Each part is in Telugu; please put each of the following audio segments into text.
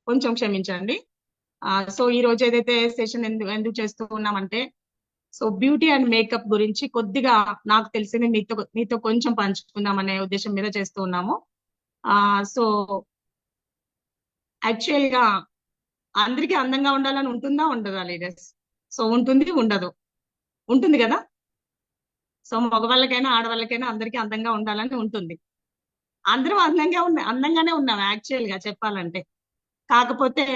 కొంచెం క్షమించండి. సో ఈ రోజు ఏదైతే సెషన్ ఎందుకు ఎందుకు చేస్తూ ఉన్నామంటే, సో బ్యూటీ అండ్ మేకప్ గురించి కొద్దిగా నాకు తెలిసింది మీతో కొంచెం పంచుకుందాం అనే ఉద్దేశం మీద చేస్తూ ఉన్నాము. సో యాక్చువల్ గా అందరికీ అందంగా ఉండాలని ఉంటుందా ఉండదా లీడర్స్? సో ఉంటుంది ఉండదు, ఉంటుంది కదా. సో మగవాళ్ళకైనా ఆడవాళ్ళకైనా అందరికీ అందంగా ఉండాలని ఉంటుంది. అందరం అందంగానే ఉన్నాం యాక్చువల్ గా చెప్పాలంటే. కాకపోతే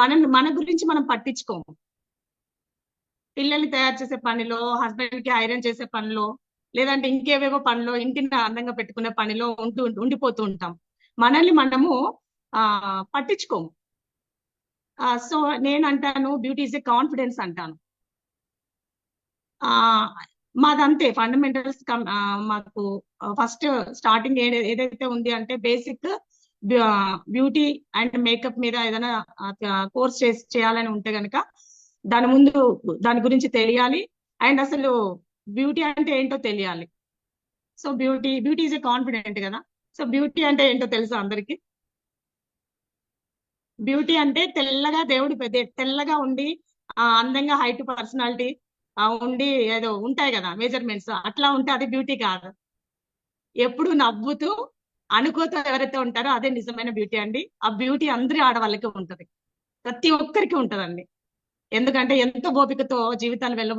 మన గురించి మనం పట్టించుకోము. పిల్లల్ని తయారు చేసే పనిలో, హస్బెండ్ కి ఐరన్ చేసే పనిలో, లేదంటే ఇంకేవేవో పనిలో, ఇంటిని అందంగా పెట్టుకునే పనిలో ఉండిపోతూ ఉంటాం. మనల్ని మనము పట్టించుకోము. సో నేను అంటాను బ్యూటీ ఇస్ ఏ కాన్ఫిడెన్స్ అంటాను. ఆ మాదంతే ఫండమెంటల్స్. మాకు ఫస్ట్ స్టార్టింగ్ ఏదైతే ఉంది అంటే బేసిక్ బ్యూటీ అండ్ మేకప్ మీద ఏదైనా కోర్స్ చేయాలని ఉంటే గనక దాని గురించి తెలియాలి. అండ్ అసలు బ్యూటీ అంటే ఏంటో తెలియాలి. So beauty is a confident కదా. సో బ్యూటీ అంటే ఏంటో తెలుసా అందరికి? బ్యూటీ అంటే తెల్లగా దేవుడి తెల్లగా ఉండి అందంగా హైట్ పర్సనాలిటీ ఉండి ఏదో ఉంటాయి కదా మెజర్మెంట్స్, అట్లా ఉంటే అది బ్యూటీ కాదు. ఎప్పుడు నవ్వుతూ అనుకోతో ఎవరైతే ఉంటారో అదే నిజమైన బ్యూటీ అండి. ఆ బ్యూటీ అందరి ఆడవాళ్ళకి ఉంటది, ప్రతి ఒక్కరికి ఉంటదండి. ఎందుకంటే ఎంతో ఓపికతో జీవితాలు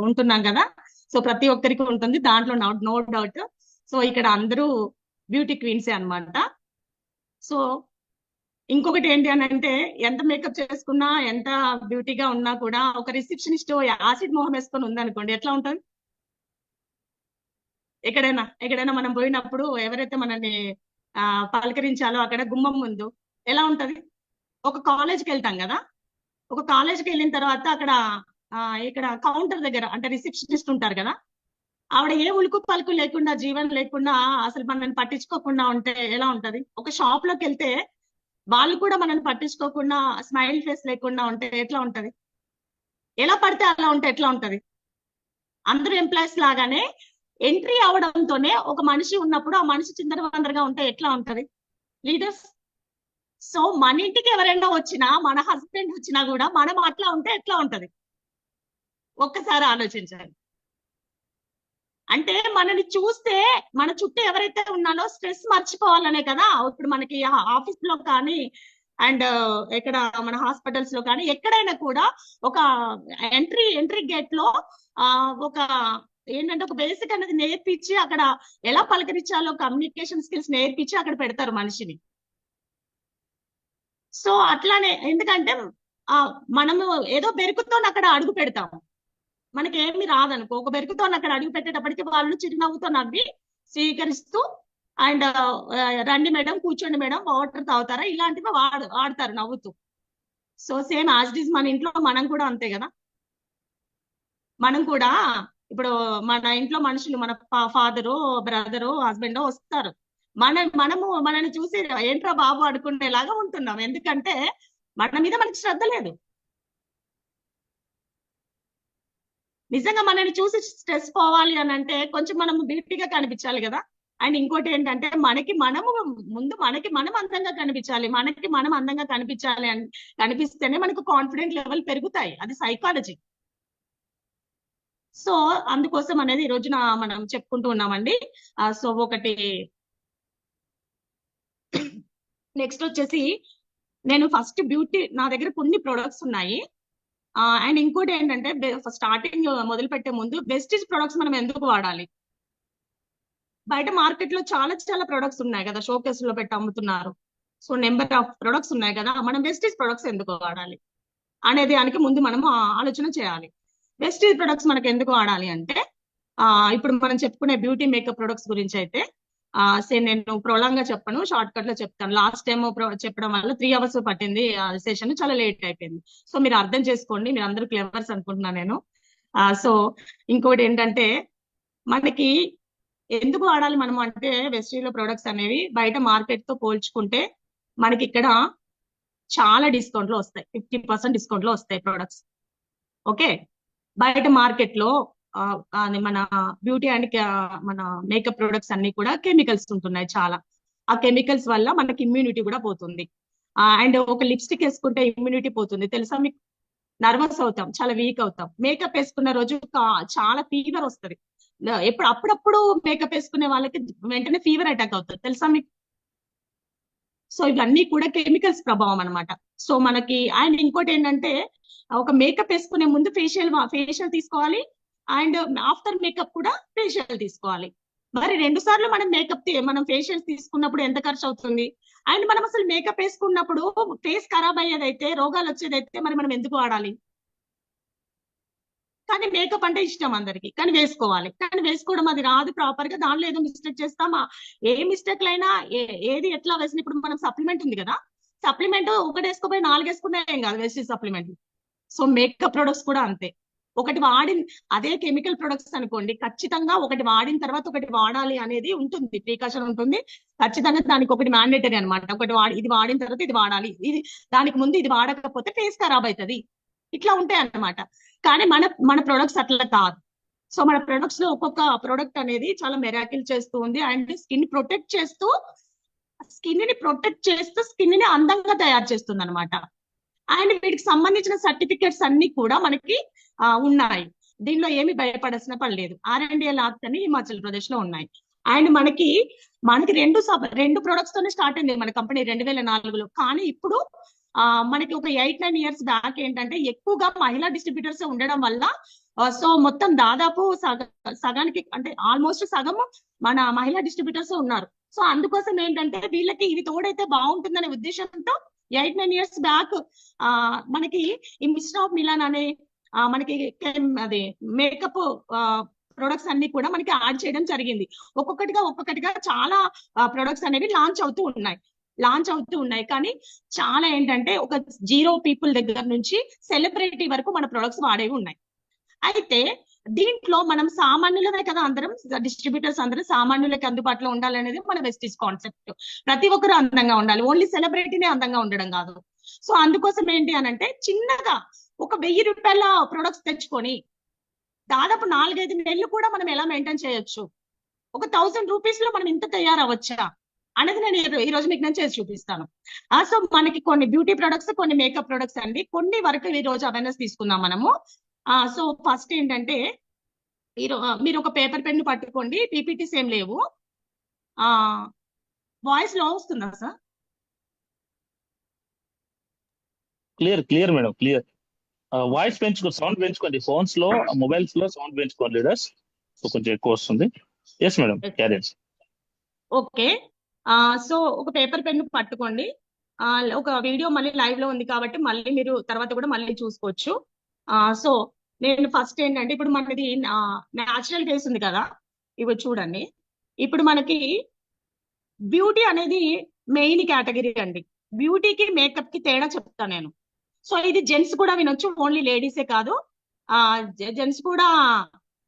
ఉంటున్నాం కదా. సో ప్రతి ఒక్కరికి ఉంటుంది, దాంట్లో నో డౌట్. సో ఇక్కడ అందరూ బ్యూటీ క్వీన్సే అన్నమాట. సో ఇంకొకటి ఏంటి అని అంటే, ఎంత మేకప్ చేసుకున్నా, ఎంత బ్యూటీగా ఉన్నా కూడా ఒక రిసెప్షనిస్ట్ యాసిడ్ మొహం వేసుకొని ఉందనుకోండి, ఎట్లా ఉంటది? ఎక్కడైనా మనం పోయినప్పుడు ఎవరైతే మనల్ని పలకరించాలో అక్కడ గుమ్మం ముందు ఎలా ఉంటది? ఒక కాలేజ్కి వెళ్తాం కదా. ఒక కాలేజ్కి వెళ్ళిన తర్వాత అక్కడ ఇక్కడ కౌంటర్ దగ్గర అంటే రిసెప్షనిస్ట్ ఉంటారు కదా. ఆవిడ ఏ ఉలుకు పలుకు లేకుండా, జీవం లేకుండా, అసలు మనల్ని పట్టించుకోకుండా ఉంటే ఎలా ఉంటది? ఒక షాప్ లోకి వెళ్తే వాళ్ళు కూడా మనల్ని పట్టించుకోకుండా, స్మైల్ ఫేస్ లేకుండా ఉంటే ఎట్లా ఉంటది? ఎలా పడితే అలా ఉంటే ఎట్లా ఉంటది? అందరూ ఎంప్లాయీస్ లాగానే ఎంట్రీ అవడంతోనే ఒక మనిషి ఉన్నప్పుడు ఆ మనిషి చిందరవందరగా ఉంటే ఎట్లా ఉంటది లీడర్స్? సో మన ఇంటికి ఎవరైనా వచ్చినా, మన హస్బెండ్ వచ్చినా కూడా మనం అట్లా ఉంటే ఎట్లా ఉంటది? ఒక్కసారి ఆలోచించండి. అంటే మనని చూస్తే మన చుట్టూ ఎవరైతే ఉన్నారో స్ట్రెస్ మర్చిపోవాలనే కదా. ఇప్పుడు మనకి ఆఫీస్ లో కానీ అండ్ ఇక్కడ మన హాస్పిటల్స్ లో కానీ ఎక్కడైనా కూడా ఒక ఎంట్రీ గేట్ లో ఒక ఏంటంటే ఒక బేసిక్ అనేది నేర్పించి, అక్కడ ఎలా పలకరించాలో కమ్యూనికేషన్ స్కిల్స్ నేర్పించి అక్కడ పెడతారు మనిషిని. సో అట్లానే ఎందుకంటే మనము ఏదో బెరుకుతో అక్కడ అడుగు పెడతాము, మనకేమి రాదనుకో. ఒక బెరుకుతో అక్కడ అడుగు పెట్టేటప్పటికి వాళ్ళు చిరునవ్వుతో నవ్వి స్వీకరిస్తూ అండ్ రండి మేడం, కూర్చోండి మేడం, వాటర్ తాగుతారా, ఇలాంటివి ఆడతారు నవ్వుతూ. So same as it is మన ఇంట్లో మనం కూడా అంతే కదా. మనం కూడా ఇప్పుడు మన ఇంట్లో మనుషులు, మన ఫాదరు, బ్రదరు, హస్బెండ్ వస్తారు, మనని చూసి ఏంట్రా బాబు అనుకునేలాగా ఉంటున్నాం. ఎందుకంటే మన మీద మనకి శ్రద్ధ లేదు. నిజంగా మనని చూసి స్ట్రెస్ పోవాలి అని అంటే కొంచెం మనం బ్యూటీగా కనిపించాలి కదా. అండ్ ఇంకోటి ఏంటంటే మనకి మనం అందంగా కనిపించాలి. మనకి మనం అందంగా కనిపించాలి అని కనిపిస్తేనే మనకు కాన్ఫిడెంట్ లెవెల్ పెరుగుతాయి, అది సైకాలజీ. సో అందుకోసం అనేది ఈ రోజున మనం చెప్పుకుంటూ ఉన్నామండి. సో ఒకటి నెక్స్ట్ వచ్చేసి, నేను ఫస్ట్ బ్యూటీ నా దగ్గర కొన్ని ప్రొడక్ట్స్ ఉన్నాయి. అండ్ ఇంకోటి ఏంటంటే స్టార్టింగ్ మొదలు పెట్టే ముందు వెస్టీజ్ ప్రొడక్ట్స్ మనం ఎందుకు వాడాలి? బయట మార్కెట్ లో చాలా చాలా ప్రొడక్ట్స్ ఉన్నాయి కదా, షోకేస్ లో పెట్టి అమ్ముతున్నారు. సో నెంబర్ ఆఫ్ ప్రొడక్ట్స్ ఉన్నాయి కదా, మనం వెస్టీజ్ ప్రొడక్ట్స్ ఎందుకు వాడాలి అనేది దానికి ముందు మనము ఆలోచన చేయాలి. వెస్టీజ్ ప్రొడక్ట్స్ మనకు ఎందుకు వాడాలి అంటే, ఇప్పుడు మనం చెప్పుకునే బ్యూటీ మేకప్ ప్రొడక్ట్స్ గురించి అయితే నేను ప్రొలాంగ్ గా చెప్పను, షార్ట్ కట్ లో చెప్తాను. లాస్ట్ టైం చెప్పడం వల్ల 3 hours పట్టింది, సెషన్ చాలా లేట్ అయిపోయింది. సో మీరు అర్థం చేసుకోండి, మీరు అందరూ క్లెవర్స్ అనుకుంటున్నా నేను. సో ఇంకోటి ఏంటంటే, మనకి ఎందుకు వాడాలి మనం అంటే, వెస్టీజ్ లో ప్రొడక్ట్స్ అనేవి బయట మార్కెట్ తో పోల్చుకుంటే మనకి ఇక్కడ చాలా డిస్కౌంట్ లో వస్తాయి, 50% డిస్కౌంట్ లో వస్తాయి ప్రొడక్ట్స్. ఓకే, బయట మార్కెట్ లో మన బ్యూటీ అండ్ మన మేకప్ ప్రొడక్ట్స్ అన్ని కూడా కెమికల్స్ ఉంటున్నాయి చాలా. ఆ కెమికల్స్ వల్ల మనకి ఇమ్యూనిటీ కూడా పోతుంది. అండ్ ఒక లిప్స్టిక్ వేసుకుంటే ఇమ్యూనిటీ పోతుంది తెలుసా మీకు. నర్వస్ అవుతాం, చాలా వీక్ అవుతాం. మేకప్ వేసుకున్న రోజు చాలా ఫీవర్ వస్తుంది. అప్పుడప్పుడు మేకప్ వేసుకునే వాళ్ళకి వెంటనే ఫీవర్ అటాక్ అవుతుంది తెలుసా మీకు. సో ఇవన్నీ కూడా కెమికల్స్ ప్రభావం అనమాట. సో మనకి అండ్ ఇంకోటి ఏంటంటే ఒక మేకప్ వేసుకునే ముందు ఫేషియల్ తీసుకోవాలి, అండ్ ఆఫ్టర్ మేకప్ కూడా ఫేషియల్ తీసుకోవాలి. మరి 2 సార్లు మనం ఫేషియల్ తీసుకున్నప్పుడు ఎంత ఖర్చు అవుతుంది? అండ్ మనం అసలు మేకప్ వేసుకున్నప్పుడు ఫేస్ ఖరాబ్ అయ్యేదైతే, రోగాలు వచ్చేదైతే మరి మనం ఎందుకు వాడాలి? కానీ మేకప్ అంటే ఇష్టం అందరికి, కానీ వేసుకోవాలి. కానీ వేసుకోవడం అది రాదు ప్రాపర్ గా, దానిలో ఏదో మిస్టేక్ చేస్తామా. ఏ మిస్టేక్లైనా ఏది ఎట్లా వేసిన, ఇప్పుడు మనం సప్లిమెంట్ ఉంది కదా, సప్లిమెంట్ ఒకటి వేసుకోపోయి 4 వేసుకున్నా ఏం కాదు waste supplement. So makeup products కూడా అంతే. ఒకటి వాడిన అదే కెమికల్ ప్రొడక్ట్స్ అనుకోండి, ఖచ్చితంగా ఒకటి వాడిన తర్వాత ఒకటి వాడాలి అనేది ఉంటుంది, ప్రికాషన్ ఉంటుంది. ఖచ్చితంగా దానికి ఒకటి మ్యాండేటరీ అనమాట. ఇది వాడిన తర్వాత ఇది వాడాలి, ఇది దానికి ముందు ఇది వాడకపోతే ఫేస్ ఖరాబ్ అవుతుంది, ఇట్లా ఉంటాయి అన్నమాట. కానీ మన మన ప్రొడక్ట్స్ అట్లా కాదు. సో మన ప్రొడక్ట్స్ లో ఒక్కొక్క ప్రొడక్ట్ అనేది చాలా మెరాకిల్ చేస్తూ ఉంది, అండ్ స్కిన్ ని అందంగా తయారు చేస్తుంది అనమాట. అండ్ వీటికి సంబంధించిన సర్టిఫికెట్స్ అన్ని కూడా మనకి ఉన్నాయి. దీనిలో ఏమి భయపడాల్సిన పని లేదు. R&D ల్యాబ్స్ అని హిమాచల్ ప్రదేశ్ లో ఉన్నాయి. అండ్ మనకి రెండు ప్రొడక్ట్స్ తోనే స్టార్ట్ అయింది మన కంపెనీ 2004లో. కానీ ఇప్పుడు మనకి ఒక 8-9 ఇయర్స్ బ్యాక్ ఏంటంటే ఎక్కువగా మహిళా డిస్ట్రిబ్యూటర్స్ ఉండడం వల్ల, సో మొత్తం దాదాపు సగానికి అంటే ఆల్మోస్ట్ సగం మన మహిళా డిస్ట్రిబ్యూటర్స్ ఉన్నారు. సో అందుకోసం ఏంటంటే వీళ్ళకి ఇది తోడైతే బాగుంటుందనే ఉద్దేశంతో 8-9 ఇయర్స్ బ్యాక్ మనకి ఈ మిస్టర్ ఆఫ్ మిలాన్ అనే మనకి అది మేకప్ ప్రొడక్ట్స్ అన్ని కూడా మనకి యాడ్ చేయడం జరిగింది. ఒక్కొక్కటిగా చాలా ప్రొడక్ట్స్ అనేవి లాంచ్ అవుతూ ఉన్నాయి. కానీ చాలా ఏంటంటే ఒక 0 పీపుల్ దగ్గర నుంచి సెలబ్రిటీ వరకు మన ప్రొడక్ట్స్ వాడేవి ఉన్నాయి. అయితే దీంట్లో మనం సామాన్యులమే కదా, అందరం డిస్ట్రిబ్యూటర్స్ అందరూ సామాన్యులకి అందుబాటులో ఉండాలనేది మన వెస్టీజ్ కాన్సెప్ట్. ప్రతి ఒక్కరు అందంగా ఉండాలి, ఓన్లీ సెలబ్రిటీనే అందంగా ఉండడం కాదు. సో అందుకోసం ఏంటి అనంటే చిన్నగా ఒక 1000 రూపాయల ప్రొడక్ట్స్ తెచ్చుకొని దాదాపు 4-5 నెలలు కూడా మనం ఎలా మెయింటైన్ చేయొచ్చు, ఒక 1000 రూపీస్ లో మనం ఇంత తయారవచ్చా అనేది నేను ఈ రోజు మీకు నేను చేసి చూపిస్తాను. సో మనకి కొన్ని బ్యూటీ ప్రొడక్ట్స్, కొన్ని మేకప్ ప్రొడక్ట్స్ అండి, కొన్ని వరకు ఈ రోజు అవేర్నెస్ తీసుకుందాం మనము. సో ఫస్ట్ ఏంటంటే మీరు ఒక పేపర్ పెన్ పట్టుకోండి, పీపీటీస్ ఏం లేవు. వాయిస్ లో వస్తుందా sir? Clear madam, clear. Voice sound పెంచుకోండి, ఫోన్స్ లో మొబైల్స్ లో సౌండ్ పెంచుకోండి లీడర్స్, సో కొంచెం ఎక్కువ వస్తుంది. Yes madam, carrier. Okay. So ఒక పేపర్ పెన్ పట్టుకోండి. ఒక వీడియో మళ్ళీ లైవ్ లో ఉంది కాబట్టి మళ్ళీ మీరు తర్వాత కూడా మళ్ళీ చూసుకోవచ్చు. సో నేను ఫస్ట్ ఏంటంటే ఇప్పుడు మనది న్యాచురల్ ఫేస్ ఉంది కదా, ఇవి చూడండి. ఇప్పుడు మనకి బ్యూటీ అనేది మెయిన్ కేటగిరీ అండి. బ్యూటీకి మేకప్ కి తేడా చెప్తాను నేను. సో ఇది జెంట్స్ కూడా వినొచ్చు, ఓన్లీ లేడీసే కాదు. జెంట్స్ కూడా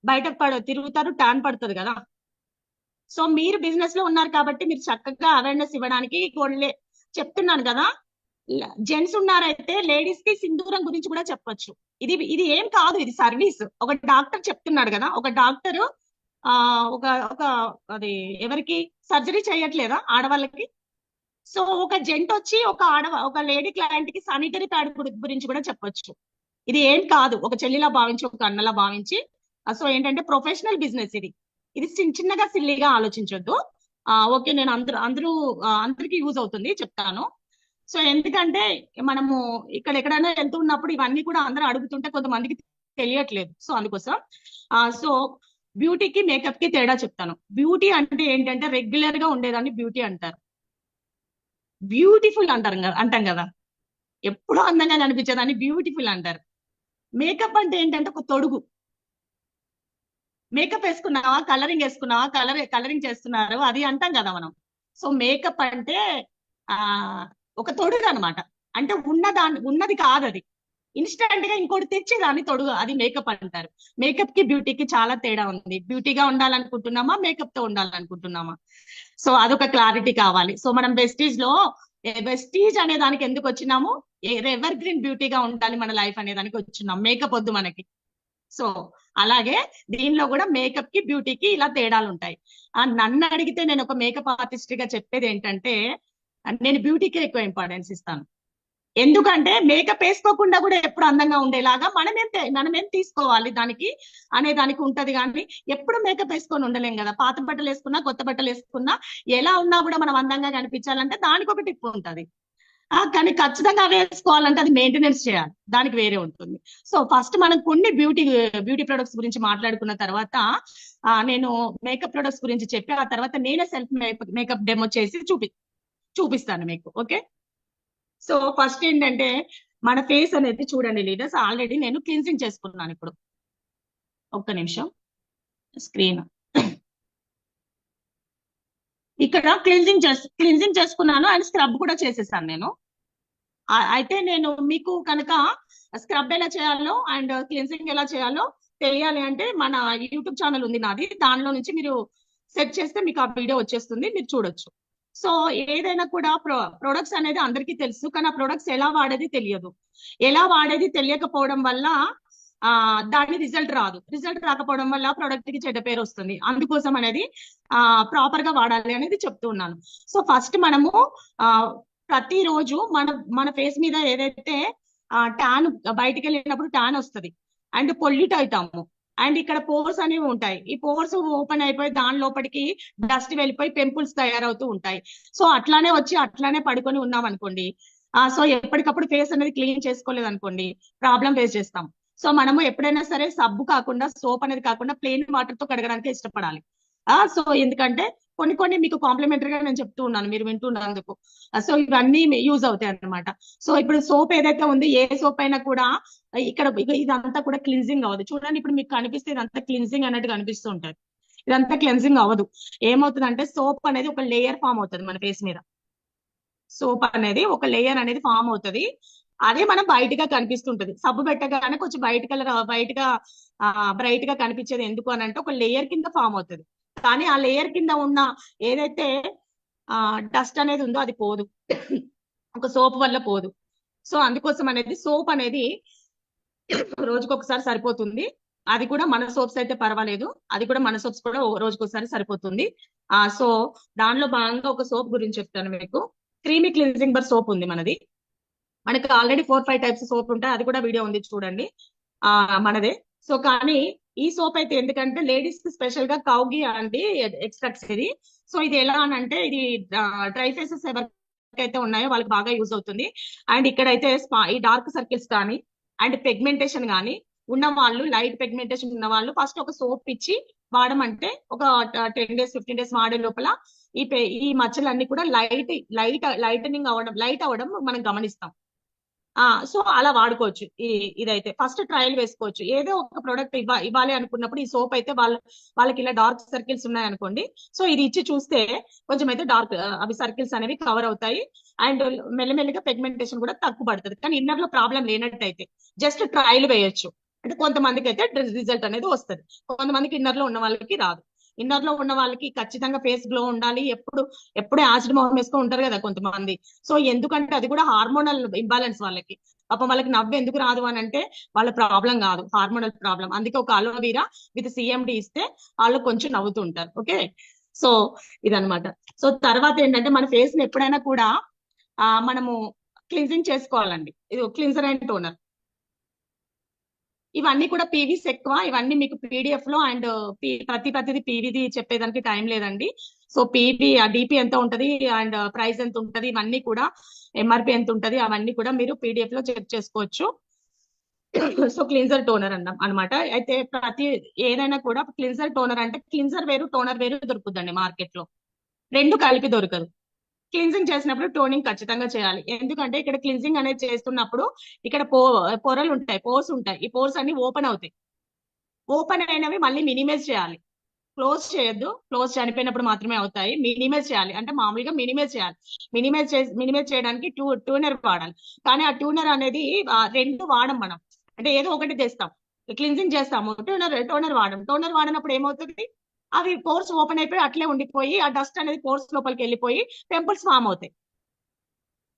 బయట తిరుగుతారు, ట్యాన్ పడుతుంది కదా. సో మీరు బిజినెస్ లో ఉన్నారు కాబట్టి మీరు చక్కగా అవేర్నెస్ ఇవ్వడానికి చెప్తున్నాను కదా. జెంట్స్ ఉన్నారైతే లేడీస్ కి సింధూరం గురించి కూడా చెప్పొచ్చు. ఇది ఏం కాదు, ఇది సర్వీస్. ఒక డాక్టర్ చెప్తున్నాడు కదా, ఒక డాక్టర్ ఒక ఒక అది ఎవరికి సర్జరీ చేయట్లేదా ఆడవాళ్ళకి. సో ఒక జెంట్ వచ్చి ఒక లేడీ క్లయింట్ కి శానిటరీ ప్యాడ్ గురించి కూడా చెప్పొచ్చు. ఇది ఏం కాదు, ఒక చెల్లిలా భావించి, ఒక అన్నలా భావించి. సో ఏంటంటే ప్రొఫెషనల్ బిజినెస్ ఇది చిన్నగా సిల్లీగా ఆలోచించొద్దు. ఓకే, నేను అందరికి యూజ్ అవుతుంది చెప్తాను. సో ఎందుకంటే మనము ఇక్కడ ఎక్కడైనా వెళ్తున్నప్పుడు ఇవన్నీ కూడా అందరూ అడుగుతుంటే కొంతమందికి తెలియట్లేదు. సో అందుకోసం సో బ్యూటీకి మేకప్ కి తేడా చెప్తాను. బ్యూటీ అంటే ఏంటంటే రెగ్యులర్ గా ఉండేదాన్ని బ్యూటీ అంటారు. బ్యూటిఫుల్ అంటాం కదా, ఎప్పుడూ అందంగా కనిపించేదాన్ని బ్యూటిఫుల్ అంటారు. మేకప్ అంటే ఏంటంటే ఒక తొడుగు. మేకప్ వేసుకున్నావా, కలరింగ్ వేసుకున్నావా, కలరింగ్ చేస్తున్నారు అది అంటాం కదా మనం. సో మేకప్ అంటే ఒక తొడుగు అనమాట. అంటే ఉన్నది కాదు, అది ఇన్స్టెంట్ గా ఇంకోటి తెచ్చేదాన్ని తొడుగు, అది మేకప్ అంటారు. మేకప్ కి బ్యూటీకి చాలా తేడా ఉంది. బ్యూటీగా ఉండాలనుకుంటున్నామా, మేకప్ తో ఉండాలనుకుంటున్నామా? సో అదొక క్లారిటీ కావాలి. సో మనం వెస్టీజ్ అనే దానికి ఎందుకు వచ్చినాము, ఎవర్ గ్రీన్ బ్యూటీగా ఉండాలి మన లైఫ్ అనే దానికి వచ్చినాం. మేకప్ వద్దు మనకి. సో అలాగే దీనిలో కూడా మేకప్ కి బ్యూటీకి ఇలా తేడాలు ఉంటాయి. నన్ను అడిగితే నేను ఒక మేకప్ ఆర్టిస్ట్ గా చెప్పేది ఏంటంటే నేను బ్యూటీకి ఎక్కువ ఇంపార్టెన్స్ ఇస్తాను. ఎందుకంటే మేకప్ వేసుకోకుండా కూడా ఎప్పుడు అందంగా ఉండేలాగా మనమేం తీసుకోవాలి దానికి అనే దానికి ఉంటది. కానీ ఎప్పుడు మేకప్ వేసుకొని ఉండలేం కదా. పాత బట్టలు వేసుకున్నా కొత్త బట్టలు వేసుకున్నా ఎలా ఉన్నా కూడా మనం అందంగా కనిపించాలంటే దానికి ఒక టిప్ ఉంటది. కానీ ఖచ్చితంగా వేసుకోవాలంటే అది మెయింటెనెన్స్ చేయాలి, దానికి వేరే ఉంటుంది. సో ఫస్ట్ మనం కొన్ని బ్యూటీ ప్రొడక్ట్స్ గురించి మాట్లాడుకున్న తర్వాత నేను మేకప్ ప్రొడక్ట్స్ గురించి చెప్పి ఆ తర్వాత నేనే సెల్ఫ్ మేకప్ డెమో చేసి చూపిస్తాను మీకు. ఓకే, సో ఫస్ట్ ఏంటంటే మన ఫేస్ అనేది చూడండి లీడర్స్, ఆల్రెడీ నేను క్లీన్సింగ్ చేసుకున్నాను. ఇప్పుడు ఒక్క నిమిషం స్క్రీన్ ఇక్కడ క్లీన్సింగ్ చేసుకున్నాను అండ్ స్క్రబ్ కూడా చేసేసాను నేను. అయితే నేను మీకు కనుక స్క్రబ్ ఎలా చేయాలో అండ్ క్లీన్సింగ్ ఎలా చేయాలో తెలియాలి అంటే మన యూట్యూబ్ ఛానల్ ఉంది నాది, దానిలో నుంచి మీరు సెర్చ్ చేస్తే మీకు ఆ వీడియో వచ్చేస్తుంది, మీరు చూడొచ్చు. సో ఏదైనా కూడా ప్రొడక్ట్స్ అనేది అందరికీ తెలుసు, కానీ ఆ ప్రొడక్ట్స్ ఎలా వాడేది తెలియదు. ఎలా వాడేది తెలియకపోవడం వల్ల దాని రిజల్ట్ రాదు. రిజల్ట్ రాకపోవడం వల్ల ప్రొడక్ట్ కి చెడ్డ పేరు వస్తుంది. అందుకోసం అనేది ప్రాపర్ గా వాడాలి అనేది చెప్తూ ఉన్నాను. సో ఫస్ట్ మనము ప్రతిరోజు మన ఫేస్ మీద ఏదైతే ట్యాన్ బయటికి వెళ్ళినప్పుడు ట్యాన్ వస్తుంది అండ్ పొల్యూట్ అవుతాము అండ్ ఇక్కడ పోర్స్ అనేవి ఉంటాయి. ఈ పోర్స్ ఓపెన్ అయిపోయి దాని లోపలికి డస్ట్ వెళ్ళిపోయి పింపుల్స్ తయారవుతూ ఉంటాయి. సో అట్లానే వచ్చి అట్లానే పడుకొని ఉన్నాం అనుకోండి, సో ఎప్పటికప్పుడు ఫేస్ అనేది క్లీన్ చేసుకోలేదు అనుకోండి, ప్రాబ్లం ఫేస్ చేస్తాం. సో మనము ఎప్పుడైనా సరే సబ్బు కాకుండా సోప్ అనేది కాకుండా ప్లెయిన్ వాటర్ తో కడగడానికి ఇష్టపడాలి. సో ఎందుకంటే కొన్ని మీకు కాంప్లిమెంటరీగా నేను చెప్తూ ఉన్నాను, మీరు వింటున్నందుకు. సో ఇవన్నీ యూజ్ అవుతాయి అన్నమాట. సో ఇప్పుడు సోప్ ఏదైతే ఉంది, ఏ సోప్ అయినా కూడా ఇక్కడ ఇదంతా కూడా క్లిన్జింగ్ అవ్వదు. చూడండి ఇప్పుడు మీకు కనిపిస్తే ఇదంతా క్లిన్జింగ్ అన్నట్టు కనిపిస్తూ ఉంటుంది, ఇదంతా క్లెన్జింగ్ అవ్వదు. ఏమవుతుంది అంటే సోప్ అనేది ఒక లేయర్ ఫామ్ అవుతుంది మన ఫేస్ మీద. సోప్ అనేది ఒక లేయర్ అనేది ఫామ్ అవుతుంది, అదే మనం బయటగా కనిపిస్తుంటది. సబ్బు పెట్టగానే కొంచెం బ్రైట్ గా కనిపించేది ఎందుకు అని అంటే ఒక లేయర్ కింద ఫామ్ అవుతుంది. కానీ ఆ లేయర్ కింద ఉన్న ఏదైతే డస్ట్ అనేది ఉందో అది పోదు, ఒక సోప్ వల్ల పోదు. సో అందుకోసం అనేది సోప్ అనేది రోజుకొకసారి సరిపోతుంది. అది కూడా మన సోప్స్ అయితే పర్వాలేదు, అది కూడా మన సోప్స్ కూడా రోజుకొకసారి సరిపోతుంది. సో దానిలో భాగంగా ఒక సోప్ గురించి చెప్తాను మీకు. క్రీమీ క్లీన్జింగ్ బర్ సోప్ ఉంది మనది. మనకి ఆల్రెడీ 4-5 టైప్స్ సోప్ ఉంటాయి, అది కూడా వీడియో ఉంది చూడండి మనదే. సో కానీ ఈ సోప్ అయితే ఎందుకంటే లేడీస్ కి స్పెషల్ గా కౌగి అండి ఎక్స్ట్రాక్ట్స్ ఇది. సో ఇది ఎలా అని అంటే ఇది డ్రై ఫేసెస్ ఎవరికైతే ఉన్నాయో వాళ్ళకి బాగా యూజ్ అవుతుంది. అండ్ ఇక్కడైతే ఈ డార్క్ సర్కిల్స్ కానీ అండ్ పెగ్మెంటేషన్ కానీ ఉన్న వాళ్ళు, లైట్ పెగ్మెంటేషన్ ఉన్న వాళ్ళు ఫస్ట్ ఒక సోప్ ఇచ్చి వాడమంటే ఒక 10 days 15 days వాడే లోపల ఈ మచ్చలన్నీ కూడా లైట్ అవ్వడం మనం గమనిస్తాం. సో అలా వాడుకోవచ్చు. ఇదైతే ఫస్ట్ ట్రయల్ వేసుకోవచ్చు. ఏదో ఒక ప్రోడక్ట్ ఇవ్వాలి అనుకున్నప్పుడు ఈ సోప్ అయితే వాళ్ళకి ఇలా డార్క్ సర్కిల్స్ ఉన్నాయనుకోండి, సో ఇది ఇచ్చి చూస్తే కొంచెం అయితే అవి సర్కిల్స్ అనేవి కవర్ అవుతాయి అండ్ మెల్లమెల్లిగా పెగ్మెంటేషన్ కూడా తక్కువ పడుతుంది. కానీ ఇన్నర్ లో ప్రాబ్లం లేనట్టయితే జస్ట్ ట్రయల్ వేయొచ్చు. అంటే కొంతమందికి అయితే రిజల్ట్ అనేది వస్తుంది, కొంతమందికి ఇన్నర్ లో ఉన్న వాళ్ళకి రాదు. ఇన్నర్ లో ఉన్న వాళ్ళకి ఖచ్చితంగా ఫేస్ గ్లో ఉండాలి, ఎప్పుడు యాసిడ్ మొహం వేసుకొని ఉంటారు కదా కొంతమంది. సో ఎందుకంటే అది కూడా హార్మోనల్ ఇంబాలెన్స్ వాళ్ళకి. పాపం వాళ్ళకి నవ్వు ఎందుకు రాదు అని అంటే వాళ్ళ ప్రాబ్లం కాదు, హార్మోనల్ ప్రాబ్లం. అందుకే ఒక అలోవీరా విత్ సిఎండి ఇస్తే వాళ్ళు కొంచెం నవ్వుతూ ఉంటారు. ఓకే, సో ఇదనమాట. సో తర్వాత ఏంటంటే మన ఫేస్ ని ఎప్పుడైనా కూడా మనము క్లీన్జింగ్ చేసుకోవాలండి. ఇది క్లీన్జర్ అండ్ టోనర్. ఇవన్నీ కూడా పీవీస్ ఎక్కువ, ఇవన్నీ మీకు పీడిఎఫ్ లో అండ్ ప్రతిది పీవీది చెప్పేదానికి టైం లేదండి. సో పీవీ డిపి ఎంత ఉంటది అండ్ ప్రైస్ ఎంత ఉంటది, ఇవన్నీ కూడా ఎంఆర్పి ఎంత ఉంటది, అవన్నీ కూడా మీరు పీడిఎఫ్ లో చెక్ చేసుకోవచ్చు. సో క్లీన్జర్ టోనర్ అన్నమాట. అయితే ఏదైనా కూడా క్లీన్జర్ టోనర్ అంటే క్లీన్జర్ వేరు టోనర్ వేరు దొరుకుతుందండి మార్కెట్ లో, రెండు కలిపి దొరకదు. క్లీన్జింగ్ చేసినప్పుడు టోనింగ్ ఖచ్చితంగా చేయాలి. ఎందుకంటే ఇక్కడ క్లీన్జింగ్ అనేది చేస్తున్నప్పుడు ఇక్కడ పొరలు ఉంటాయి, పోర్స్ ఉంటాయి. ఈ పోర్స్ అన్ని ఓపెన్ అవుతాయి. ఓపెన్ అయినవి మళ్ళీ మినిమైజ్ చేయాలి, క్లోజ్ చేయొద్దు. క్లోజ్ చనిపోయినప్పుడు మాత్రమే అవుతాయి. మినిమైజ్ చేయాలి అంటే మామూలుగా మినిమైజ్ చేయాలి. మినిమైజ్ చేయడానికి ట్యూనర్ వాడాలి. కానీ ఆ ట్యూనర్ అనేది రెండు వాడం మనం. అంటే ఏదో ఒకటి తెస్తాం, క్లీన్జింగ్ చేస్తాము, టోనర్ వాడినప్పుడు ఏమవుతుంది, అవి పోర్స్ ఓపెన్ అయిపోయి అట్లే ఉండిపోయి ఆ డస్ట్ అనేది పోర్స్ లోపలికి వెళ్ళిపోయి పింపుల్స్ ఫామ్ అవుతాయి.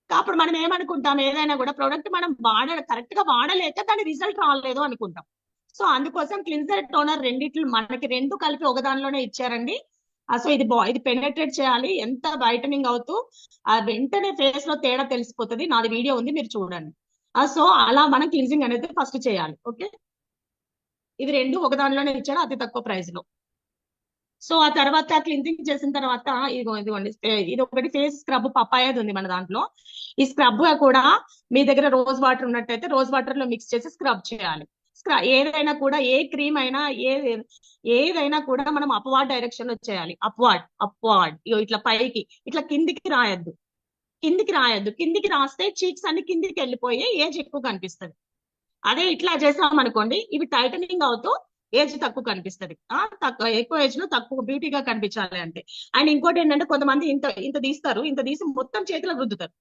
అప్పుడు మనం ఏమనుకుంటాం, ఏదైనా కూడా ప్రోడక్ట్ మనం కరెక్ట్ గా వాడలేక దాని రిజల్ట్ రాలేదు అనుకుంటాం. సో అందుకోసం క్లిన్జర్ టోనర్ రెండిట్లు మనకి రెండు కలిపి ఒక దానిలోనే ఇచ్చారండి. సో ఇది పెనెట్రేట్ చేయాలి, ఎంత వైటనింగ్ అవుతూ ఆ వెంటనే ఫేస్ లో తేడా తెలిసిపోతుంది. నాది వీడియో ఉంది, మీరు చూడండి. సో అలా మనం క్లిన్జింగ్ అనేది ఫస్ట్ చేయాలి. ఓకే, ఇవి రెండు ఒక దానిలోనే ఇచ్చాడు అతి తక్కువ ప్రైస్ లో. సో ఆ తర్వాత క్లిన్జింగ్ చేసిన తర్వాత ఇదిగోండి, ఇది ఒకటి ఫేస్ స్క్రబ్ పప్పాయది ఉంది మన దాంట్లో. ఈ స్క్రబ్ కూడా మీ దగ్గర రోజ్ వాటర్ ఉన్నట్టయితే రోజ్ వాటర్ లో మిక్స్ చేసి స్క్రబ్ చేయాలి. ఏదైనా కూడా, ఏ క్రీమ్ అయినా, ఏదైనా కూడా మనం అప్వార్డ్ డైరెక్షన్ లో చేయాలి. అప్వార్డ్ ఇట్లా పైకి, ఇట్లా కిందికి రాయొద్దు. కిందికి రాస్తే చీక్స్ అన్ని కిందికి వెళ్ళిపోయి ఏజ్ ఎక్కువ కనిపిస్తుంది. అదే ఇట్లా చేసాం అనుకోండి, ఇవి టైటనింగ్ అవుతూ ఏజ్ తక్కువ కనిపిస్తుంది. తక్కువ, ఎక్కువ ఏజ్ లో తక్కువ బ్యూటీగా కనిపించాలి అంటే. అండ్ ఇంకోటి ఏంటంటే, కొంతమంది ఇంత ఇంత తీస్తారు, ఇంత తీసి మొత్తం చేతిలోకి రుద్దుతారు.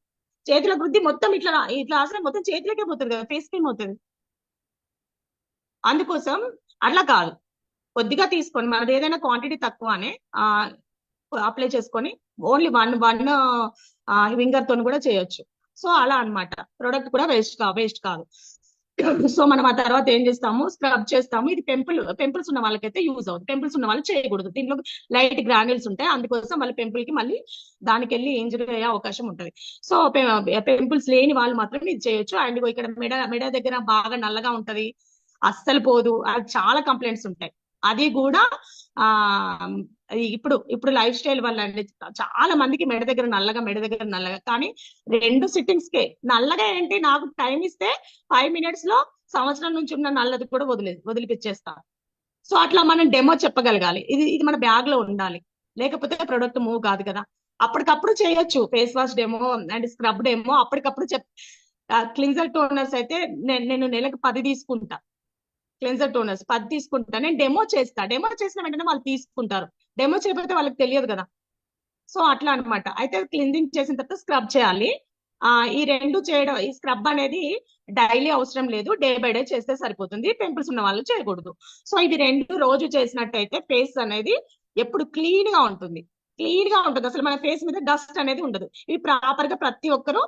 చేతిలోకి రుద్ది మొత్తం ఇట్లా రాసిన మొత్తం చేతిలోకే పోతుంది కదా, ఫేస్ క్రీమ్ అవుతుంది. అందుకోసం అట్లా కాదు, కొద్దిగా తీసుకొని మనది ఏదైనా క్వాంటిటీ తక్కువనే అప్లై చేసుకొని ఓన్లీ వన్ ఫింగర్ తోని కూడా చేయొచ్చు. సో అలా అన్నమాట, ప్రొడక్ట్ కూడా వేస్ట్ కాదు. సో మనం ఆ తర్వాత ఏం చేస్తాము, స్క్రబ్ చేస్తాము. ఇది పింపుల్స్ ఉన్న వాళ్ళకైతే యూజ్ అవుతుంది, పింపుల్స్ ఉన్న వాళ్ళు చేయకూడదు. దీంట్లో లైట్ గ్రాన్యుల్స్ ఉంటాయి, అందుకోసం వాళ్ళ పింపుల్ కి మళ్ళీ దానికి వెళ్ళి ఇంజరీ అయ్యే అవకాశం ఉంటుంది. సో పింపుల్స్ లేని వాళ్ళు మాత్రం ఇది చేయొచ్చు. అండ్ ఇక్కడ మెడ దగ్గర బాగా నల్లగా ఉంటది, అస్సలు పోదు, అది చాలా కంప్లైంట్స్ ఉంటాయి. అది కూడా ఆ ఇప్పుడు లైఫ్ స్టైల్ వల్ల అండి, చాలా మందికి మెడ దగ్గర నల్లగా, కానీ 2 సిట్టింగ్స్ కే నల్లగా ఏంటి, నాకు టైం ఇస్తే 5 minutes లో సంవత్సరం నుంచి ఉన్న నల్లది కూడా వదిలిపించేస్తా. సో అట్లా మనం డెమో చెప్పగలగాలి, ఇది మన బ్యాగ్ లో ఉండాలి, లేకపోతే ప్రొడక్ట్ మూవ్ కాదు కదా. అప్పటికప్పుడు చేయొచ్చు face wash demo and scrub demo అప్పటికప్పుడు క్లిన్జర్ టోనర్స్ అయితే నేను నెలకు 10 తీసుకుంటా. క్లెన్జర్ టోనర్స్ 10 తీసుకుంటా, నేను డెమో చేసిన వెంటనే వాళ్ళు తీసుకుంటారు. డెమో చేయకపోతే వాళ్ళకి తెలియదు కదా. సో అట్లా అన్నమాట. అయితే క్లీనింగ్ చేసిన తర్వాత స్క్రబ్ చేయాలి. ఈ రెండు చేయడం, ఈ స్క్రబ్ అనేది డైలీ అవసరం లేదు, డే బై డే చేస్తే సరిపోతుంది. పింపుల్స్ ఉన్న వాళ్ళు చేయకూడదు. సో ఇది రెండు రోజు చేసినట్టయితే ఫేస్ అనేది ఎప్పుడు క్లీన్ గా ఉంటుంది, అసలు మన ఫేస్ మీద డస్ట్ అనేది ఉండదు. ఇవి ప్రాపర్ గా ప్రతి ఒక్కరు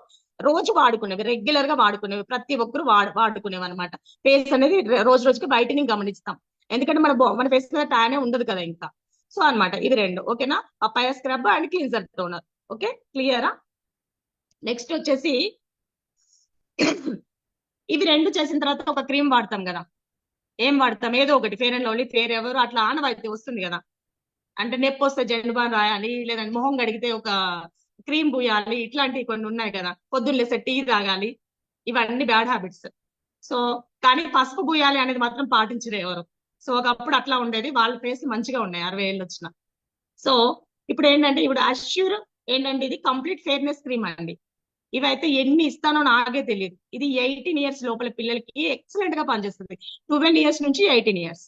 రోజు వాడుకునేవి, రెగ్యులర్ గా వాడుకునేవి, ప్రతి ఒక్కరు వాడుకునేవి అనమాట. ఫేస్ అనేది రోజు రోజుకి వైటనింగ్ గమనిస్తాం, ఎందుకంటే మన ఫేస్ మీద ట్యానే ఉండదు కదా ఇంకా. సో అన్నమాట, ఇవి రెండు. ఓకేనా, papaya scrub and cleanser toner. Okay, క్లియరా? నెక్స్ట్ వచ్చేసి ఇవి రెండు చేసిన తర్వాత ఒక క్రీమ్ వాడతాం కదా. ఏం వాడతాం, ఏదో ఒకటి, ఫేర్ అండ్ లవ్లీ, ఫేర్ ఎవరు అట్లా ఆనవాయితీ వస్తుంది కదా. అంటే నొప్పి వస్తే జెండుబాన్ రాయాలి, లేదంటే మొహం కడిగితే ఒక క్రీమ్ పూయాలి, ఇట్లాంటివి కొన్ని ఉన్నాయి కదా. పొద్దున్న లేస్తే టీ తాగాలి, ఇవన్నీ బ్యాడ్ హ్యాబిట్స్. సో కానీ పసుపు పూయాలి అనేది మాత్రం పాటించరు ఎవరు. సో ఒకప్పుడు అట్లా ఉండేది, వాళ్ళ ఫేస్ మంచిగా ఉన్నాయి 60 ఏళ్ళు వచ్చిన. సో ఇప్పుడు ఏంటంటే, ఇప్పుడు అష్యూర్ ఏంటంటే, ఇది కంప్లీట్ ఫేర్నెస్ క్రీమ్ అండి. ఇవైతే ఎన్ని ఇస్తానో నాకే తెలియదు. ఇది 18 years లోపల పిల్లలకి ఎక్సలెంట్ గా పనిచేస్తుంది, 12 years నుంచి 18 years.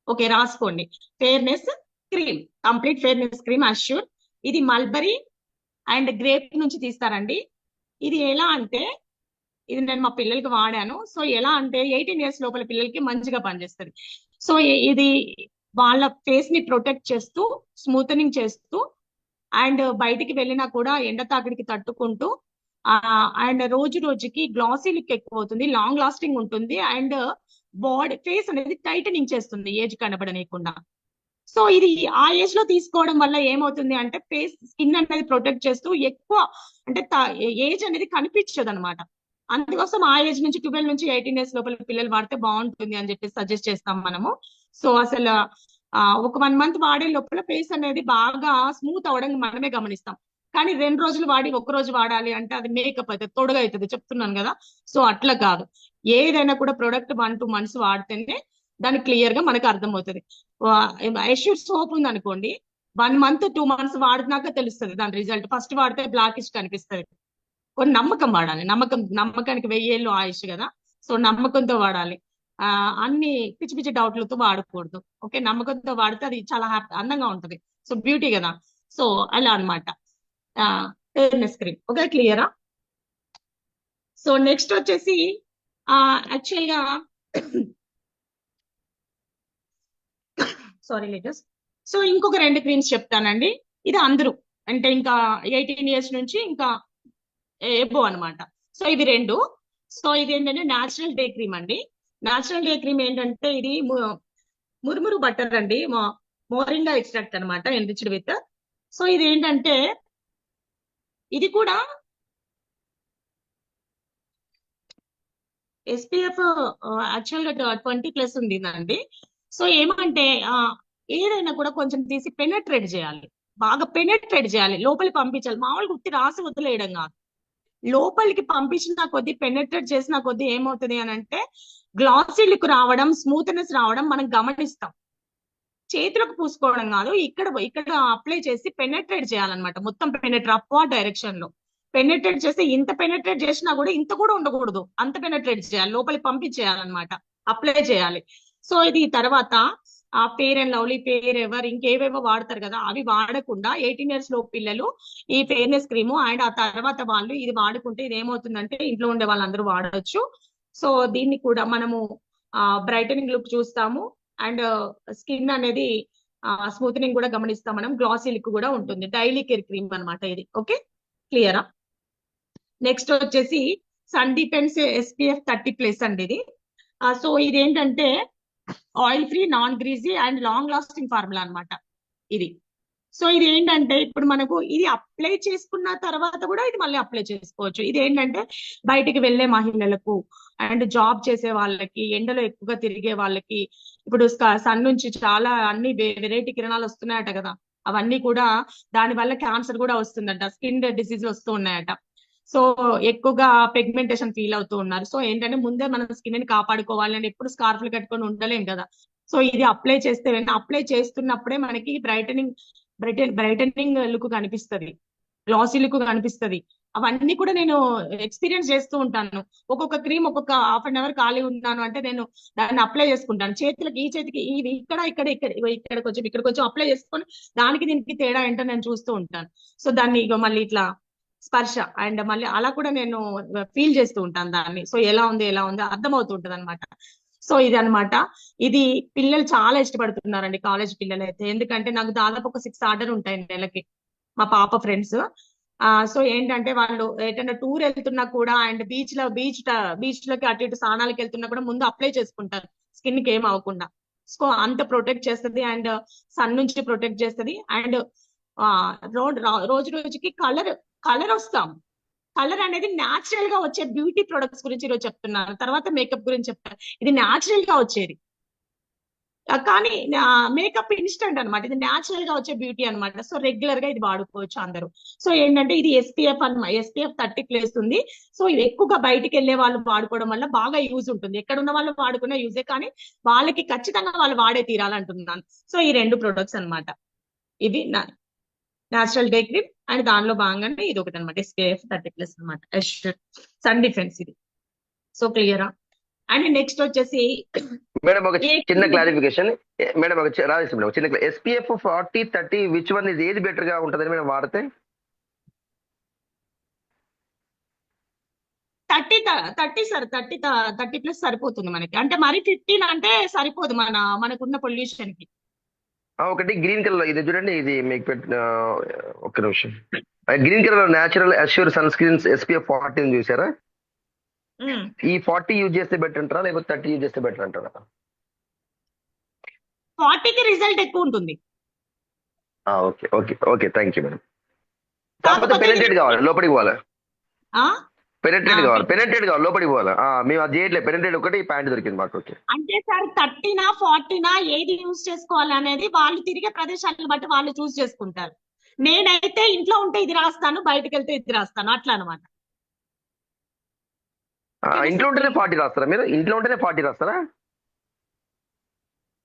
ఓకే, రాసుకోండి. Fairness cream, complete fairness cream assure. ఇది మల్బరీ అండ్ గ్రేప్ నుంచి తీస్తారండి. ఇది ఎలా అంటే, ఇది నేను మా పిల్లలకి వాడాను. సో ఎలా అంటే, 18 years లోపల పిల్లలకి మంచిగా పనిచేస్తుంది. సో ఇది వాళ్ళ ఫేస్ ని ప్రొటెక్ట్ చేస్తూ, స్మూతనింగ్ చేస్తూ, అండ్ బయటికి వెళ్ళినా కూడా ఎండ తాకిడికి తట్టుకుంటూ, అండ్ రోజు రోజుకి గ్లాసీ లుక్ ఎక్కువ అవుతుంది, లాంగ్ లాస్టింగ్ ఉంటుంది, అండ్ బాడీ ఫేస్ అనేది టైటనింగ్ చేస్తుంది ఏజ్ కనబడనీయకుండా. సో ఇది ఆ ఏజ్ లో తీసుకోవడం వల్ల ఏమవుతుంది అంటే, ఫేస్ స్కిన్ అనేది ప్రొటెక్ట్ చేస్తూ ఎక్కువ, అంటే ఏజ్ అనేది కనిపించదు అనమాట. అందుకోసం ఆ ఏజ్ నుంచి 12 నుంచి 18 years లోపల పిల్లలు వాడితే బాగుంటుంది అని చెప్పి సజెస్ట్ చేస్తాం మనము. సో అసలు ఒక 1 month వాడే లోపల ఫేస్ అనేది బాగా స్మూత్ అవడం మనమే గమనిస్తాం. కానీ 2 రోజులు వాడి 1 రోజు వాడాలి అంటే అది మేకప్ అయితే తొడగా అవుతుంది, చెప్తున్నాను కదా. సో అట్లా కాదు, ఏదైనా కూడా ప్రొడక్ట్ 1-2 months వాడితేనే దానికి క్లియర్ గా మనకు అర్థమవుతుంది. ఐష్యూర్ సోప్ ఉంది అనుకోండి, 1 month 2 months వాడినాక తెలుస్తుంది దాని రిజల్ట్. ఫస్ట్ వాడితే బ్లాకిష్ కనిపిస్తుంది. కొన్ని నమ్మకం వాడాలి, నమ్మకానికి 1000 ఏళ్ళు ఆయుష్ కదా. సో నమ్మకంతో వాడాలి, అన్ని పిచ్చి పిచ్చి డౌట్లతో వాడకూడదు. ఓకే, నమ్మకంతో వాడితే అది చాలా అందంగా ఉంటది. సో బ్యూటీ కదా. సో అలా అనమాట ఫేర్నెస్ క్రీమ్. ఓకే, క్లియరా? సో నెక్స్ట్ వచ్చేసి యాక్చువల్ గా సారీ లేటెస్. సో ఇంకొక 2 క్రీమ్స్ చెప్తానండి. ఇది అందరూ అంటే ఇంకా 18 years నుంచి ఇంకా ఎబో అనమాట. సో ఇవి రెండు. సో ఇది ఏంటంటే న్యాచురల్ డే క్రీమ్ అండి. న్యాచురల్ డే క్రీమ్ ఏంటంటే, ఇది మురుమురు బటర్ అండి. మోరింగా ఎక్స్ట్రాక్ట్ అనమాట, ఎన్రిచ్డ్ విత్. సో ఇది ఏంటంటే ఇది కూడా SPF యాక్చువల్ గా 20+ ఉంది అండి. సో ఏమంటే ఏదైనా కూడా కొంచెం తీసి పెనట్రేట్ చేయాలి, బాగా పెనట్రేట్ చేయాలి, లోపలికి పంపించాలి. మామూలుగా ఉత్తి రాసి వదిలేయడం కాదు, లోపలికి పంపించిన కొద్దీ, పెనట్రేట్ చేసిన కొద్దీ ఏమవుతుంది అని అంటే గ్లాసీ లుక్ రావడం, స్మూత్నెస్ రావడం మనం గమనిస్తాం. చేతులకు పూసుకోవడం కాదు, ఇక్కడ ఇక్కడ అప్లై చేసి పెనట్రేట్ చేయాలన్నమాట. మొత్తం పెనట్రేట్ అప్వార్డ్ డైరెక్షన్ లో పెనట్రేట్ చేసి, ఇంత పెనట్రేట్ చేసినా కూడా ఇంత కూడా ఉండకూడదు, అంత పెనట్రేట్ చేయాలి, లోపలికి పంపించేయాలన్నమాట, అప్లై చేయాలి. సో ఇది తర్వాత fair and lovely, fair ever, ఇంకేవేవో వాడతారు కదా, అవి వాడకుండా 18 years లో పిల్లలు ఈ ఫెయిర్నెస్ క్రీమ్ అండ్ ఆ తర్వాత వాళ్ళు ఇది వాడుకుంటే ఇది ఏమవుతుందంటే ఇంట్లో ఉండే వాళ్ళందరూ వాడవచ్చు. సో దీన్ని కూడా మనము బ్రైటనింగ్ లుక్ చూస్తాము, అండ్ స్కిన్ అనేది స్మూత్నింగ్ కూడా గమనిస్తాం మనం, గ్లాసీ లుక్ కూడా ఉంటుంది. డైలీ కేర్ క్రీమ్ అనమాట ఇది. ఓకే, క్లియరా? నెక్స్ట్ వచ్చేసి సన్ డిఫెన్స్ SPF 30+ అండి ఇది. సో ఇది ఏంటంటే oil free, non greasy and long lasting formula అనమాట ఇది. సో ఇది ఏంటంటే ఇప్పుడు మనకు ఇది అప్లై చేసుకున్న తర్వాత కూడా ఇది మళ్ళీ అప్లై చేసుకోవచ్చు. ఇది ఏంటంటే బయటికి వెళ్లే మహిళలకు అండ్ జాబ్ చేసే వాళ్ళకి, ఎండలో ఎక్కువగా తిరిగే వాళ్ళకి, ఇప్పుడు సన్ నుంచి చాలా అన్ని వెరైటీ కిరణాలు వస్తున్నాయట కదా, అవన్నీ కూడా దాని వల్ల క్యాన్సర్ కూడా వస్తుందంట, స్కిన్ డిసీజ్ వస్తూ ఉన్నాయట. సో ఎక్కువగా పిగ్మెంటేషన్ ఫీల్ అవుతూ ఉన్నారు. సో ఏంటంటే ముందే మనం స్కిన్ ని కాపాడుకోవాలి అని, ఎప్పుడు స్కార్ఫ్లు కట్టుకొని ఉండలేం కదా. సో ఇది అప్లై చేస్తే, అప్లై చేస్తున్నప్పుడే మనకి బ్రైటనింగ్ లుక్ కనిపిస్తుంది, గ్లాసీ లుక్ కనిపిస్తుంది. అవన్నీ కూడా నేను ఎక్స్పీరియన్స్ చేస్తూ ఉంటాను. ఒక్కొక్క క్రీమ్ ఒక్కొక్క హాఫ్ అన్ అవర్ ఖాళీ ఉన్నాను అంటే నేను దాన్ని అప్లై చేసుకుంటాను. చేతులకి, ఈ చేతికి ఇది ఇక్కడ ఇక్కడ ఇక్కడ ఇక్కడ కొంచెం అప్లై చేసుకొని దానికి దీనికి తేడా ఏంటో నేను చూస్తూ ఉంటాను. సో దాన్ని మళ్ళీ ఇట్లా స్పర్శ అండ్ మళ్ళీ అలా కూడా నేను ఫీల్ చేస్తూ ఉంటాను దాన్ని. సో ఎలా ఉంది అర్థమవుతూ ఉంటది అనమాట. సో ఇది అనమాట. ఇది పిల్లలు చాలా ఇష్టపడుతున్నారండి, కాలేజ్ పిల్లలు అయితే. ఎందుకంటే నాకు దాదాపు ఒక 6 ఆర్డర్ ఉంటాయి నెలకి, మా పాప ఫ్రెండ్స్. సో ఏంటంటే వాళ్ళు ఎటైనా టూర్ వెళ్తున్నా కూడా అండ్ బీచ్ లోకి అటు ఇటు స్నానాలకు వెళ్తున్నా కూడా ముందు అప్లై చేసుకుంటారు, స్కిన్ కి ఏం అవ్వకుండా. సో అంత ప్రొటెక్ట్ చేస్తుంది అండ్ సన్ నుంచి ప్రొటెక్ట్ చేస్తుంది. అండ్ రోజు రోజుకి కలర్ వస్తాం. కలర్ అనేది న్యాచురల్ గా వచ్చే బ్యూటీ ప్రొడక్ట్స్ గురించి ఈరోజు చెప్తున్నాను, తర్వాత మేకప్ గురించి చెప్తాను. ఇది న్యాచురల్ గా వచ్చేది, కానీ మేకప్ ఇన్స్టెంట్ అనమాట, ఇది న్యాచురల్ గా వచ్చే బ్యూటీ అనమాట. సో రెగ్యులర్ గా ఇది వాడుకోవచ్చు అందరూ. సో ఏంటంటే ఇది SPF 30+ ఉంది. సో ఇది ఎక్కువగా బయటికి వెళ్లే వాళ్ళు వాడుకోవడం వల్ల బాగా యూజ్ ఉంటుంది. ఎక్కడ ఉన్న వాళ్ళు వాడుకునే యూజే, కానీ వాళ్ళకి ఖచ్చితంగా వాళ్ళు వాడే తీరాలంటున్నాను. సో ఈ 2 ప్రొడక్ట్స్ అనమాట, ఇది న్యాచురల్ డే క్రీమ్ అండ్ దానిలో భాగంగానే ఇది ఒకటి అనమాట, SPF 30+ అనమాట, సన్ డిఫెన్స్ ఇది. సో క్లియరా? అండ్ నెక్స్ట్ వచ్చేసి మేడం ఒక చిన్న క్లారిఫికేషన్ మేడం, రాజేష్ మేడం చిన్న SPF 40, 30 విచ్ వన్ ఇది ఏది బెటర్ గా ఉంటదని మేడం వాడితే? 30 సార్, 30+ సరిపోతుంది మనకి. అంటే మరి 15 అంటే సరిపోదు మనకున్న పొల్యూషన్ కి. ఒకటి గ్రీన్ కలర్ ఇది చూడండి, ఇది మీకు పెట్టిన ఒక్క నిమిషం. Green colour natural assure sunscreens SPF 40 చూసారా? ఈ 40 యూజ్ చేస్తే బెటర్ అంటారా, లేకపోతే 30 యూజ్ చేస్తే బెటర్ అంటారా? 40కి రిజల్ట్ ఎక్కువ ఉంటుంది. Okay okay okay, thank you madam. కాకపోతే పెనెట్రేట్ కావాలి, లోపలికి పోవాలి. పెనెట్రేట్ కావాలి, లోపలికి పోవాలి. మేము అది చేయట్లేదు, పెనెట్రేట్ ఒకటి ప్యాంట్ దొరికింది మాకు. ఓకే, అంటే సార్ 30నా 40నా ఏది యూజ్ చేసుకోవాలి అనేది వాళ్ళు తిరిగే ప్రదేశాలను బట్టి వాళ్ళు చూస్ చేసుకుంటారు. నేనైతే ఇంట్లో ఉంటే ఇది రాస్తాను, బయటకు వెళ్తే ఇది రాస్తాను, అట్లా అనమాట. ఇంట్లో ఉంటేనే 40 రాస్తారా మీరు? ఇంట్లో ఉంటేనే 40 రాస్తారా?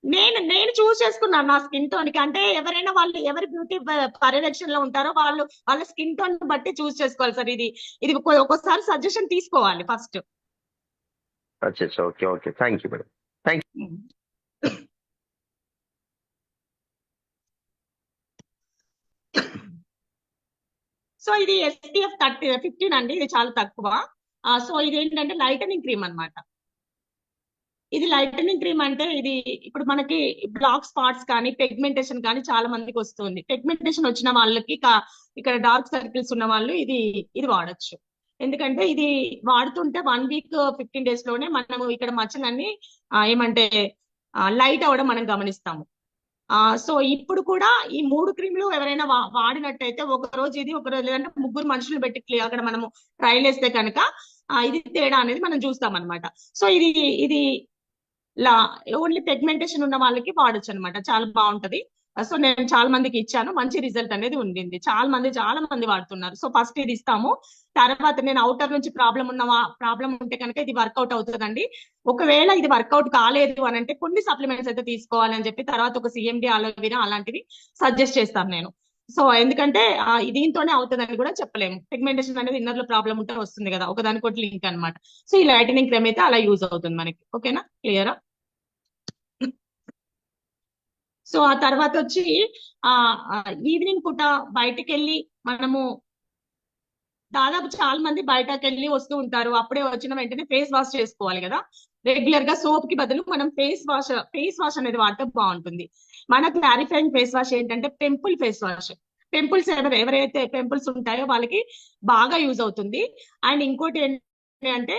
నేను చూస్ చేసుకున్నాను నా స్కిన్ టోన్ కి. అంటే ఎవరైనా వాళ్ళు ఎవరి బ్యూటీ పర్యవేక్షణలో ఉంటారో వాళ్ళ స్కిన్ టోన్ బట్టి చూస్ చేసుకోవాలి సార్. ఇది ఒక్కోసారి సజెషన్ తీసుకోవాలి ఫస్ట్. అచ్చా, okay okay, thank you madam, thank you. So ఇది SPF 15 అండి, ఇది చాలా తక్కువ. సో ఇది ఏంటంటే లైటనింగ్ క్రీమ్ అన్నమాట. ఇది లైటనింగ్ క్రీమ్ అంటే ఇది ఇప్పుడు మనకి బ్లాక్ స్పాట్స్ కానీ పిగ్మెంటేషన్ కానీ చాలా మందికి వస్తుంది. పిగ్మెంటేషన్ వచ్చిన వాళ్ళకి, ఇక్కడ డార్క్ సర్కిల్స్ ఉన్న వాళ్ళు ఇది వాడచ్చు. ఎందుకంటే ఇది వాడుతుంటే 1 week 15 days లోనే మనము ఇక్కడ మచ్చలన్నీ ఏమంటే లైట్ అవ్వడం మనం గమనిస్తాము. సో ఇప్పుడు కూడా ఈ 3 క్రీములు ఎవరైనా వాడినట్టయితే ఒక రోజు ఇది, ఒక రోజు లేదంటే 3 మనుషులు పెట్టి అక్కడ మనము ట్రైల్ వేస్తే కనుక ఇది తేడా అనేది మనం చూస్తాం అనమాట. సో ఇది ఓన్లీ పిగ్మెంటేషన్ ఉన్న వాళ్ళకి వాడొచ్చు అనమాట. చాలా బాగుంటది. సో నేను చాలా మందికి ఇచ్చాను, మంచి రిజల్ట్ అనేది ఉండింది. చాలా మంది వాడుతున్నారు. సో ఫస్ట్ ఇది ఇస్తాము, తర్వాత నేను అవుటర్ నుంచి ప్రాబ్లం ఉంటే కనుక ఇది వర్కౌట్ అవుతుందండి. ఒకవేళ ఇది వర్కౌట్ కాలేదు అని అంటే కొన్ని సప్లిమెంట్స్ అయితే తీసుకోవాలని చెప్పి తర్వాత ఒక సిఎండి అలోవెరా అలాంటివి సజెస్ట్ చేస్తాను నేను. సో ఎందుకంటే దీంతోనే అవుతుందని కూడా చెప్పలేము. పిగ్మెంటేషన్ అనేది ఇన్నర్ లో ప్రాబ్లం ఉంటే వస్తుంది కదా, ఒకదానికొకటి లింక్ అనమాట. సో ఈ లైటనింగ్ క్రీమ్ అయితే అలా యూజ్ అవుతుంది మనకి. ఓకేనా, క్లియరా? సో ఆ తర్వాత వచ్చి ఈవినింగ్ పూట బయటకు వెళ్ళి మనము దాదాపు చాలా మంది బయటకు వెళ్ళి వస్తూ ఉంటారు. అప్పుడే వచ్చిన వెంటనే ఫేస్ వాష్ చేసుకోవాలి కదా. రెగ్యులర్ గా సోప్ కి బదులు మనం ఫేస్ వాష్ అనేది వాడితే బాగుంటుంది. మన క్లారిఫైయింగ్ ఫేస్ వాష్ ఏంటంటే పింపుల్ ఫేస్ వాష్. పింపుల్స్ ఎవరైతే పింపుల్స్ ఉంటాయో వాళ్ళకి బాగా యూజ్ అవుతుంది. అండ్ ఇంకోటి ఏంటి అంటే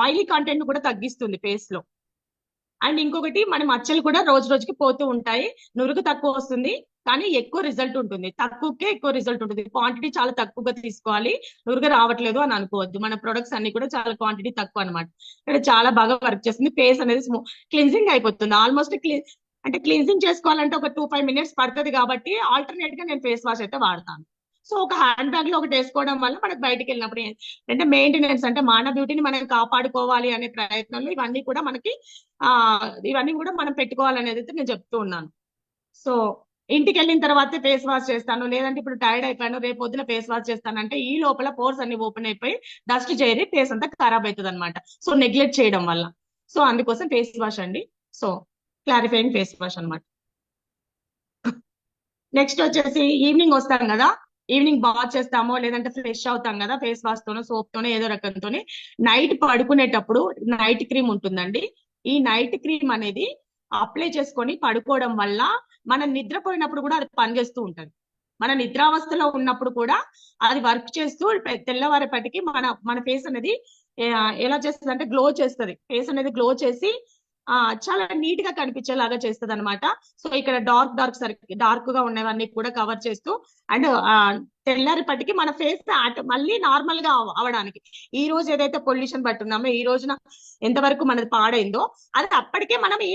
ఆయిలీ కంటెంట్ కూడా తగ్గిస్తుంది ఫేస్ లో. అండ్ ఇంకొకటి మన మచ్చలు కూడా రోజు రోజుకి పోతూ ఉంటాయి. నురుగు తక్కువ వస్తుంది కానీ ఎక్కువ రిజల్ట్ ఉంటుంది. తక్కువకే ఎక్కువ రిజల్ట్ ఉంటుంది. క్వాంటిటీ చాలా తక్కువగా తీసుకోవాలి. నురుగు రావట్లేదు అని అనుకోవద్దు. మన ప్రొడక్ట్స్ అన్ని కూడా చాలా క్వాంటిటీ తక్కువ అనమాట. ఇక్కడ చాలా బాగా వర్క్ చేస్తుంది. ఫేస్ అనేది క్లిన్జింగ్ అయిపోతుంది. ఆల్మోస్ట్ అంటే క్లిన్జింగ్ చేసుకోవాలంటే ఒక 2-5 minutes పడుతుంది కాబట్టి ఆల్టర్నేట్ గా నేను ఫేస్ వాష్ అయితే వాడతాను. సో ఒక హ్యాండ్ బ్యాగ్ లో ఒకటి వేసుకోవడం వల్ల మనకు బయటికి వెళ్ళినప్పుడు అంటే మెయింటెనెన్స్ అంటే మన బ్యూటీని మనం కాపాడుకోవాలి అనే ప్రయత్నంలో ఇవన్నీ కూడా మనం పెట్టుకోవాలనేది అయితే నేను చెప్తూ ఉన్నాను. సో ఇంటికి వెళ్ళిన తర్వాత ఫేస్ వాష్ చేస్తాను, లేదంటే ఇప్పుడు టైర్డ్ అయిపోయాను రేపు పొద్దున ఫేస్ వాష్ చేస్తానంటే ఈ లోపల పోర్స్ అన్ని ఓపెన్ అయిపోయి డస్ట్ చేరి ఫేస్ అంతా ఖరాబ్ అవుతుంది అనమాట. సో నెగ్లెక్ట్ చేయడం వల్ల. సో అందుకోసం ఫేస్ వాష్ అండి. సో క్లారిఫైయింగ్ ఫేస్ వాష్ అనమాట. నెక్స్ట్ వచ్చేసి ఈవినింగ్ వస్తాం కదా, ఈవినింగ్ బాత్ చేస్తామో లేదంటే ఫ్రెష్ అవుతాం కదా ఫేస్ వాష్ తోనో సోప్ తోనో ఏదో రకంతోనే. నైట్ పడుకునేటప్పుడు నైట్ క్రీమ్ ఉంటుందండి. ఈ నైట్ క్రీమ్ అనేది అప్లై చేసుకొని పడుకోవడం వల్ల మనం నిద్రపోయినప్పుడు కూడా అది పనిచేస్తూ ఉంటది. మన నిద్రావస్థలో ఉన్నప్పుడు కూడా అది వర్క్ చేస్తూ తెల్లవారేపటికి మన ఫేస్ అనేది ఎలా చేస్తుంది అంటే గ్లో చేస్తుంది. ఫేస్ అనేది గ్లో చేసి చాలా నీట్ గా కనిపించేలాగా చేస్తుంది అనమాట. సో ఇక్కడ డార్క్ గా ఉన్నవన్నీ కూడా కవర్ చేస్తూ అండ్ తెల్లారిపటికి మన ఫేస్ మళ్ళీ నార్మల్ గా అవడానికి ఈ రోజు ఏదైతే పొల్యూషన్ పట్టున్నామో ఈ రోజున ఎంతవరకు మనది పాడైందో అది అప్పటికే మనం ఈ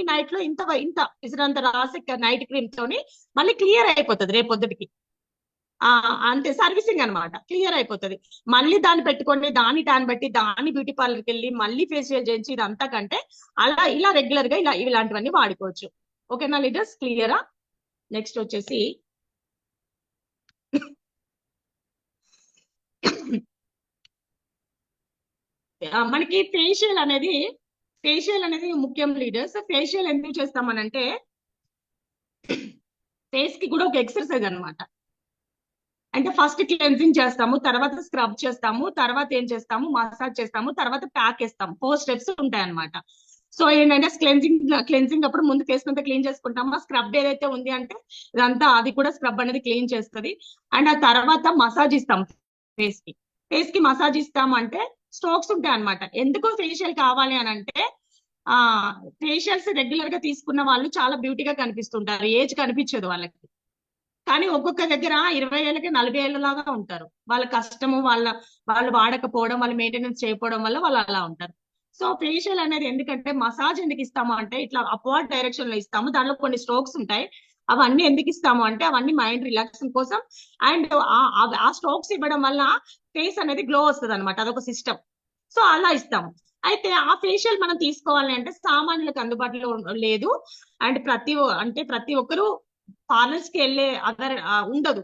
నైట్ లో ఇంత ఇసిరంత రాసి నైట్ క్రీమ్ తోని మళ్ళీ క్లియర్ అయిపోతుంది. రేపొద్దుటికి అంతే సర్వీసింగ్ అనమాట, క్లియర్ అయిపోతుంది. మళ్ళీ దాన్ని పెట్టుకొని దాన్ని ట్యాన్ బట్టి దాన్ని బ్యూటీ పార్లర్కి వెళ్ళి మళ్ళీ ఫేషియల్ చేయించి ఇదంతా కంటే ఇలా రెగ్యులర్ గా ఇలాంటివన్నీ వాడుకోవచ్చు. ఓకేనా లీడర్స్, క్లియరా? నెక్స్ట్ వచ్చేసి మనకి ఫేషియల్ అనేది ముఖ్యం లీడర్స్. ఫేషియల్ ఎందుకు చేస్తామనంటే ఫేస్ కి కూడా ఒక ఎక్సర్సైజ్ అనమాట. అంటే ఫస్ట్ క్లెన్జింగ్ చేస్తాము, తర్వాత స్క్రబ్ చేస్తాము, తర్వాత ఏం చేస్తాము మసాజ్ చేస్తాము, తర్వాత ప్యాక్ వేస్తాము. 4 steps ఉంటాయి అనమాట. సో ఏంటంటే క్లెన్జింగ్ అప్పుడు ముందు ఫేస్ అంతా క్లీన్ చేసుకుంటాము. స్క్రబ్ ఏదైతే ఉంది అంటే ఇదంతా అది కూడా స్క్రబ్ అనేది క్లీన్ చేస్తుంది. అండ్ ఆ తర్వాత మసాజ్ ఇస్తాం ఫేస్ కి మసాజ్ ఇస్తాము అంటే స్ట్రోక్స్ ఉంటాయి అనమాట. ఎందుకు ఫేషియల్ కావాలి అని అంటే ఫేషియల్స్ రెగ్యులర్ గా తీసుకున్న వాళ్ళు చాలా బ్యూటీగా కనిపిస్తుంటారు, ఏజ్ కనిపించదు వాళ్ళకి. కానీ ఒక్కొక్క దగ్గర 20 ఏళ్ళకి 40 ఏళ్ళలాగా ఉంటారు. వాళ్ళ కష్టము వాళ్ళు వాడకపోవడం, వాళ్ళు మెయింటెనెన్స్ చేయకపోవడం వల్ల వాళ్ళు అలా ఉంటారు. సో ఫేషియల్ అనేది ఎందుకంటే మసాజ్ ఎందుకు ఇస్తాము అంటే ఇట్లా అప్వర్డ్ డైరెక్షన్ లో ఇస్తాము. దానిలో కొన్ని స్ట్రోక్స్ ఉంటాయి. అవన్నీ ఎందుకు ఇస్తాము అంటే అవన్నీ మైండ్ రిలాక్సేషన్ కోసం. అండ్ ఆ స్ట్రోక్స్ ఇవ్వడం వల్ల ఫేస్ అనేది గ్లో వస్తుంది అనమాట. అదొక సిస్టమ్. సో అలా ఇస్తాము. అయితే ఆ ఫేషియల్ మనం తీసుకోవాలి అంటే సామాన్యులకు అందుబాటులో లేదు. అండ్ ప్రతి ఒక్కరు పార్లర్స్ కి వెళ్ళే ఉండదు,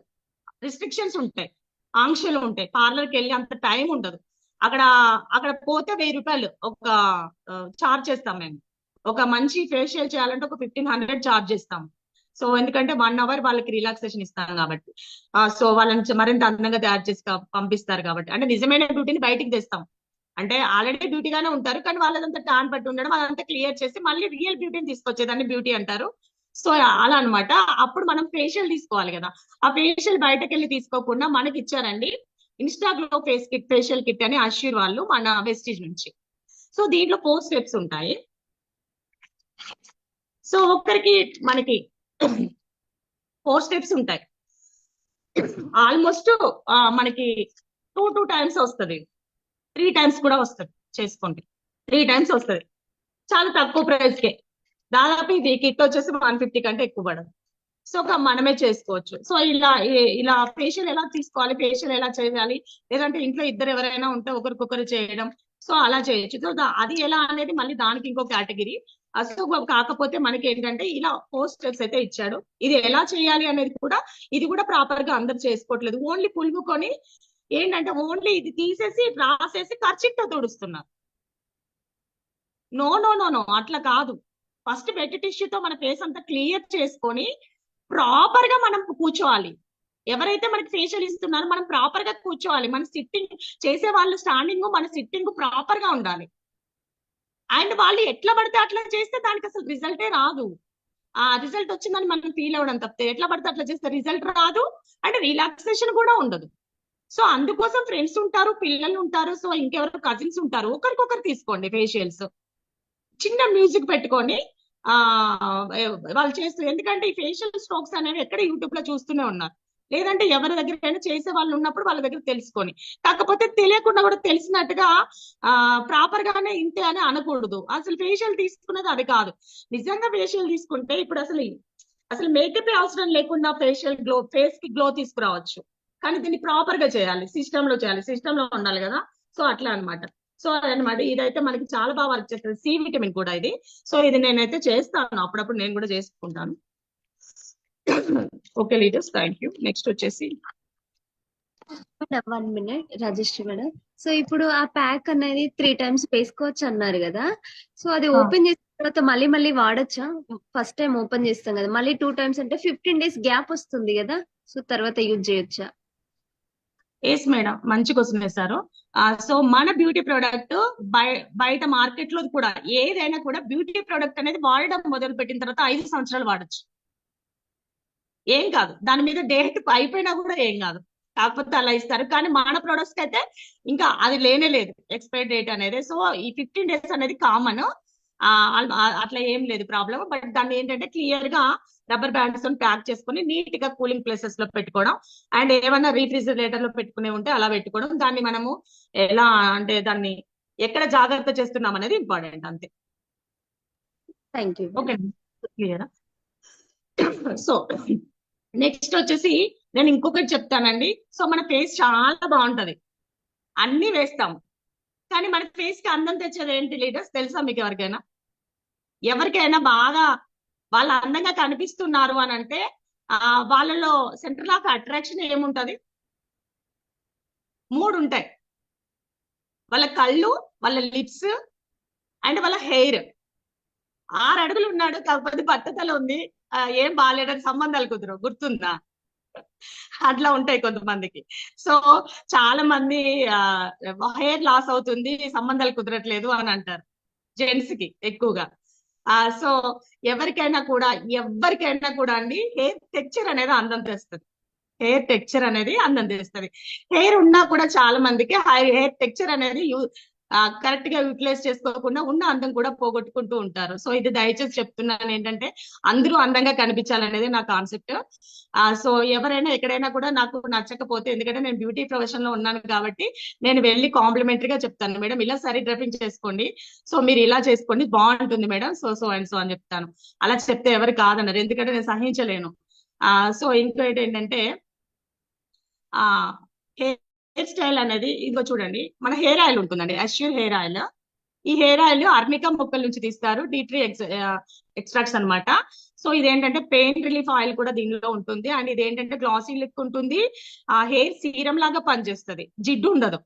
రిస్ట్రిక్షన్స్ ఉంటాయి, ఆంక్షలు ఉంటాయి. పార్లర్ కి వెళ్ళి అంత టైం ఉండదు. అక్కడ పోతే 1000 రూపాయలు ఒక చార్జ్ చేస్తాం మేము. ఒక మంచి ఫేషియల్ చేయాలంటే ఒక 1500 చార్జ్ చేస్తాం. సో ఎందుకంటే 1 hour వాళ్ళకి రిలాక్సేషన్ ఇస్తాం కాబట్టి. సో వాళ్ళని మరింత అందంగా తయారు చేసి పంపిస్తారు కాబట్టి. అంటే నిజమైన బ్యూటీని బయటికి తెస్తాం. అంటే ఆల్రెడీ బ్యూటీగానే ఉంటారు కానీ వాళ్ళదంతా టాన్ పట్టి ఉండడం అదంతా క్లియర్ చేసి మళ్ళీ రియల్ బ్యూటీని తీసుకొచ్చేదాన్ని బ్యూటీ అంటారు. సో అలా అనమాట. అప్పుడు మనం ఫేషియల్ తీసుకోవాలి కదా. ఆ ఫేషియల్ బయటకు వెళ్ళి తీసుకోకుండా మనకి ఇచ్చారండి ఇన్స్టాగ్లో ఫేషియల్ కిట్ అని అష్యూర్ వాళ్ళు మన వెస్టీజ్ నుంచి. సో దీంట్లో 4 steps ఉంటాయి. సో ఒక్కరికి మనకి 4 స్టెప్స్ ఉంటాయి. ఆల్మోస్ట్ మనకి 2 టైమ్స్ వస్తుంది, 3 టైమ్స్ కూడా వస్తుంది. చేసుకోండి, 3 టైమ్స్ వస్తుంది. చాలా తక్కువ ప్రైస్ కే. దాదాపు ఇది కిట్ వచ్చేసి 150 కంటే ఎక్కువ పడదు. సో మనమే చేసుకోవచ్చు. సో ఇలా ఫేషియల్ ఎలా తీసుకోవాలి, ఫేషియల్ ఎలా చేయాలి, లేదంటే ఇంట్లో ఇద్దరు ఎవరైనా ఉంటే ఒకరికొకరు చేయడం, సో అలా చేయొచ్చు. సో అది ఎలా అనేది మళ్ళీ దానికి ఇంకో కేటగిరీ. సో కాకపోతే మనకి ఏంటంటే ఇలా 4 స్టెప్స్ అయితే ఇచ్చాడు. ఇది ఎలా చేయాలి అనేది కూడా ఇది కూడా ప్రాపర్ గా అందరు చేసుకోవట్లేదు. ఓన్లీ పులుముకొని ఏంటంటే ఓన్లీ ఇది తీసేసి రాసేసి ఖర్చుతో తుడుస్తున్నారు. నో నో నో నో అట్లా కాదు. ఫస్ట్ వెట్ టిష్యూతో మన ఫేస్ అంతా క్లియర్ చేసుకొని ప్రాపర్ గా మనం కూర్చోవాలి. ఎవరైతే మనకి ఫేషియల్ ఇస్తున్నారో మనం ప్రాపర్ గా కూర్చోవాలి. మన సిట్టింగ్ చేసే వాళ్ళు స్టాండింగ్, మన సిట్టింగ్ ప్రాపర్ గా ఉండాలి. అండ్ వాళ్ళు ఎట్లా పడితే అట్లా చేస్తే దానికి అసలు రిజల్టే రాదు. ఆ రిజల్ట్ వచ్చిందని మనం ఫీల్ అవ్వడం తప్పితే ఎట్లా పడితే అట్లా చేస్తే రిజల్ట్ రాదు, అండ్ రిలాక్సేషన్ కూడా ఉండదు. సో అందుకోసం ఫ్రెండ్స్ ఉంటారు, పిల్లలు ఉంటారు, సో ఇంకెవరు కజిన్స్ ఉంటారు, ఒకరికొకరు తీసుకోండి ఫేషియల్స్. చిన్న మ్యూజిక్ పెట్టుకొని వాళ్ళు చేస్తారు. ఎందుకంటే ఈ ఫేషియల్ స్ట్రోక్స్ అనేవి ఎక్కడ యూట్యూబ్ లో చూస్తూనే ఉన్నారు. లేదంటే ఎవరి దగ్గరైనా చేసే వాళ్ళు ఉన్నప్పుడు వాళ్ళ దగ్గర తెలుసుకొని, కాకపోతే తెలియకుండా కూడా తెలిసినట్టుగా ప్రాపర్ గానే ఇంతే అని అనకూడదు. అసలు ఫేషియల్ తీసుకున్నది అది కాదు. నిజంగా ఫేషియల్ తీసుకుంటే ఇప్పుడు అసలు మేకప్ అవసరం లేకుండా ఫేషియల్ గ్లో, ఫేస్ కి గ్లో తీసుకురావచ్చు. కానీ దీన్ని ప్రాపర్ గా చేయాలి, సిస్టమ్ లో చేయాలి, సిస్టమ్ లో ఉండాలి కదా. సో అట్లా అన్నమాట. సో అదనమాట. ఇదైతే మనకి చాలా బాగా వర్క్ చేస్తుంది. సి విటమిన్ కూడా ఇది. సో ఇది నేనైతే చేస్తాను, అప్పుడప్పుడు నేను కూడా చేసుకుంటాను. Okay leaders, thank you. Next వచ్చేసి 1 minute రాజశ్రీ మేడం. సో ఇప్పుడు ఆ ప్యాక్ అనేది 3 టైమ్స్ వేసుకోవచ్చు అన్నారు కదా. సో అది ఓపెన్ చేసిన తర్వాత మళ్ళీ మళ్ళీ వాడొచ్చా? ఫస్ట్ టైం ఓపెన్ చేస్తాం కదా, మళ్ళీ 2 టైమ్స్ అంటే 15 days గ్యాప్ వస్తుంది కదా. సో తర్వాత యూజ్ చేయొచ్చా? ఎస్ మేడం, మంచి క్వశ్చన్ వేశారు. సో మన బ్యూటీ ప్రోడక్ట్ బయట మార్కెట్ లో కూడా ఏదైనా కూడా బ్యూటీ ప్రోడక్ట్ అనేది వాడడం మొదలు పెట్టిన తర్వాత 5 సంవత్సరాలు వాడచ్చు, ఏం కాదు. దాని మీద డేట్ అయిపోయినా కూడా ఏం కాదు, కాకపోతే అలా ఇస్తారు. కానీ మన ప్రొడక్ట్స్ అయితే ఇంకా అది లేనే లేదు ఎక్స్పైరీ డేట్ అనేది. సో ఈ 15 days అనేది కామన్, అట్లా ఏం లేదు ప్రాబ్లం. బట్ దాన్ని ఏంటంటే క్లియర్ గా రబ్బర్ బ్యాండ్స్ ప్యాక్ చేసుకుని నీట్ గా కూలింగ్ ప్లేసెస్ లో పెట్టుకోవడం, అండ్ ఏమైనా రీఫ్రిజిరేటర్ లో పెట్టుకునే ఉంటే అలా పెట్టుకోవడం. దాన్ని మనము ఎలా అంటే దాన్ని ఎక్కడ జాగ్రత్త చేస్తున్నాం అనేది ఇంపార్టెంట్, అంతే. Thank you. ఓకే, క్లియరా? సో నెక్స్ట్ వచ్చేసి నేను ఇంకొకటి చెప్తానండి. సో మన ఫేస్ చాలా బాగుంటది, అన్ని వేస్తాం, కానీ మన ఫేస్ కి అందం తెచ్చేది ఏంటి లీడర్స్ తెలుసా మీకు? ఎవరికైనా బాగా వాళ్ళు అందంగా కనిపిస్తున్నారు అని అంటే వాళ్ళలో సెంటర్ ఆఫ్ అట్రాక్షన్ ఏముంటది? 3 ఉంటాయి. వాళ్ళ కళ్ళు, వాళ్ళ లిప్స్, అండ్ వాళ్ళ హెయిర్. 6 అడుగులు ఉన్నాడు, కాకపోతే బట్టతల ఉంది, ఏం బాగాలేదని సంబంధాలు కుదరవు, గుర్తుందా? అట్లా ఉంటాయి కొంతమందికి. సో చాలా మంది హెయిర్ లాస్ అవుతుంది, సంబంధాలు కుదరట్లేదు అని అంటారు, జెంట్స్ కి ఎక్కువగా. సో ఎవరికైనా కూడా అండి హెయిర్ టెక్చర్ అనేది అందం తెస్తుంది. హెయిర్ టెక్చర్ అనేది అందం తెస్తుంది. హెయిర్ ఉన్నా కూడా చాలా మందికి హెయిర్ టెక్చర్ అనేది కరెక్ట్ గా యూటిలైజ్ చేసుకోకుండా ఉన్న అందం కూడా పోగొట్టుకుంటూ ఉంటారు. సో ఇది దయచేసి చెప్తున్నాను ఏంటంటే అందరూ అందంగా కనిపించాలనేది నా కాన్సెప్ట్. సో ఎవరైనా ఎక్కడైనా కూడా నాకు నచ్చకపోతే, ఎందుకంటే నేను బ్యూటీ ప్రొఫెషన్ లో ఉన్నాను కాబట్టి నేను వెళ్ళి కాంప్లిమెంటరీ గా చెప్తాను, మేడం ఇలా సరి డ్రెస్సింగ్ చేసుకోండి, సో మీరు ఇలా చేసుకోండి బాగుంటుంది మేడం, సో అండ్ సో అని చెప్తాను. అలా చెప్తే ఎవరు కాదన్నారు, ఎందుకంటే నేను సహించలేను. సో ఇంకోటి ఏంటంటే హెయిర్ స్టైల్ అనేది ఇదిగో చూడండి, మన హెయిర్ ఆయిల్ ఉంటుందండి, అష్యూర్ హెయిర్ ఆయిల్. ఈ హెయిర్ ఆయిల్ అర్నికా మొక్కల నుంచి తీస్తారు, టీ ట్రీ ఎక్స్ట్రాక్ట్స్ అన్నమాట. సో ఇదేంటంటే పెయిన్ రిలీఫ్ ఆయిల్ కూడా దీనిలో ఉంటుంది, అండ్ ఇదేంటంటే గ్లాసీ లుక్ ఉంటుంది, హెయిర్ సీరం లాగా పనిచేస్తుంది, జిడ్డు ఉండదు,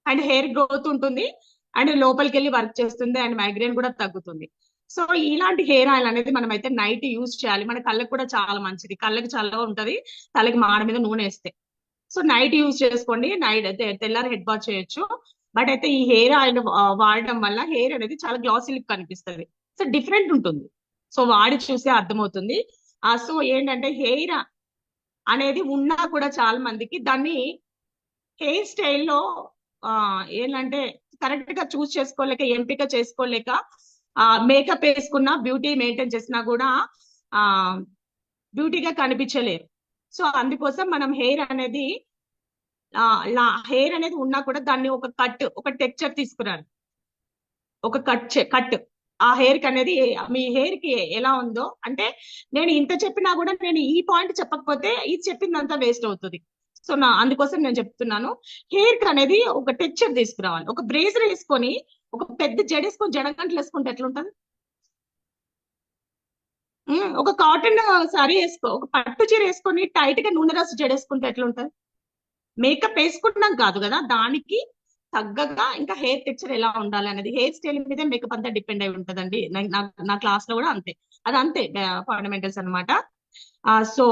అండ్ హెయిర్ గ్రోత్ ఉంటుంది, అండ్ లోపలికి వెళ్ళి వర్క్ చేస్తుంది, అండ్ మైగ్రేన్ కూడా తగ్గుతుంది. సో ఇలాంటి హెయిర్ ఆయిల్ అనేది మనం అయితే నైట్ యూజ్ చేయాలి. మన కళ్ళకు కూడా చాలా మంచిది, కళ్ళకి చల్లగా ఉంటది, తలకి మాడ మీద నూనె వేస్తే. సో నైట్ యూజ్ చేసుకోండి, నైట్ అయితే తెల్లారి హెడ్ బాత్ చేయొచ్చు. బట్ అయితే ఈ హెయిర్ ఆయిల్ వాడడం వల్ల హెయిర్ అనేది చాలా గ్లాసీ లుక్ కనిపిస్తుంది, సో డిఫరెంట్ ఉంటుంది. సో వాడి చూస్తే అర్థమవుతుంది. సో ఏంటంటే హెయిర్ అనేది ఉన్నా కూడా చాలా మందికి దాన్ని హెయిర్ స్టైల్లో ఏంటంటే కరెక్ట్ గా చూస్ చేసుకోలేక, ఎంపిక చేసుకోలేక మేకప్ వేసుకున్నా, బ్యూటీ మెయింటైన్ చేసినా కూడా బ్యూటీగా కనిపించలేరు. సో అందుకోసం మనం హెయిర్ అనేది ఉన్నా కూడా దాన్ని ఒక టెక్చర్ తీసుకురాలి. ఒక కట్ ఆ హెయిర్ కి అనేది మీ హెయిర్ కి ఎలా ఉందో, అంటే నేను ఇంత చెప్పినా కూడా నేను ఈ పాయింట్ చెప్పకపోతే ఇది చెప్పిందంతా వేస్ట్ అవుతుంది. సో అందుకోసం నేను చెప్తున్నాను, హెయిర్ కి అనేది ఒక టెక్చర్ తీసుకురావాలి. ఒక బ్రేజర్ వేసుకొని ఒక పెద్ద జడేసుకొని జడగంటలు వేసుకుంటే ఎట్లుంటది? ఒక కాటన్ సారీ ఒక పట్టు చీర వేసుకొని టైట్ గా నూనె రాసి జడేసుకుంటే ఎట్లుంటది? మేకప్ వేసుకుంటున్నాం కాదు కదా, దానికి తగ్గగా ఇంకా హెయిర్ టెక్చర్ ఎలా ఉండాలి అనేది హెయిర్ స్టైల్ మీదే మేకప్ అంతా డిపెండ్ అయి ఉంటదండి. నా క్లాస్ లో కూడా అంతే, అది అంతే ఫండమెంటల్స్ అనమాట. సో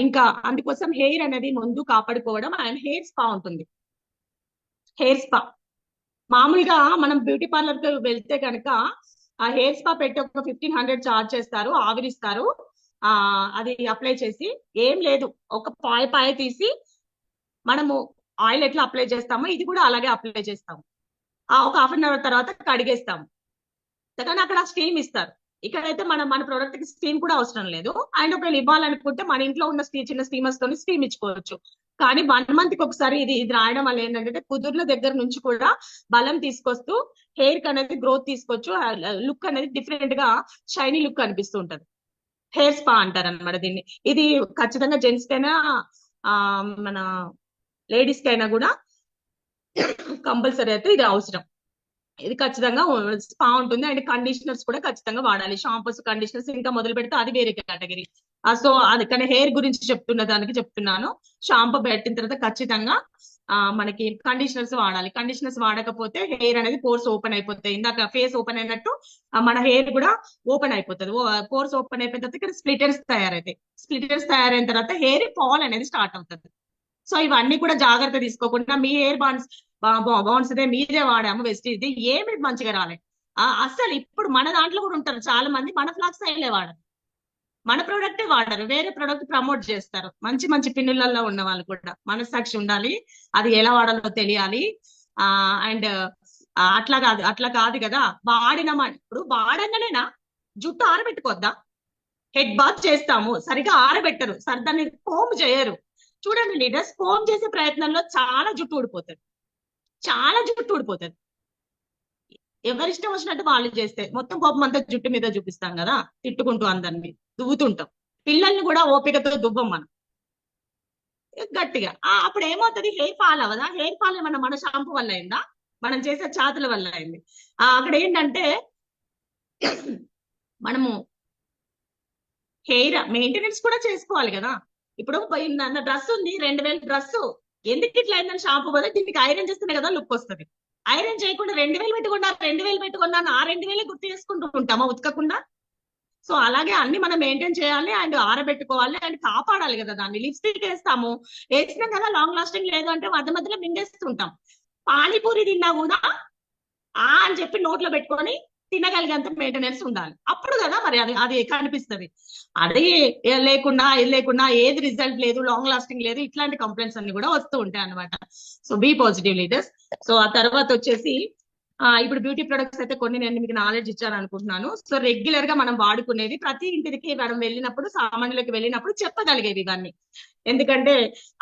ఇంకా అందుకోసం హెయిర్ అనేది ముందు కాపాడుకోవడం. అండ్ హెయిర్ స్పా ఉంటుంది. హెయిర్ స్పా మామూలుగా మనం బ్యూటీ పార్లర్ కి వెళ్తే కనుక ఆ హెయిర్ స్పా పెట్టి ఒక 1500 చార్జ్ చేస్తారు, ఆవిరిస్తారు. అది అప్లై చేసి ఏం లేదు, ఒక పాయ తీసి మనము ఆయిల్ ఎట్లా అప్లై చేస్తామో ఇది కూడా అలాగే అప్లై చేస్తాము. ఒక హాఫ్ అన్ అవర్ తర్వాత కడిగేస్తాము. కానీ అక్కడ స్టీమ్ ఇస్తారు. ఇక్కడైతే మన ప్రోడక్ట్ కి స్టీమ్ కూడా అవసరం లేదు. అండ్ ఒకవేళ ఇవ్వాలనుకుంటే మన ఇంట్లో ఉన్న చిన్న స్టీమర్స్ తోని స్టీమ్ ఇచ్చుకోవచ్చు. కానీ 1 month కి ఒకసారి ఇది రాయడం వల్ల ఏంటంటే కుదుర్ల దగ్గర నుంచి కూడా బలం తీసుకొస్తూ హెయిర్ కి అనేది గ్రోత్ తీసుకోవచ్చు. లుక్ అనేది డిఫరెంట్ గా షైనీ లుక్ అనిపిస్తూ ఉంటది. హెయిర్ స్పా అంటారు అనమాట దీన్ని. ఇది ఖచ్చితంగా జెంట్స్ కైనా మన లేడీస్ కైనా కూడా కంపల్సరీ అయితే ఇది అవసరం. ఇది ఖచ్చితంగా స్పా ఉంటుంది. అండ్ కండిషనర్స్ కూడా ఖచ్చితంగా వాడాలి. షాంపూస్, కండిషనర్స్ ఇంకా మొదలు పెడితే అది వేరే కేటగిరీ. సో అది కానీ హెయిర్ గురించి చెప్తున్నాను. షాంపూ పెట్టిన తర్వాత ఖచ్చితంగా మనకి కండిషనర్స్ వాడాలి. కండిషనర్స్ వాడకపోతే హెయిర్ అనేది పోర్స్ ఓపెన్ అయిపోతాయి. ఇందాక ఫేస్ ఓపెన్ అయినట్టు మన హెయిర్ కూడా ఓపెన్ అయిపోతుంది. పోర్స్ ఓపెన్ అయిపోయిన తర్వాత ఇక్కడ స్ప్లిటర్స్ తయారైతాయి. స్ప్లిటర్స్ తయారైన తర్వాత హెయిర్ ఫాల్ అనేది స్టార్ట్ అవుతుంది. సో ఇవన్నీ కూడా జాగ్రత్త తీసుకోకుండా మీ హెయిర్ బాండ్స్ మీరే వాడాము వెస్ట్ ఇది ఏమి మంచిగా రాలే. అసలు ఇప్పుడు మన దాంట్లో కూడా ఉంటారు చాలా మంది, మన ఫ్లాక్స్ ఆయిలే వాడరు, మన ప్రోడక్టే వాడరు, వేరే ప్రోడక్ట్ ప్రమోట్ చేస్తారు. మంచి పిన్నులలో ఉన్న వాళ్ళు కూడా మనస్సాక్షి ఉండాలి, అది ఎలా వాడాలో తెలియాలి. అండ్ అట్లా కాదు కదా, ఇప్పుడు వాడంగానేనా జుట్టు ఆరబెట్టుకోద్దా? హెడ్ బాత్ చేస్తాము, సరిగా ఆరబెట్టరు, దాన్ని కోమ్ చేయరు. చూడండి లీడర్స్, కోమ్ చేసే ప్రయత్నంలో చాలా జుట్టు ఊడిపోతుంది. ఎవరిష్టం వచ్చినట్టు వాళ్ళు చేస్తే మొత్తం కోపం అంతా జుట్టు మీద చూపిస్తాం కదా, తిట్టుకుంటూ అందరినీ దువ్వుతుంటాం. పిల్లల్ని కూడా ఓపికతో దువ్వం మనం గట్టిగా. అప్పుడు ఏమవుతుంది, హెయిర్ ఫాల్ అవ్వదా? హెయిర్ ఫాల్ ఏమన్నా మన షాంపూ వల్ల అయిందా? మనం చేసే చేతుల వల్ల అయింది. అక్కడ ఏంటంటే మనము హెయిర్ మెయింటెనెన్స్ కూడా చేసుకోవాలి కదా. ఇప్పుడు నా డ్రెస్ ఉంది, 2000 డ్రెస్, ఎందుకు ఇట్లా అయిందని షాంపూ పోతే దీనికి ఐరన్ చేస్తేనే కదా లుక్ వస్తుంది. ఐరన్ చేయకుండా 2000 పెట్టుకున్నాను, ఆ 2000 గుర్తు చేసుకుంటూ ఉంటామా ఉతకకుండా? సో అలాగే అన్ని మనం మెయింటైన్ చేయాలి అండ్ ఆరబెట్టుకోవాలి అండ్ కాపాడాలి కదా దాన్ని. లిప్స్టిక్ వేసినాం కదా, లాంగ్ లాస్టింగ్ లేదు అంటే మధ్యలో మింగేస్తుంటాం. పానీపూరి తిన్నా కూడా అని చెప్పి నోట్లో పెట్టుకొని తినగలిగేంత మెయింటెనెన్స్ ఉండాలి, అప్పుడు కదా మరి అది కనిపిస్తుంది. అది లేకుండా ఏది రిజల్ట్ లేదు, లాంగ్ లాస్టింగ్ లేదు, ఇట్లాంటి కంప్లైంట్స్ అన్ని కూడా వస్తూ ఉంటాయి అనమాట. So be positive leaders. So ఆ తర్వాత వచ్చేసి ఇప్పుడు బ్యూటీ ప్రొడక్ట్స్ అయితే కొన్ని నేను మీకు నాలెడ్జ్ ఇచ్చాను అనుకుంటున్నాను. సో రెగ్యులర్ గా మనం వాడుకునేది, ప్రతి ఇంటికి మనం వెళ్ళినప్పుడు, సామాన్యులకు వెళ్ళినప్పుడు చెప్పగలిగేవి ఇవన్నీ. ఎందుకంటే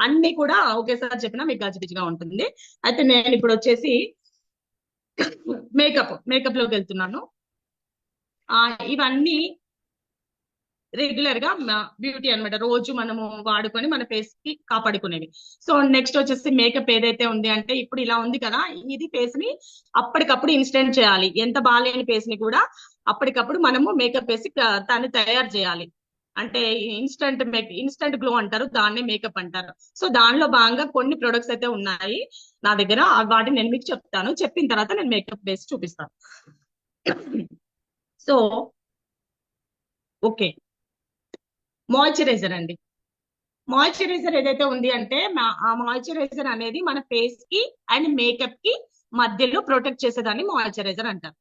అన్ని కూడా ఒకేసారి చెప్పినా మీకు గజిబిజిగా ఉంటుంది. అయితే నేను ఇప్పుడు వచ్చేసి మేకప్ లోకి వెళ్తున్నాను. ఇవన్నీ రెగ్యులర్ గా బ్యూటీ అన్నమాట, రోజు మనము వాడుకొని మన ఫేస్ కి కాపాడుకునేవి. సో నెక్స్ట్ వచ్చేసి మేకప్ ఏదైతే ఉంది అంటే, ఇప్పుడు ఇలా ఉంది కదా, ఇది ఫేస్ ని అప్పటికప్పుడు ఇన్స్టెంట్ చేయాలి. ఎంత బాగాలేని ఫేస్ ని కూడా అప్పటికప్పుడు మనము మేకప్ వేసి దాన్ని తయారు చేయాలి. అంటే ఇన్స్టెంట్ గ్లో అంటారు, దాన్నే మేకప్ అంటారు. సో దానిలో భాగంగా కొన్ని ప్రొడక్ట్స్ అయితే ఉన్నాయి నా దగ్గర, వాటిని నేను మీకు చెప్తాను. చెప్పిన తర్వాత నేను మేకప్ వేసి చూపిస్తాను. సో ఓకే, మాయిశ్చరైజర్ అండి. మాయిశ్చరైజర్ ఏదైతే ఉంది అంటే, ఆ మాయిశ్చరైజర్ అనేది మన ఫేస్ కి అండ్ మేకప్ కి మధ్యలో ప్రొటెక్ట్ చేసేదాన్ని మాయిశ్చరైజర్ అంటారు.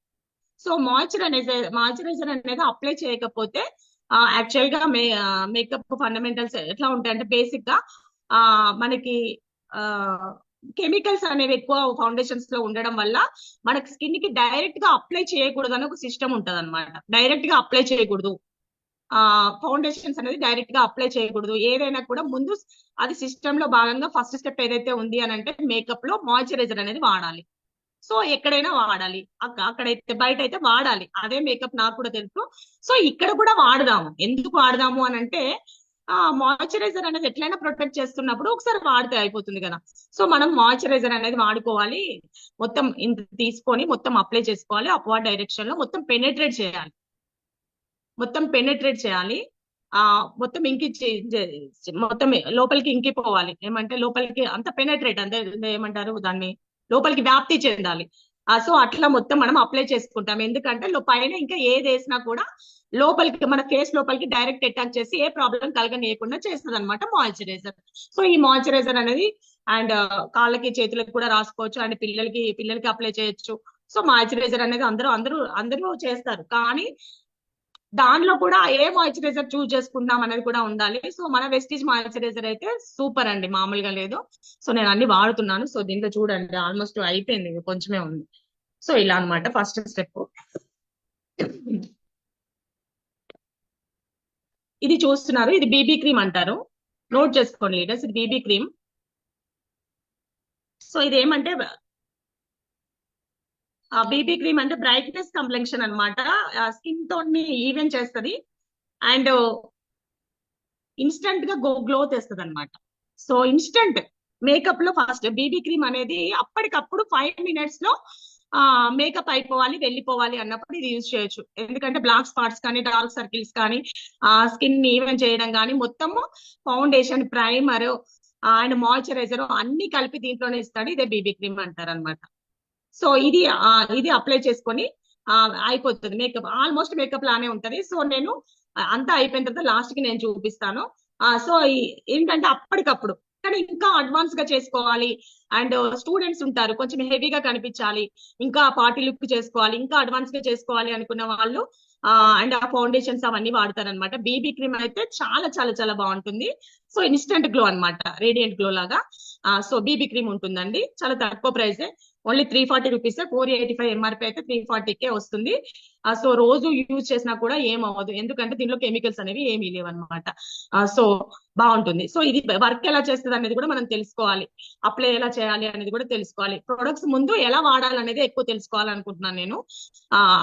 సో మాయిశ్చరైజర్ అనేది అప్లై చేయకపోతే యాక్చువల్ గా మేకప్ ఫండమెంటల్స్ ఎట్లా ఉంటాయంటే, బేసిక్ గా మనకి కెమికల్స్ అనేవి ఎక్కువ ఫౌండేషన్స్ లో ఉండడం వల్ల మనకి స్కిన్ కి డైరెక్ట్ గా అప్లై చేయకూడదు అని ఒక సిస్టమ్ ఉంటది అనమాట. డైరెక్ట్ గా అప్లై చేయకూడదు, ఫౌండేషన్స్ అనేది డైరెక్ట్ గా అప్లై చేయకూడదు. ఏదైనా కూడా ముందు అది సిస్టమ్ లో భాగంగా ఫస్ట్ స్టెప్ ఏదైతే ఉంది అని అంటే మేకప్ లో మాయిశ్చరైజర్ అనేది వాడాలి. సో ఎక్కడైనా వాడాలి, అక్కడైతే బయట అయితే వాడాలి. అదే మేకప్ నాకు కూడా తెలుసు. సో ఇక్కడ కూడా వాడదాము. ఎందుకు వాడదాము అని అంటే మాయిశ్చరైజర్ అనేది ఎట్లయినా ప్రొటెక్ట్ చేస్తున్నప్పుడు ఒకసారి వాడితే అయిపోతుంది కదా. సో మనం మాయిశ్చరైజర్ అనేది వాడుకోవాలి. మొత్తం ఇంత తీసుకొని మొత్తం అప్లై చేసుకోవాలి. అప్వర్డ్ డైరెక్షన్ లో మొత్తం పెనెట్రేట్ చేయాలి. మొత్తం మొత్తం లోపలికి ఇంకిపోవాలి. ఏమంటే లోపలికి అంత పెనెట్రేట్ అంటే ఏమంటారు దాన్ని, లోపలికి వ్యాప్తి చెందాలి. సో అట్లా మొత్తం మనం అప్లై చేసుకుంటాం. ఎందుకంటే పైన ఇంకా ఏది వేసినా కూడా లోపలికి మన ఫేస్ లోపలికి డైరెక్ట్ అటాక్ చేసి ఏ ప్రాబ్లం కలగనీయకుండా చేస్తుంది అనమాట మాయిశ్చరైజర్. సో ఈ మాయిశ్చరైజర్ అనేది అండ్ కాళ్ళకి చేతులకు కూడా రాసుకోవచ్చు, అండ్ పిల్లలకి అప్లై చేయొచ్చు. సో మాయిశ్చరైజర్ అనేది అందరూ చేస్తారు, కానీ దానిలో కూడా ఏ మాయిశ్చరైజర్ చూస్ చేసుకుంటాం అనేది కూడా ఉండాలి. సో మన వెస్టీజ్ మాయిశ్చరైజర్ అయితే సూపర్ అండి, మామూలుగా లేదు. సో నేను అన్ని వాడుతున్నాను. సో దీంట్లో చూడండి ఆల్మోస్ట్ అయిపోయింది, కొంచెమే ఉంది. సో ఇలా అన్నమాట ఫస్ట్ స్టెప్. ఇది చూస్తున్నారు, ఇది బీబీ క్రీమ్ అంటారు, నోట్ చేసుకోండి లీడర్స్, ఇది బీబీ క్రీమ్. సో ఇది ఏమంటే బీబీ క్రీమ్ అంటే బ్రైట్నెస్ కంప్లెక్షన్ అనమాట. స్కిన్ టోన్ ని ఈవెన్ చేస్తుంది అండ్ ఇన్స్టంట్ గా గ్లో తెస్తుంది అనమాట. సో ఇన్స్టంట్ మేకప్ లో ఫస్ట్ బీబీ క్రీమ్ అనేది అప్పటికప్పుడు 5 minutes లో మేకప్ అయిపోవాలి, వెళ్ళిపోవాలి అన్నప్పుడు ఇది యూజ్ చేయొచ్చు. ఎందుకంటే బ్లాక్ స్పాట్స్ కానీ డార్క్ సర్కిల్స్ కానీ స్కిన్ ఈవెన్ చేయడం కానీ మొత్తము ఫౌండేషన్, ప్రైమర్ అండ్ మాయిశ్చరైజర్ అన్ని కలిపి దీంట్లోనే ఇస్తాడు. ఇదే బీబీ క్రీమ్ అంటారు అనమాట. సో ఇది అప్లై చేసుకొని అయిపోతుంది మేకప్. ఆల్మోస్ట్ మేకప్ లానే ఉంటది. సో నేను అంతా అయిపోయిన తర్వాత లాస్ట్ కి నేను చూపిస్తాను. సో ఏంటంటే అప్పటికప్పుడు, కానీ ఇంకా అడ్వాన్స్ గా చేసుకోవాలి అండ్ స్టూడెంట్స్ ఉంటారు కొంచెం హెవీగా కనిపించాలి, ఇంకా పార్టీ లుక్ చేసుకోవాలి, ఇంకా అడ్వాన్స్ గా చేసుకోవాలి అనుకున్న వాళ్ళు అండ్ ఆ ఫౌండేషన్స్ అవన్నీ వాడతారనమాట. బీబీ క్రీమ్ అయితే చాలా చాలా చాలా బాగుంటుంది. సో ఇన్స్టెంట్ గ్లో అనమాట, రేడియంట్ గ్లో లాగా. సో బీబీ క్రీమ్ ఉంటుందండి, చాలా తక్కువ ప్రైస్, ఓన్లీ 340 రూపీస్. 485 ఎంఆర్పీ అయితే 340కే వస్తుంది. సో రోజు యూజ్ చేసినా కూడా ఏం అవ్వదు, ఎందుకంటే దీనిలో కెమికల్స్ అనేవి ఏమీ లేవన్నమాట. సో బాగుంటుంది. సో ఇది వర్క్ ఎలా చేస్తుంది అనేది కూడా మనం తెలుసుకోవాలి, అప్లై ఎలా చేయాలి అనేది కూడా తెలుసుకోవాలి. ప్రొడక్ట్స్ ముందు ఎలా వాడాలనేది ఎక్కువ తెలుసుకోవాలనుకుంటున్నాను నేను.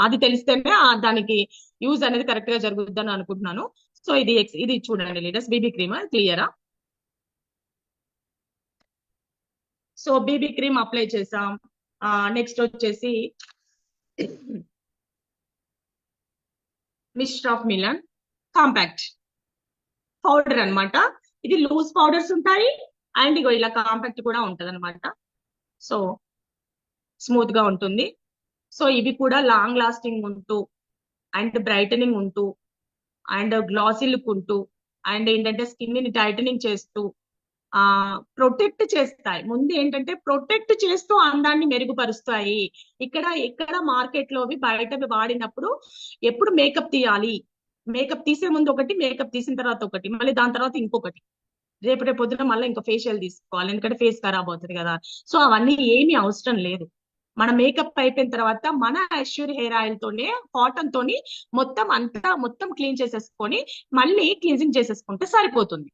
అది తెలిస్తేనే దానికి యూజ్ అనేది కరెక్ట్ గా జరుగుతుందని అనుకుంటున్నాను. సో ఇది చూడండి లీడర్స్, బీబీ క్రీమ్ క్లియరా. సో బీబీ క్రీమ్ అప్లై చేసాం. నెక్స్ట్ వచ్చేసి mist of Milan compact powder అన్నమాట. ఇది లూజ్ పౌడర్స్ ఉంటాయి అండ్ ఇగో ఇలా కాంపాక్ట్ కూడా ఉంటది అనమాట. సో స్మూత్ గా ఉంటుంది. సో ఇవి కూడా లాంగ్ లాస్టింగ్ ఉంటూ అండ్ బ్రైటనింగ్ ఉంటూ అండ్ గ్లాసీ లుక్ ఉంటూ అండ్ ఏంటంటే స్కిన్ ని టైటనింగ్ చేస్తూ ప్రొటెక్ట్ చేస్తాయి. ముందు ఏంటంటే ప్రొటెక్ట్ చేస్తూ అందాన్ని మెరుగుపరుస్తాయి. ఇక్కడ మార్కెట్ లోవి బయటవి వాడినప్పుడు ఎప్పుడు మేకప్ తీయాలి, మేకప్ తీసే ముందు ఒకటి, మేకప్ తీసిన తర్వాత ఒకటి, మళ్ళీ దాని తర్వాత ఇంకొకటి, రేపు పొద్దున మళ్ళీ ఇంకా ఫేషియల్ తీసుకోవాలి, ఎందుకంటే ఫేస్ ఖరాబ్ అవుతుంది కదా. సో అవన్నీ ఏమీ అవసరం లేదు. మన మేకప్ అయిపోయిన తర్వాత మన అష్యూర్ హెయిర్ ఆయిల్ తోనే, కాటన్ తోని మొత్తం క్లీన్ చేసేసుకొని మళ్ళీ క్లీన్జింగ్ చేసేసుకుంటే సరిపోతుంది.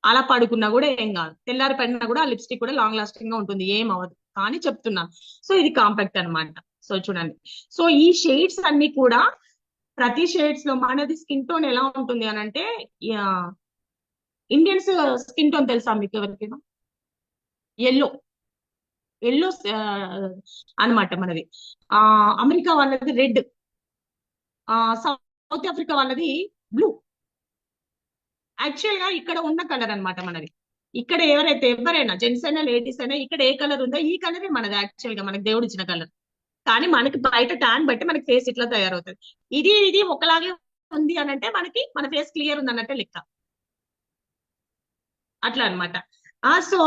అలా పడుకున్నా కూడా ఏం కాదు, తెల్లారి పడినా కూడా లిప్స్టిక్ కూడా లాంగ్ లాస్టింగ్ గా ఉంటుంది, ఏం అవ్వదు. కానీ చెప్తున్నాను, సో ఇది కాంపాక్ట్ అనమాట. సో చూడండి, సో ఈ షేడ్స్ అన్ని కూడా ప్రతి షేడ్స్ లో మనది స్కిన్ టోన్ ఎలా ఉంటుంది అని అంటే, ఇండియన్స్ స్కిన్ టోన్ తెలుసా మీకు ఎవరికైనా? ఎల్లో అనమాట మనది. అమెరికా వాళ్ళది రెడ్, సౌత్ ఆఫ్రికా వాళ్ళది బ్లూ. యాక్చువల్ గా ఇక్కడ ఉన్న కలర్ అన్నమాట మనది. ఇక్కడ ఎవరైనా జెంట్స్ అయినా లేడీస్ అయినా ఇక్కడ ఏ కలర్ ఉందో ఈ కలరే మనది. యాక్చువల్ గా మనకి దేవుడు ఇచ్చిన కలర్, కానీ మనకి బయట ట్యాన్ బట్టి మనకి ఫేస్ ఇట్లా తయారవుతుంది. ఇది ఒకలాగే ఉంది అని అంటే మన ఫేస్ క్లియర్ ఉంది అన్నట్టే లెక్క, అట్లా అనమాట. సో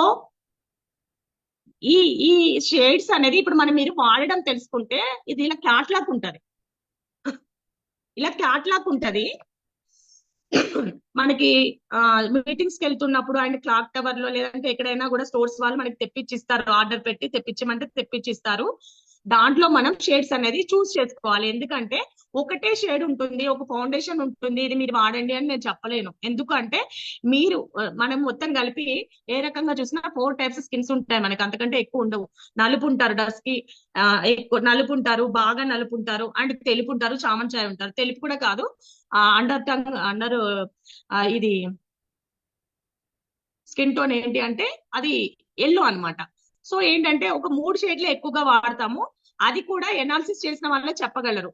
ఈ షేడ్స్ అనేది ఇప్పుడు మీరు వాడడం తెలుసుకుంటే, ఇది ఇలా క్యాట్లాగ్ ఉంటది, ఇలా క్యాట్లాగ్ ఉంటది. మనకి మీటింగ్స్ కి వెళ్తున్నప్పుడు అండ్ క్లాక్ టవర్ లో లేదంటే ఎక్కడైనా కూడా స్టోర్స్ వాళ్ళు మనకి తెప్పించిస్తారు, ఆర్డర్ పెట్టి తెప్పించమంటే తెప్పించిస్తారు. దాంట్లో మనం షేడ్స్ అనేది చూస్ చేసుకోవాలి. ఎందుకంటే ఒకటే షేడ్ ఉంటుంది, ఒక ఫౌండేషన్ ఉంటుంది, ఇది మీరు వాడండి అని నేను చెప్పలేను. ఎందుకంటే మీరు మనం మొత్తం కలిపి ఏ రకంగా చూసినా 4 టైప్స్ స్కిన్స్ ఉంటాయి మనకి, అంతకంటే ఎక్కువ ఉండవు. నలుపు ఉంటారు, డస్కి ఎక్కువ నలుపు ఉంటారు, బాగా నలుపు ఉంటారు, అండ్ తెలుపు ఉంటారు, చామన్ చాయ్ ఉంటారు. తెలుపు కూడా కాదు, అండర్ ఇది స్కిన్ టోన్ ఏంటి అంటే అది ఎల్లో అన్నమాట. సో ఏంటంటే ఒక 3 షేడ్లు ఎక్కువగా వాడతాము. అది కూడా ఎనాలిసిస్ చేసిన వాళ్ళే చెప్పగలరు.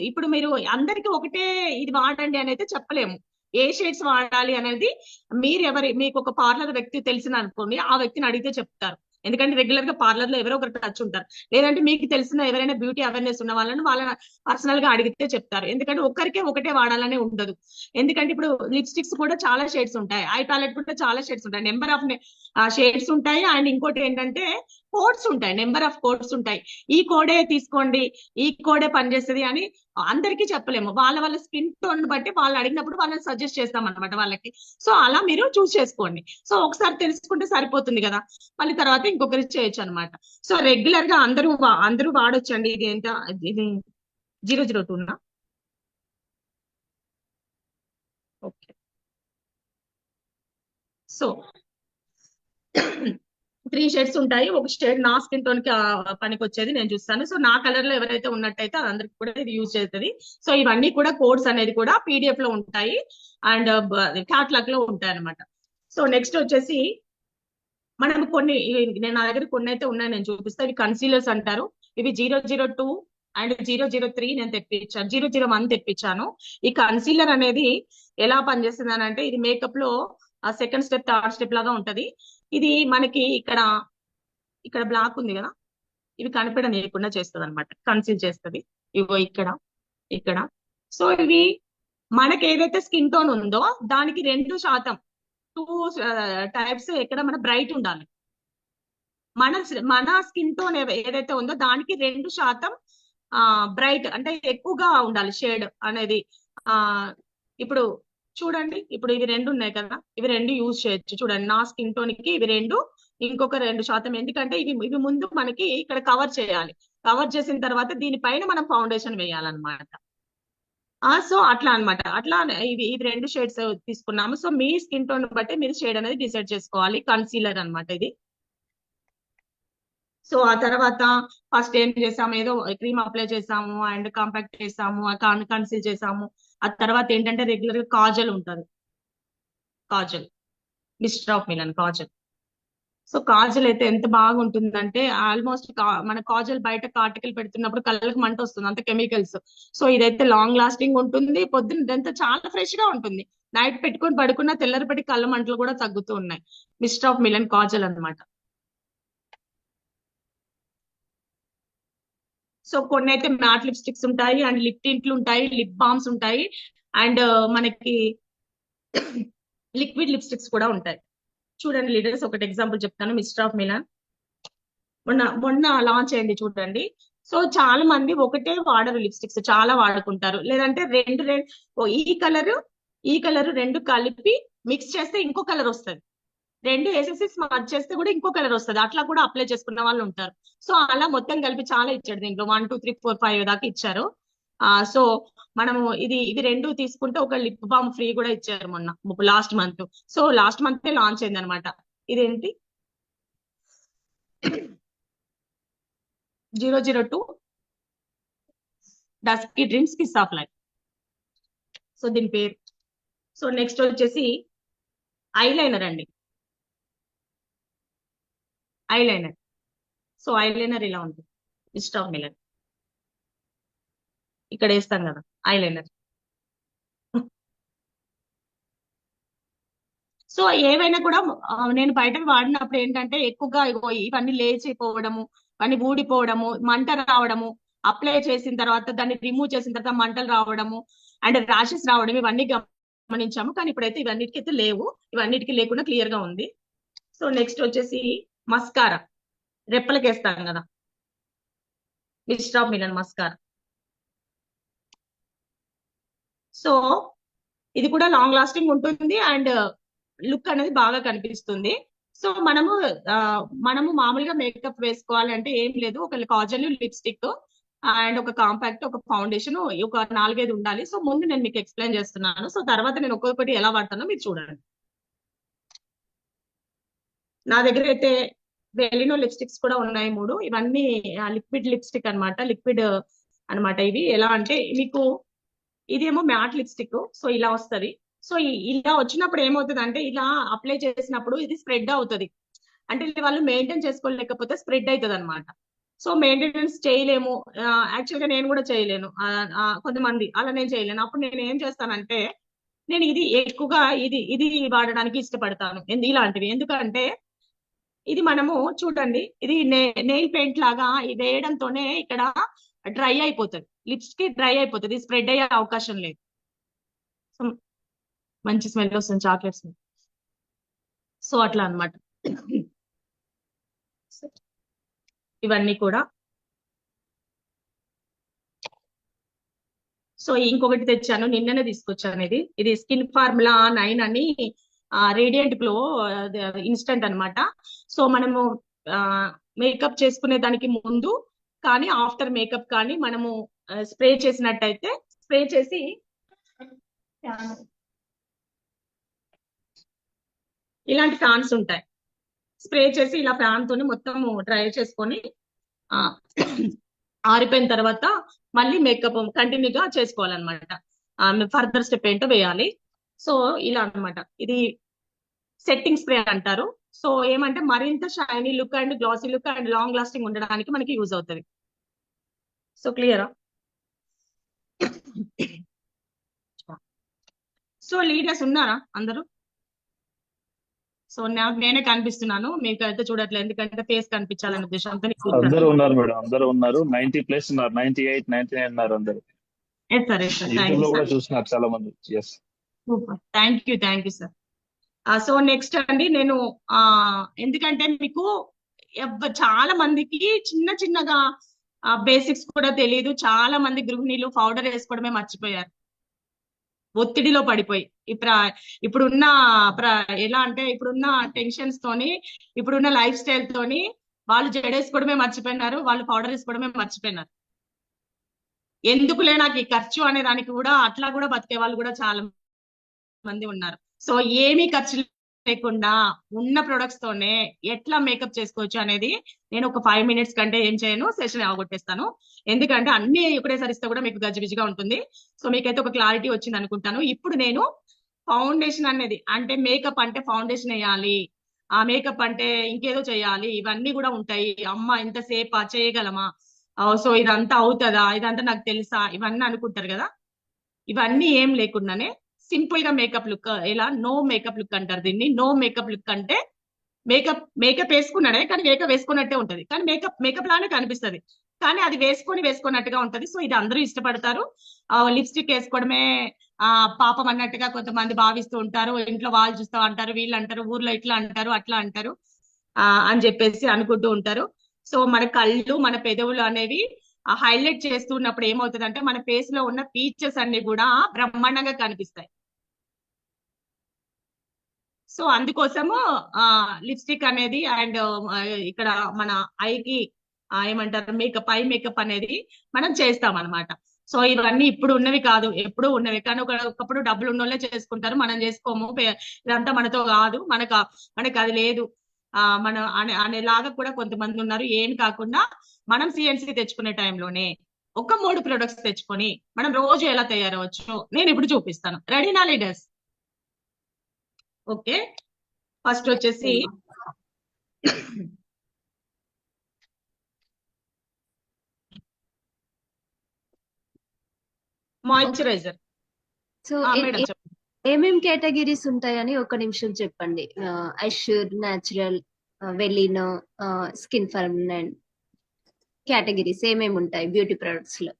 ఇప్పుడు మీరు అందరికి ఒకటే ఇది వాడండి అని అయితే చెప్పలేము. ఏ షేడ్స్ వాడాలి అనేది మీకు ఒక పార్లర్ వ్యక్తి తెలిసిన అనుకోండి, ఆ వ్యక్తిని అడిగితే చెప్తారు. ఎందుకంటే రెగ్యులర్ గా పార్లర్ లో ఎవరో ఒకరు టచ్ ఉంటారు. లేదంటే మీకు తెలిసిన ఎవరైనా బ్యూటీ అవేర్నెస్ ఉన్న వాళ్ళని పర్సనల్ గా అడిగితే చెప్తారు. ఎందుకంటే ఒక్కరికే ఒకటే వాడాలనే ఉండదు. ఎందుకంటే ఇప్పుడు లిప్స్టిక్స్ కూడా చాలా షేడ్స్ ఉంటాయి, ఐ ప్యాలెట్ కూడా చాలా షేడ్స్ ఉంటాయి, నెంబర్ ఆఫ్ షేడ్స్ ఉంటాయి. అండ్ ఇంకోటి ఏంటంటే కోడ్స్ ఉంటాయి, నెంబర్ ఆఫ్ కోడ్స్ ఉంటాయి. ఈ కోడే తీసుకోండి, ఈ కోడే పనిచేస్తుంది అని అందరికీ చెప్పలేము. వాళ్ళ స్కిన్ టోన్ బట్టి వాళ్ళు అడిగినప్పుడు వాళ్ళని సజెస్ట్ చేస్తాం అనమాట వాళ్ళకి. సో అలా మీరు చూస్ చేసుకోండి. సో ఒకసారి తెలుసుకుంటే సరిపోతుంది కదా, మళ్ళీ తర్వాత ఇంకొకరికి చేయొచ్చు అనమాట. సో రెగ్యులర్ గా అందరూ వాడొచ్చండి. ఇది ఎంత, ఇది 002 నా? ఓకే. సో 3 షేడ్స్ ఉంటాయి. ఒక షేడ్ నా స్కిన్ టోన్ కి పనికి వచ్చేది నేను చూస్తాను. సో నా కలర్ లో ఎవరైతే ఉన్నట్టయితే అందరికి కూడా ఇది యూజ్ చేస్తుంది. సో ఇవన్నీ కూడా కోడ్స్ అనేది కూడా PDF లో ఉంటాయి అండ్ క్యాట్లాగ్ లో ఉంటాయి అనమాట. సో నెక్స్ట్ వచ్చేసి మనం నా దగ్గర కొన్ని అయితే ఉన్నాయి, నేను చూపిస్తాను. ఇవి కన్సీలర్స్ అంటారు. ఇవి 002 అండ్ 003 నేను తెప్పించాను, 001 తెప్పించాను. ఈ కన్సీలర్ అనేది ఎలా పనిచేస్తుంది అని అంటే, ఇది మేకప్ లో సెకండ్ స్టెప్, థర్డ్ స్టెప్ లాగా ఉంటది. ఇది మనకి ఇక్కడ బ్లాక్ ఉంది కదా, ఇవి కనిపించకుండా చేస్తుంది అనమాట, కన్సీల్ చేస్తుంది. ఇగో ఇక్కడ. సో ఇవి మనకి ఏదైతే స్కిన్ టోన్ ఉందో దానికి 2% 2 టైప్స్ ఎక్కడ మన బ్రైట్ ఉండాలి. మన స్కిన్ టోన్ ఏదైతే ఉందో దానికి 2% బ్రైట్ అంటే ఎక్కువగా ఉండాలి షేడ్ అనేది. ఇప్పుడు చూడండి, ఇప్పుడు ఇవి 2 ఉన్నాయి కదా, ఇవి 2 యూజ్ చేయొచ్చు. చూడండి, నా స్కిన్ టోన్ కి ఇవి 2, ఇంకొక 2%. ఎందుకంటే ఇవి ముందు మనకి ఇక్కడ కవర్ చేయాలి. కవర్ చేసిన తర్వాత దీనిపైన మనం ఫౌండేషన్ వేయాలన్నమాట. సో అట్లా అన్నమాట. అట్లా ఇవి 2 షేడ్స్ తీసుకున్నాము. సో మీ స్కిన్ టోన్ బట్టి మీరు షేడ్ అనేది డిసైడ్ చేసుకోవాలి. కన్సీలర్ అన్నమాట ఇది. సో ఆ తర్వాత ఫస్ట్ ఏం చేసాము, ఏదో క్రీమ్ అప్లై చేసాము అండ్ కాంపాక్ట్ చేసాము, కన్సీల్ చేసాము. ఆ తర్వాత ఏంటంటే రెగ్యులర్ గా కాజల్ ఉంటుంది, Kajal, mister of melon Kajal. So Kajal అయితే ఎంత బాగుంటుందంటే, ఆల్మోస్ట్ మన కాజల్ బయట కాటికలు పెడుతున్నప్పుడు కళ్ళకి మంట వస్తుంది, అంత కెమికల్స్. సో ఇదైతే లాంగ్ లాస్టింగ్ ఉంటుంది, పొద్దున్న ఇదంతా చాలా ఫ్రెష్ గా ఉంటుంది. నైట్ పెట్టుకొని పడుకున్న తెల్లరిపట్టి కళ్ళ మంటలు కూడా తగ్గుతూ ఉన్నాయి. మిస్టర్ ఆఫ్ మిలన్ కాజల్ అన్నమాట. సో కొన్ని అయితే మ్యాట్ లిప్స్టిక్స్ ఉంటాయి అండ్ లిప్ టింట్లు ఉంటాయి, లిప్ బామ్స్ ఉంటాయి, అండ్ మనకి లిక్విడ్ లిప్స్టిక్స్ కూడా ఉంటాయి. చూడండి లీడర్స్, ఒకటి ఎగ్జాంపుల్ చెప్తాను. మిస్టర్ ఆఫ్ మిలాన్ మొన్న లాంచ్ అయింది చూడండి. సో చాలా మంది ఒకటే వాడరు, లిప్స్టిక్స్ చాలా వాడుకుంటారు. లేదంటే ఈ కలర్ 2 కలిపి మిక్స్ చేస్తే ఇంకో కలర్ వస్తుంది, 2 వేసేసి స్మర్చ్ చేస్తే కూడా ఇంకో కలర్ వస్తుంది. అట్లా కూడా అప్లై చేసుకున్న వాళ్ళు ఉంటారు. సో అలా మొత్తం కలిపి చాలా ఇచ్చాడు దీంట్లో, 1 2 3 4 5 దాకా ఇచ్చారు. సో మనము ఇవి 2 తీసుకుంటే ఒక లిప్ బామ్ ఫ్రీ కూడా ఇచ్చారు మొన్న, last month. So last month launch అయింది అనమాట. ఇదేంటి 002 dusky dreams kiss of life, so దీని పేరు. సో నెక్స్ట్ వచ్చేసి ఐలైనర్ అండి, ఐలైనర్. సో ఐలైనర్ ఇలా ఉంటుంది, మిస్టర్ ఆఫ్ మిలన్. ఇక్కడ వేస్తాం కదా ఐలైనర్. సో ఏవైనా కూడా నేను బయట వాడినప్పుడు ఏంటంటే ఎక్కువగా ఇవన్నీ లేచిపోవడము, ఇవన్నీ ఊడిపోవడము, మంట రావడము, అప్లై చేసిన తర్వాత దాన్ని రిమూవ్ చేసిన తర్వాత మంటలు రావడము అండ్ ర్యాషెస్ రావడం, ఇవన్నీ గమనించాము. కానీ ఇప్పుడైతే ఇవన్నిటికైతే లేవు, ఇవన్నిటికీ లేకుండా క్లియర్ గా ఉంది. సో నెక్స్ట్ వచ్చేసి మస్కారా, రెప్పలకి వేస్తాం కదా, mister of melon mascara. So ఇది కూడా లాంగ్ లాస్టింగ్ ఉంటుంది అండ్ లుక్ అనేది బాగా కనిపిస్తుంది. సో మనము మామూలుగా మేకప్ వేసుకోవాలి అంటే ఏం లేదు, ఒక కాజల్, లిప్స్టిక్ అండ్ ఒక కాంపాక్ట్, ఒక ఫౌండేషన్, ఒక 4-5 ఉండాలి. సో ముందు నేను మీకు ఎక్స్ప్లెయిన్ చేస్తున్నాను. సో తర్వాత నేను ఒక్కొక్కటి ఎలా వాడతానో మీరు చూడండి. నా దగ్గర అయితే వెలినో లిప్స్టిక్స్ కూడా ఉన్నాయి 3. ఇవన్నీ లిక్విడ్ లిప్స్టిక్ అన్నమాట, లిక్విడ్ అన్నమాట. ఇవి ఎలా అంటే మీకు ఇదేమో మ్యాట్ లిప్స్టిక్, సో ఇలా వస్తది. సో ఇలా వచ్చినప్పుడు ఏమవుతుంది అంటే ఇలా అప్లై చేసినప్పుడు ఇది స్ప్రెడ్ అవుతుంది. అంటే ఇది వాళ్ళు మెయింటైన్ చేసుకోలేకపోతే స్ప్రెడ్ అవుతుంది అనమాట. సో మెయింటెనెన్స్ చేయలేము, యాక్చువల్ గా నేను కూడా చేయలేను, కొంతమంది అలా నేను చేయలేను. అప్పుడు నేను ఏం చేస్తానంటే నేను ఇది ఎక్కువగా ఇది వాడడానికి ఇష్టపడతాను. ఇలాంటివి ఎందుకంటే ఇది మనము చూడండి, ఇది నెయిల్ పెయింట్ లాగా వేయడంతోనే ఇక్కడ డ్రై అయిపోతుంది, లిప్స్ కి డ్రై అయిపోతుంది, స్ప్రెడ్ అయ్యే అవకాశం లేదు. సో మంచి స్మెల్ వస్తుంది, చాక్లెట్ స్మెల్. సో అట్లా అన్నమాట. ఇవన్నీ కూడా. సో ఇంకొకటి తెచ్చాను, నిన్ననే తీసుకొచ్చాను. ఇది స్కిన్ ఫార్ములా 9 అని రేడియంట్ గ్లో ఇన్స్టెంట్ అన్నమాట. సో మనము మేకప్ చేసుకునే దానికి ముందు కానీ ఆఫ్టర్ మేకప్ కానీ మనము స్ప్రే చేసినట్టయితే, స్ప్రే చేసి ఇలాంటి ఫ్యాన్స్ ఉంటాయి, స్ప్రే చేసి ఇలా ఫ్యాన్ తోని మొత్తం డ్రై చేసుకొని ఆరిపోయిన తర్వాత మళ్ళీ మేకప్ కంటిన్యూగా చేసుకోవాలన్నమాట. ఫర్దర్ స్టెప్ ఏంటో వేయాలి. సో ఇలా అన్నమాట. ఇది సెట్టింగ్ స్ప్రే అంటారు. సో ఏమంటే మరింత shiny look and glossy look and long lasting ఉండడానికి మనకి యూజ్ అవుతుంది. సో క్లియరా? సో లీడర్స్ ఉన్నారా అందరూ? సో నేనే కనిపిస్తున్నాను, మీకు అయితే చూడట్లేదు ఎందుకంటే ఫేస్ కనిపించాలనే ఉద్దేశంతో. అందరూ ఉన్నారు మేడం, అందరూ ఉన్నారు. 90+ ఉన్నారు, 98, 99 ఉన్నారు అందరూ. యూట్యూబ్ లో కూడా చూస్తున్నారు చాలా మంది. Thank you sir. So next అండి, నేను ఎందుకంటే మీకు చాలా మందికి చిన్నగా బేసిక్స్ కూడా తెలియదు. చాలా మంది గృహిణీలు పౌడర్ వేసుకోవడమే మర్చిపోయారు, ఒత్తిడిలో పడిపోయి. ఇప్పుడున్న ఎలా అంటే ఇప్పుడున్న టెన్షన్స్ తోని, ఇప్పుడున్న లైఫ్ స్టైల్ తోని వాళ్ళు జడేసుకోవడమే మర్చిపోయినారు, వాళ్ళు పౌడర్ వేసుకోవడమే మర్చిపోయినారు. ఎందుకులే నాకు ఈ ఖర్చు అనే దానికి కూడా అట్లా కూడా బతికే వాళ్ళు కూడా చాలా మంది ఉన్నారు. సో ఏమీ ఖర్చు లేకుండా ఉన్న ప్రొడక్ట్స్ తోనే ఎట్లా మేకప్ చేసుకోవచ్చు అనేది నేను ఒక 5 minutes కంటే ఏం చేయను, సెషన్ అవగొట్టేస్తాను. ఎందుకంటే అన్ని ఒకటేసారి ఇస్తే కూడా మీకు గజిబిజిగా ఉంటుంది. సో మీకైతే ఒక క్లారిటీ వచ్చింది అనుకుంటాను. ఇప్పుడు నేను ఫౌండేషన్ అనేది, అంటే మేకప్ అంటే ఫౌండేషన్ వేయాలి, ఆ మేకప్ అంటే ఇంకేదో చేయాలి, ఇవన్నీ కూడా ఉంటాయి. అమ్మ ఇంతసేపా చేయగలమా, సో ఇదంతా అవుతుందా, ఇదంతా నాకు తెలుసా, ఇవన్నీ అనుకుంటారు కదా. ఇవన్నీ ఏం లేకుండానే సింపుల్ గా మేకప్ లుక్, ఇలా నో మేకప్ లుక్ అంటారు దీన్ని. నో మేకప్ లుక్ అంటే మేకప్ వేసుకున్నాడే కానీ మేకప్ వేసుకున్నట్టే ఉంటది, కానీ మేకప్ లానే కనిపిస్తుంది, కానీ అది వేసుకున్నట్టుగా ఉంటది. సో ఇది అందరూ ఇష్టపడతారు. లిప్స్టిక్ వేసుకోవడమే పాపం అన్నట్టుగా కొంతమంది భావిస్తూ ఉంటారు. ఇంట్లో వాళ్ళు చూస్తూ అంటారు, వీళ్ళు అంటారు, ఊర్లో ఇట్లా అంటారు, అట్లా అంటారు అని చెప్పేసి అనుకుంటూ ఉంటారు. సో మన కళ్ళు, మన పెదవులు అనేవి హైలైట్ చేస్తున్నప్పుడు ఏమవుతుంది అంటే మన ఫేస్ లో ఉన్న ఫీచర్స్ అన్ని కూడా బ్రహ్మాండంగా కనిపిస్తాయి. సో అందుకోసము లిప్స్టిక్ అనేది అండ్ ఇక్కడ మన ఐకి ఏమంటారు ఐ మేకప్ అనేది మనం చేస్తాం అనమాట. సో ఇవన్నీ ఇప్పుడు ఉన్నవి కాదు, ఎప్పుడు ఉన్నవి, కానీ ఒకప్పుడు డబ్బులు ఉన్నోళ్ళే చేసుకుంటారు, మనం చేసుకోము. ఇదంతా మనతో కాదు, మనకు అది లేదు మన అనేలాగా కూడా కొంతమంది ఉన్నారు. ఏం కాకుండా మనం సిఎన్సి తెచ్చుకునే టైంలోనే ఒక 3 ప్రొడక్ట్స్ తెచ్చుకొని మనం రోజు ఎలా తయారవచ్చు నేను ఇప్పుడు చూపిస్తాను. రెడీనా లీడర్స్? ఓకే, ఫస్ట్ వచ్చేసి మాయిశ్చరైజర్. సో ఏమేం కేటగిరీస్ ఉంటాయని ఒక నిమిషం చెప్పండి. అష్యూర్, న్యాచురల్, వెలినో, స్కిన్ పర్మనెంట్ కేటగిరీస్ ఏమేమి ఉంటాయి బ్యూటీ ప్రొడక్ట్స్ లో?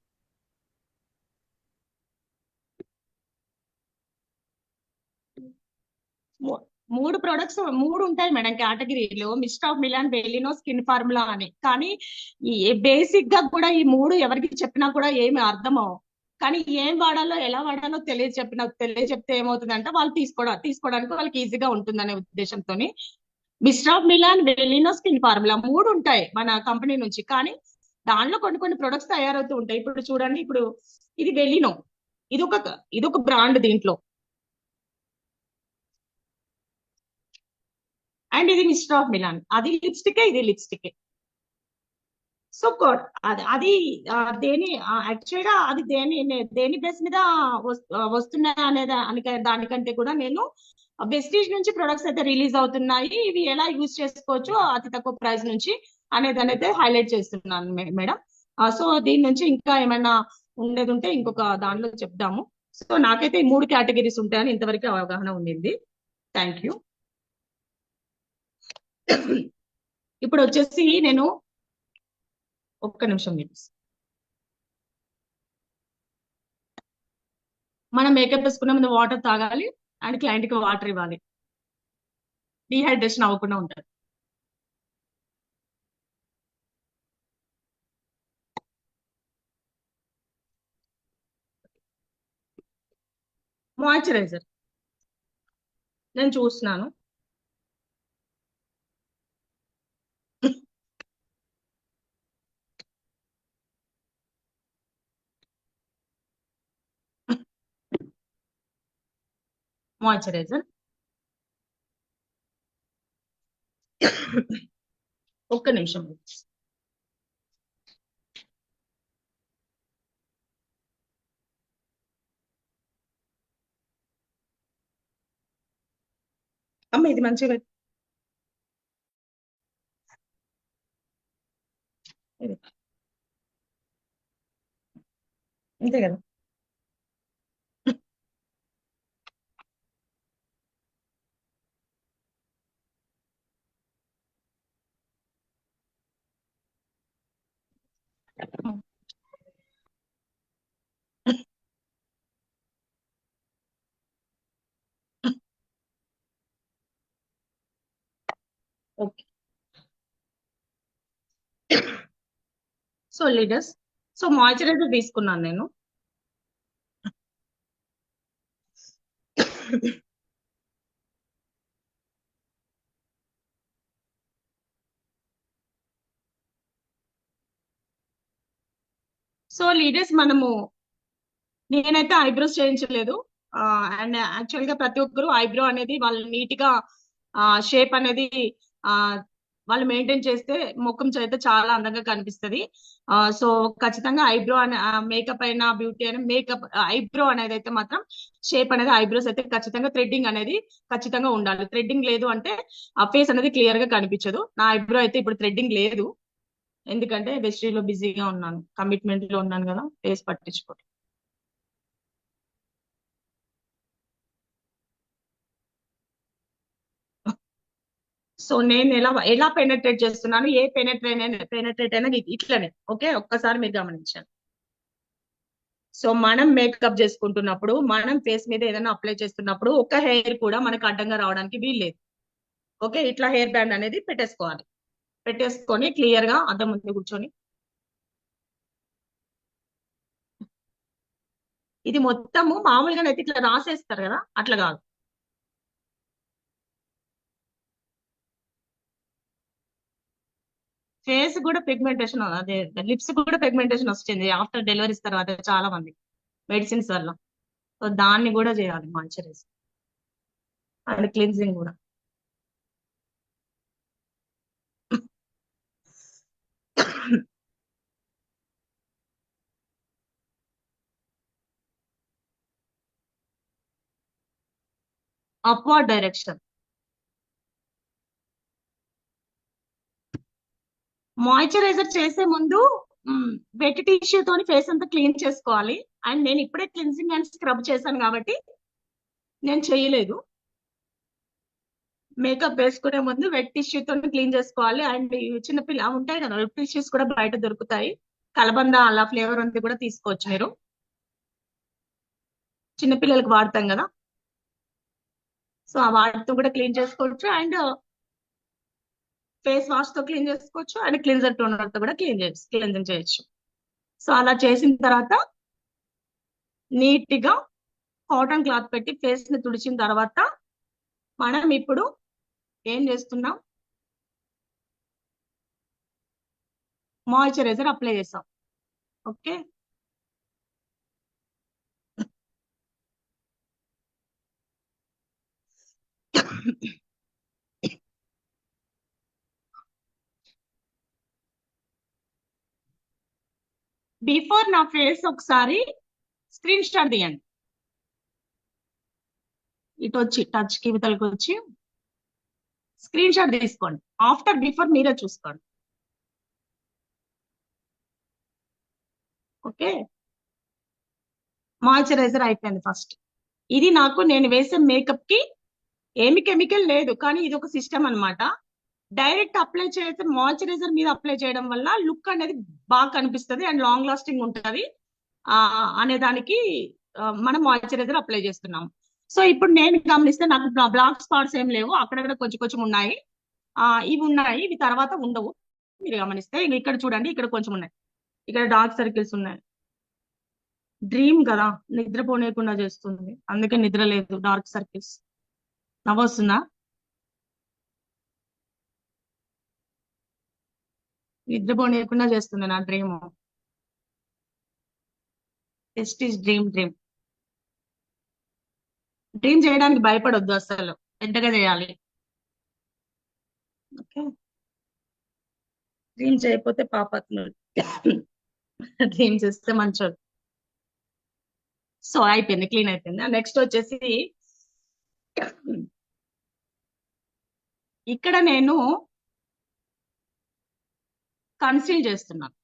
మూడు ప్రొడక్ట్స్ 3 ఉంటాయి మేడం కేటగిరీలో, మిస్ట్ ఆఫ్ మిలాన్, వెలినో, స్కిన్ ఫార్ములా అని. కానీ బేసిక్ గా కూడా ఈ 3 ఎవరికి చెప్పినా కూడా ఏమి అర్థమవు, కానీ ఏం వాడాలో ఎలా వాడాలో తెలియచెప్తే ఏమవుతుందంటే వాళ్ళు తీసుకోవడానికి వాళ్ళకి ఈజీగా ఉంటుందనే ఉద్దేశంతో మిస్టర్ ఆఫ్ మిలాన్, వెలినో, స్కిన్ ఫార్ములా 3 ఉంటాయి మన కంపెనీ నుంచి. కానీ దానిలో కొన్ని ప్రొడక్ట్స్ తయారవుతూ ఉంటాయి. ఇప్పుడు చూడండి, ఇప్పుడు ఇది వెలినో, ఇది ఒక బ్రాండ్ దీంట్లో, అండ్ ఇది మిస్టర్ ఆఫ్ మిలాన్. అది లిప్స్టిక్, ఇది లిప్స్టిక్. సో అది దేని యాక్చువల్ గా అది దేని బేస్ మీద వస్తున్నాయి దానికంటే కూడా నేను వెస్టీజ్ నుంచి ప్రొడక్ట్స్ అయితే రిలీజ్ అవుతున్నాయి, ఇవి ఎలా యూజ్ చేసుకోవచ్చు అతి తక్కువ ప్రైస్ నుంచి అనేది హైలైట్ చేస్తున్నాను మేడం. సో దీని నుంచి ఇంకా ఏమైనా ఉండేది ఉంటే ఇంకొక దానిలో చెప్దాము. సో నాకైతే ఈ 3 కేటగిరీస్ ఉంటాయని ఇంతవరకు అవగాహన ఉండింది. Thank you. ఇప్పుడు వచ్చేసి నేను ఒక్క నిమిషం ప్లీజ్. మనం మేకప్ వేసుకున్న ముందు వాటర్ తాగాలి అండ్ క్లయింట్ కి వాటర్ ఇవ్వాలి, డీహైడ్రేషన్ అవ్వకుండా ఉంటుంది. మాయిశ్చరైజర్ నేను చూస్తున్నాను. మాయిశ్చరైజర్ ఒక్క నిమిషం. అమ్మ ఇది మంచిగా ఇది. అంతే కదా. Okay. So leaders, so moisturiser తీసుకున్నాను నేను. సో లీడర్స్, నేనైతే ఐబ్రోస్ చేయించలేదు. అండ్ యాక్చువల్ గా ప్రతి ఒక్కరు ఐబ్రో అనేది వాళ్ళు నీట్ గా షేప్ అనేది వాళ్ళు మెయింటైన్ చేస్తే ముఖం అయితే చాలా అందంగా కనిపిస్తుంది. సో ఖచ్చితంగా ఐబ్రో అనే మేకప్ అయినా బ్యూటీ అయినా మేకప్ ఐబ్రో అనేది అయితే మాత్రం షేప్ అనేది ఐబ్రోస్ అయితే ఖచ్చితంగా థ్రెడ్డింగ్ అనేది ఖచ్చితంగా ఉండాలి. థ్రెడ్డింగ్ లేదు అంటే ఆ ఫేస్ అనేది క్లియర్ గా కనిపించదు. నా ఐబ్రో అయితే ఇప్పుడు థ్రెడ్డింగ్ లేదు, ఎందుకంటే వెస్ట్రీలో బిజీగా ఉన్నాను, కమిట్మెంట్ లో ఉన్నాను కదా, ఫేస్ పట్టించుకోండి. సో నేను ఎలా పెనట్రేట్ చేస్తున్నాను, ఏ పెనట్రేట్ అయినా ఇట్లనే. ఓకే, ఒక్కసారి మీరు గమనించండి. సో మనం మేకప్ చేసుకుంటున్నప్పుడు, మనం ఫేస్ మీద ఏదైనా అప్లై చేస్తున్నప్పుడు ఒక హెయిర్ కూడా మనకు అడ్డంగా రావడానికి వీల్లేదు. ఓకే, ఇట్లా హెయిర్ బ్యాండ్ అనేది పెట్టేసుకోవాలి. పెట్టేసుకొని క్లియర్ గా అద్దం ముందు కూర్చొని ఇది మొత్తము మామూలుగా అయితే ఇట్లా రాసేస్తారు కదా, అట్లా కాదు. ఫేస్ కూడా పిగ్మెంటేషన్, అదే లిప్స్ కూడా పిగ్మెంటేషన్ వస్తుంది ఆఫ్టర్ డెలివరీస్ తర్వాత చాలా మంది మెడిసిన్స్ వల్ల. సో దాన్ని కూడా చేయాలి మాయిశ్చరైజ్ అండ్ క్లిన్జింగ్ కూడా. Upward direction. మాయిశ్చరైజర్ చేసే ముందు వెట్ టిష్యూ తోని ఫేస్ అంతా క్లీన్ చేసుకోవాలి. అండ్ నేను ఇప్పుడే క్లిన్జింగ్ అండ్ స్క్రబ్ చేశాను కాబట్టి నేను చేయలేదు. మేకప్ వేసుకునే ముందు వెట్ టిష్యూ తోని క్లీన్ చేసుకోవాలి. అండ్ చిన్నపిల్ల ఉంటాయి కదా, వెట్ టిష్యూస్ కూడా బయట దొరుకుతాయి. కలబంద అలా ఫ్లేవర్ ఉంది కూడా తీసుకోవచ్చు మీరు, చిన్నపిల్లలకు వాడతాం కదా. సో ఆ వాటితో కూడా క్లీన్ చేసుకోవచ్చు. అండ్ ఫేస్ వాష్ తో క్లీన్ చేసుకోవచ్చు. అండ్ క్లిన్జర్ టోనర్ తో కూడా క్లీన్జింగ్ చేయొచ్చు. సో అలా చేసిన తర్వాత నీట్ గా కాటన్ క్లాత్ పెట్టి ఫేస్ ని తుడిచిన తర్వాత మనం ఇప్పుడు ఏం చేస్తున్నాం, మాయిశ్చరైజర్ అప్లై చేస్తాం. ఓకే, బిఫోర్ నా ఫేస్ ఒకసారి స్క్రీన్ షాట్ తీయండి. ఇటు వచ్చి టచ్ కి ఇవతలకి వచ్చి స్క్రీన్ షాట్ తీసుకోండి. ఆఫ్టర్ బిఫోర్ మీరే చూసుకోండి. ఓకే, మాయిశ్చరైజర్ అయిపోయింది ఫస్ట్. ఇది నాకు నేను వేసే మేకప్ కి ఏమి కెమికల్ లేదు, కానీ ఇది ఒక సిస్టమ్ అన్నమాట. డైరెక్ట్ అప్లై చేస్తే మాయిశ్చరైజర్ మీద అప్లై చేయడం వల్ల లుక్ అనేది బాగా కనిపిస్తుంది అండ్ లాంగ్ లాస్టింగ్ ఉంటుంది అనే దానికి మనం మాయిశ్చరైజర్ అప్లై చేస్తున్నాం. సో ఇప్పుడు నేను గమనిస్తే నాకు బ్లాక్ స్పాట్స్ ఏం లేవు, అక్కడక్కడ కొంచెం కొంచెం ఉన్నాయి. ఇవి ఉన్నాయి, ఇవి తర్వాత ఉండవు. మీరు గమనిస్తే ఇక్కడ చూడండి, ఇక్కడ కొంచెం ఉన్నాయి, ఇక్కడ డార్క్ సర్కిల్స్ ఉన్నాయి. డ్రీమ్ కదా, నిద్రపోనీయకుండా చేస్తుంది, అందుకే నిద్ర లేదు. Dark circles నవ్వొస్తుందా? నిద్రపోనీయకుండా చేస్తుంది నా dream. Best is dream. Dream చేయడానికి భయపడొద్దు, అసలు పెద్దగా చేయాలి. ఓకే, డ్రీమ్ చేయకపోతే పాపాత్ములు, డ్రీమ్ చేస్తే మంచోడు. సో అయిపోయింది, క్లీన్ అయిపోయింది. నెక్స్ట్ వచ్చేసి ఇక్కడ నేను కన్సీల్ చేస్తున్నాను.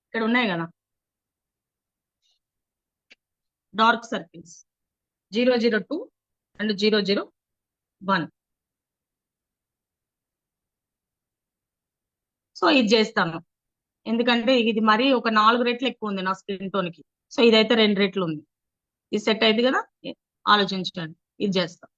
ఇక్కడ ఉన్నాయి కదా డార్క్ సర్కిల్స్ 002 అండ్ 001. సో ఇది చేస్తాను, ఎందుకంటే ఇది మరీ ఒక 4 రెట్లు ఎక్కువ ఉంది నా స్కిన్ టోన్ కి. సో ఇదైతే 2 రెట్లు ఉంది. ఇది సెట్ అయింది కదా, ఆలోచించండి. ఇది చేస్తాం.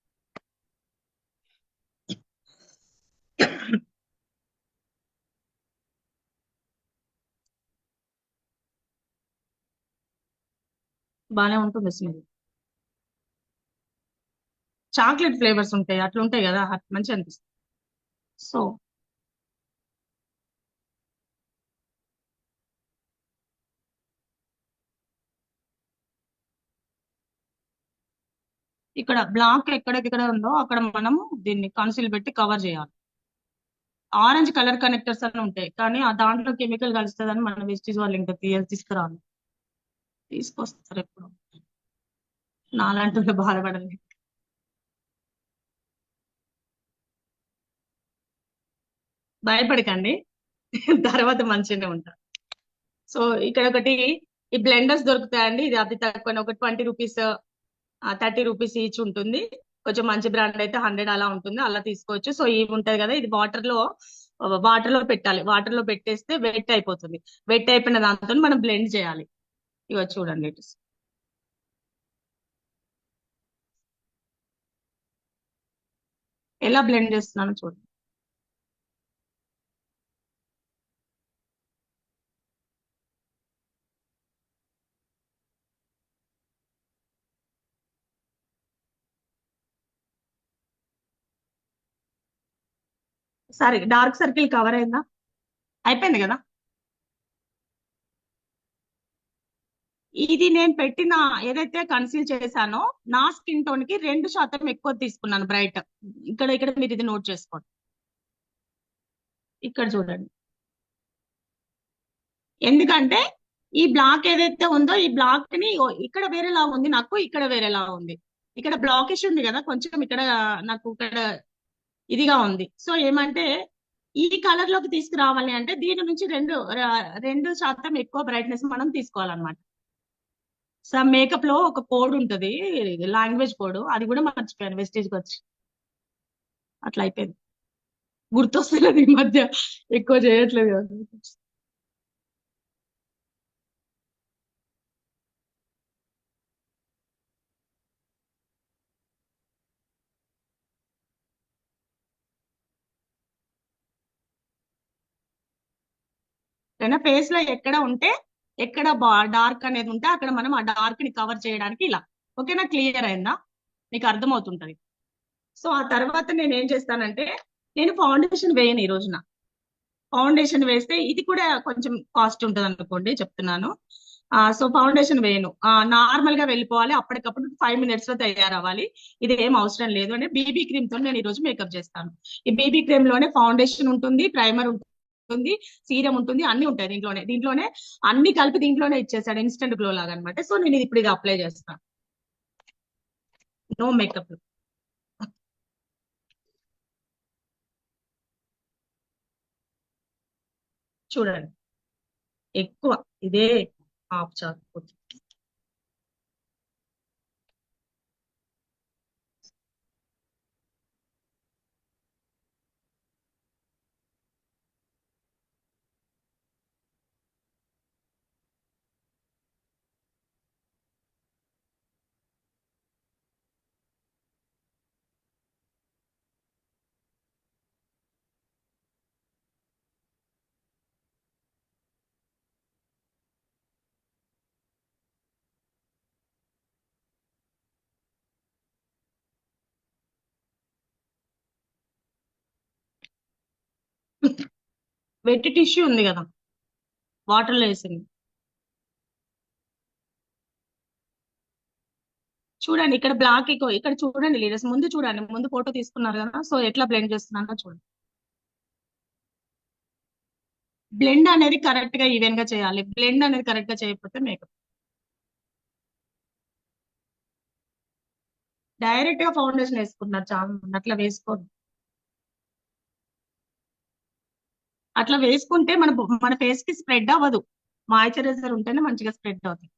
బానే ఉంటుంది స్మెల్. చాక్లెట్ ఫ్లేవర్స్ ఉంటాయి, అట్లా ఉంటాయి కదా, మంచిగా అనిపిస్తుంది. సో ఇక్కడ బ్లాక్ ఎక్కడెక్కడ ఉందో అక్కడ మనము దీన్ని కన్సిల్ పెట్టి కవర్ చేయాలి. ఆరెంజ్ కలర్ కనెక్టర్స్ అని ఉంటాయి, కానీ ఆ దాంట్లో కెమికల్ కలుస్తుందని మన వెస్టీజ్ వాళ్ళు ఇంకా తీసుకురాలి. తీసుకొస్తారు ఎప్పుడు, నాలాంటి వాళ్ళు బాధపడాలి. భయపడకండి, తర్వాత మంచిగానే ఉంటారు. సో ఇక్కడ ఒకటి ఈ బ్లెండర్స్ దొరుకుతాయండి. ఇది అతి తక్కువ, ఒక 20 రూపీస్ 30 రూపీస్ ఈచ్ ఉంటుంది. కొంచెం మంచి బ్రాండ్ అయితే 100 అలా ఉంటుంది, అలా తీసుకోవచ్చు. సో ఇవి ఉంటది కదా, ఇది వాటర్ లో పెట్టాలి. వాటర్ లో పెట్టేస్తే వెట్ అయిపోతుంది. వెట్ అయిపోయిన దాంతో మనం బ్లెండ్ చేయాలి. ఇవి చూడండి, ఎలా బ్లెండ్ చేస్తున్నానో చూడండి. సరే, డార్క్ సర్కిల్ కవర్ అయిందా? అయిపోయింది కదా. ఇది నేను పెట్టిన ఏదైతే కన్సీల్ చేశానో నా స్కిన్ టోన్ కి 2% ఎక్కువ తీసుకున్నాను బ్రైట్. ఇక్కడ ఇక్కడ మీరు ఇది నోట్ చేసుకోండి. ఇక్కడ చూడండి, ఎందుకంటే ఈ బ్లాక్ ఏదైతే ఉందో ఈ బ్లాక్ ని ఇక్కడ వేరేలా ఉంది, నాకు ఇక్కడ వేరేలా ఉంది. ఇక్కడ బ్లాకిష్ ఉంది కదా కొంచెం, ఇక్కడ నాకు ఇక్కడ ఇదిగా ఉంది. సో ఏమంటే ఈ కలర్ లోకి తీసుకురావాలి అంటే దీని నుంచి 2% ఎక్కువ బ్రైట్నెస్ మనం తీసుకోవాలన్నమాట. సో మేకప్ లో ఒక కోడ్ ఉంటది, లాంగ్వేజ్ కోడ్, అది కూడా మర్చిపోయాను వెస్టేజ్కి వచ్చి. అట్లా అయిపోయింది, గుర్తొస్తలేదు ఈ మధ్య, ఎక్కువ చేయట్లేదు కదా. ఫేస్ లో ఎక్కడ ఉంటే ఎక్కడ డార్క్ అనేది ఉంటే అక్కడ మనం ఆ డార్క్ ని కవర్ చేయడానికి ఇలా. ఓకేనా? క్లియర్ అయిందా? మీకు అర్థమవుతుంటది. సో ఆ తర్వాత నేను ఏం చేస్తానంటే, నేను ఫౌండేషన్ వేయను ఈ రోజున. ఫౌండేషన్ వేస్తే ఇది కూడా కొంచెం కాస్ట్ ఉంటుంది అనుకోండి, చెప్తున్నాను. సో ఫౌండేషన్ వేయను. నార్మల్ గా వెళ్ళిపోవాలి, అప్పటికప్పుడు 5 minutes లో తయారవ్వాలి. ఇది ఏం అవసరం లేదు అంటే బీబీ క్రీమ్ తో నేను ఈ రోజు మేకప్ చేస్తాను. ఈ బీబీ క్రీమ్ లోనే ఫౌండేషన్ ఉంటుంది, ప్రైమర్ ఉంటుంది, సీరం ఉంటుంది, అన్ని ఉంటాయి దీంట్లోనే అన్ని కలిపి దీంట్లోనే ఇచ్చేసాడు, ఇన్స్టెంట్ గ్లో లాగా అనమాట. సో నేను ఇది ఇప్పుడు ఇది అప్లై చేస్తాను, నో మేకప్. చూడండి, ఎక్కువ ఇదే ఆఫ్ చాకు. వెట్ టిష్యూ ఉంది కదా, వాటర్ లో వేసింది. చూడండి ఇక్కడ బ్లాక్ ఎక్కువ, ఇక్కడ చూడండి లీడర్స్, ముందు చూడండి, ముందు ఫోటో తీసుకున్నారు కదా, సో ఎట్లా బ్లెండ్ చేస్తున్నానో చూడండి. బ్లెండ్ అనేది కరెక్ట్ గా ఈవెన్ గా చేయాలి, బ్లెండ్ అనేది కరెక్ట్ గా చేయకపోతే మేకప్. డైరెక్ట్ గా ఫౌండేషన్ వేసుకుంటున్నారు చాలా మంది, అట్లా వేసుకోండి. అట్లా వేసుకుంటే మన ఫేస్ కి స్ప్రెడ్ అవ్వదు, మాయిశ్చరైజర్ ఉంటేనే మంచిగా స్ప్రెడ్ అవుతుంది.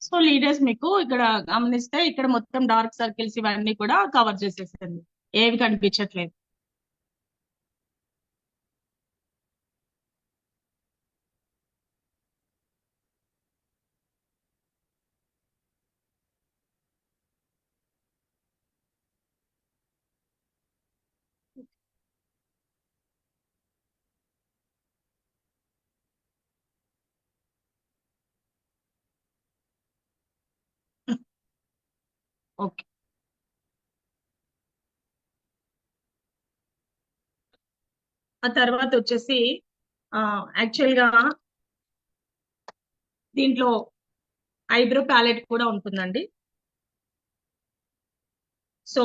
సో లీడర్స్ మీకు ఇక్కడ గమనిస్తే ఇక్కడ మొత్తం డార్క్ సర్కిల్స్ ఇవన్నీ కూడా కవర్ చేసేసింది, ఏవి కనిపించట్లేదు. ఓకే, ఆ తర్వాత వచ్చేసి యాక్చువల్ గా దీంట్లో ఐబ్రో ప్యాలెట్ కూడా ఉంటుందండి. సో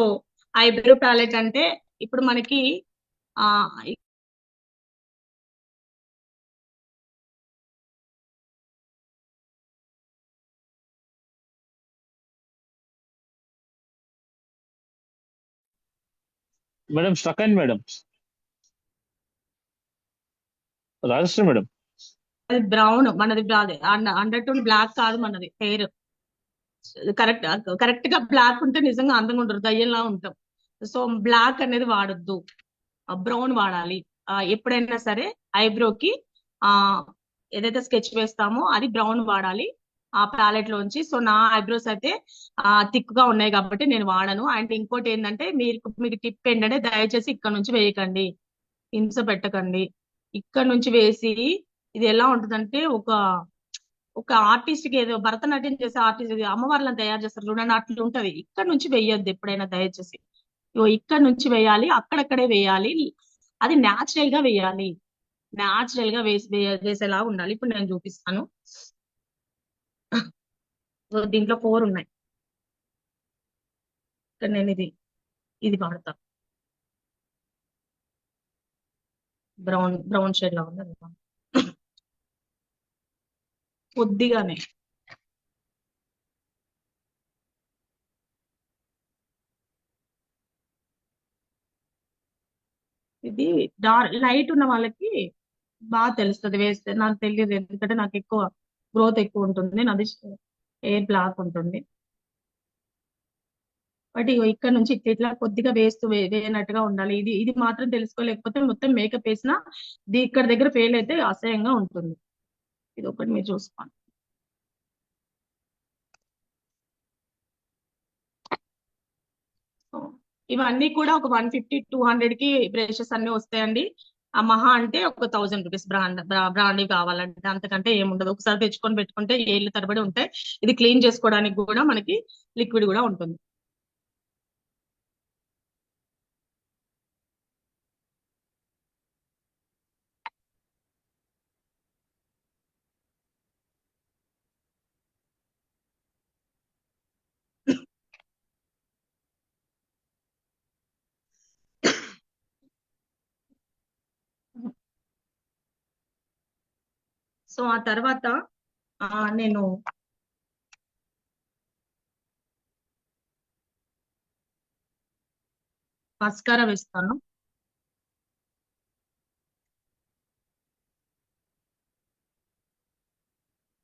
ఐబ్రో ప్యాలెట్ అంటే ఇప్పుడు మనకి ఆ మేడం స్ట్రక్ అయింది మేడం. రాజశ్రీ మేడం. అది బ్రౌన్, మనది అండర్ టోన్ బ్లాక్ కాదు మనది హెయిర్. కరెక్ట్ కరెక్ట్ గా బ్లాక్ ఉంటే నిజంగా అందంగా ఉంటారు, దయ్యంలా ఉంటాం. సో బ్లాక్ అనేది వాడొద్దు, బ్రౌన్ వాడాలి. ఎప్పుడైనా సరే ఐబ్రోకి ఆ ఏదైతే స్కెచ్ వేస్తామో అది బ్రౌన్ వాడాలి ఆ ప్యాలెట్ లోంచి. సో నా ఐబ్రోస్ అయితే థిక్ గా ఉన్నాయి కాబట్టి నేను వాడను. అండ్ ఇంకోటి ఏంటంటే మీకు టిప్ ఏంటంటే దయచేసి ఇక్కడ నుంచి వేయకండి, హింస పెట్టకండి. ఇక్కడ నుంచి వేసి ఇది ఎలా ఉంటుందంటే ఒక ఆర్టిస్ట్ కి ఏదో భరతనాట్యం చేసే ఆర్టిస్ట్ అమ్మవార్లను తయారు చేస్తారు చూడండి, అట్లా ఉంటది. ఇక్కడ నుంచి వేయొద్దు ఎప్పుడైనా దయచేసి. ఇగో ఇక్కడ నుంచి వేయాలి, అక్కడక్కడే వేయాలి, అది న్యాచురల్ గా వేయాలి. న్యాచురల్ గా వేసేలా ఉండాలి. ఇప్పుడు నేను చూపిస్తాను. సో దీంట్లో 4 ఉన్నాయి. ఇక్కడ నేను ఇది వాడతా, బ్రౌన్ షేడ్ లా ఉంది అది వాడతా. కొద్దిగానే ఇది డార్క్ లైట్ ఉన్న వాళ్ళకి బాగా తెలుస్తుంది వేస్తే. నాకు తెలియదు ఎందుకంటే నాకు ఎక్కువ గ్రోత్ ఎక్కువ ఉంటుంది, నాది ఎయిర్ బ్లాక్ ఉంటుంది. బట్ ఇగో ఇక్కడ నుంచి ఇట్లా ఇట్లా కొద్దిగా వేస్తూ వేయనట్టుగా ఉండాలి. ఇది మాత్రం తెలుసుకోలేకపోతే మొత్తం మేకప్ వేసినా ఇక్కడ దగ్గర ఫెయిల్ అయితే అసహ్యంగా ఉంటుంది. ఇది ఒకటి మీరు చూసుకోండి. సో ఇవన్నీ కూడా ఒక 150-200 కి బ్రషెస్ అన్ని వస్తాయండి. ఆ మహా అంటే ఒక 1000 రూపీస్ బ్రాండ్ కావాలంటే, అంతకంటే ఏముండదు. ఒకసారి తెచ్చుకొని పెట్టుకుంటే ఏళ్ళు తరబడి ఉంటాయి. ఇది క్లీన్ చేసుకోవడానికి కూడా మనకి లిక్విడ్ కూడా ఉంటుంది. సో ఆ తర్వాత నేను మస్కారా వేస్తాను.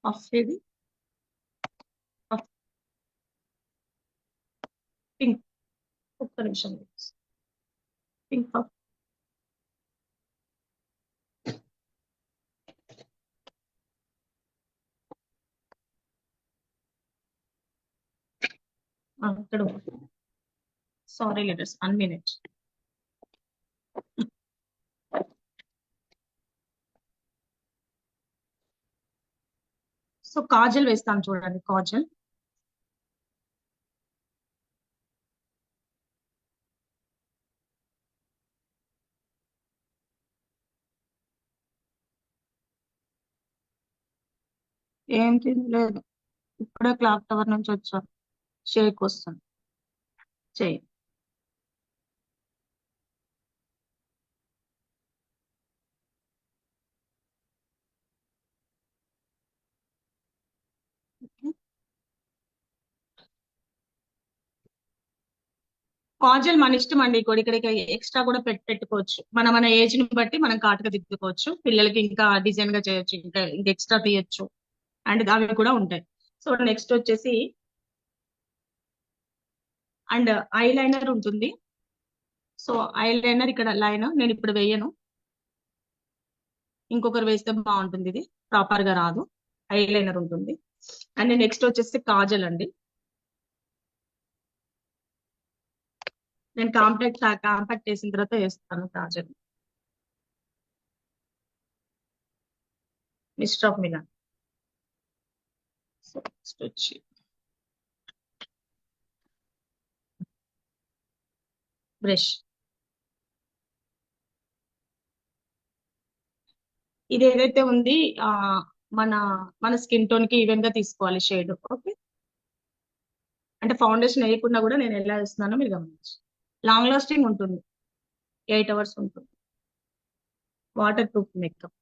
పఫ్ ఇది పింక్, ఒక్క నిమిషం, పింక్ పఫ్. ఇక్కడ sorry letters 1 minute. So Kajal వేస్తాను చూడండి, కాజల్. ఏం తినలేదు, ఇప్పుడే క్లాక్ టవర్ నుంచి వచ్చాను. షేక్ వస్తుంది, చెయ్యి. కాజల్ మన ఇష్టం అండి, ఇక్కడికి ఎక్స్ట్రా కూడా పెట్టుకోవచ్చు. మన ఏజ్ ని బట్టి మనం కాటుక దిద్దుకోవచ్చు. పిల్లలకి ఇంకా డిజైన్ గా చేయొచ్చు, ఇంకా ఎక్స్ట్రా తీయొచ్చు. అండ్ అవి కూడా ఉంటాయి. సో నెక్స్ట్ వచ్చేసి అండ్ ఐ లైనర్ ఉంటుంది. సో ఐ లైనర్ ఇక్కడ లైనర్ నేను ఇప్పుడు వేయను, ఇంకొకరు వేస్తే బాగుంటుంది, ఇది ప్రాపర్ గా రాదు. ఐ లైనర్ ఉంటుంది. అండ్ నెక్స్ట్ వచ్చేసి కాజల్ అండి. నేను కాంపాక్ట్ చేసిన తర్వాత వేస్తాను kajal. Mister of Milan. So next వచ్చి బ్రష్. ఇది ఏదైతే ఉంది మన మన స్కిన్ టోన్ కి ఈవెన్ గా తీసుకోవాలి షేడ్. ఓకే, అంటే ఫౌండేషన్ వేయకుండా కూడా నేను ఎలా వేస్తున్నానో మీరు గమనించు. లాంగ్ లాస్టింగ్ ఉంటుంది, 8 hours ఉంటుంది. Waterproof makeup.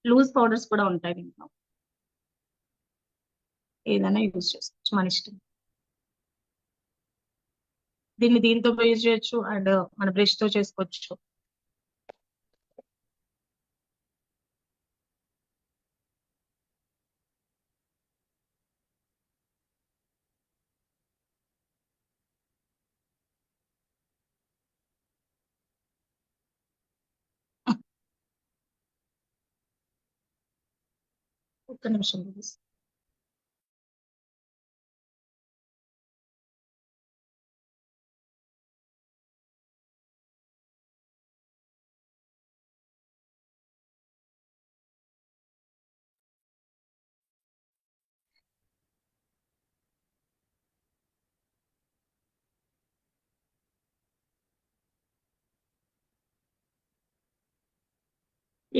Loose powders కూడా ఉంటాయి దీంట్లో. ఏదైనా యూజ్ చేసుకోవచ్చు మన ఇష్టం. దీంతో యూజ్ చేయొచ్చు అండ్ మన బ్రష్ తో చేసుకోవచ్చు. ఒక్క నిమిషం please.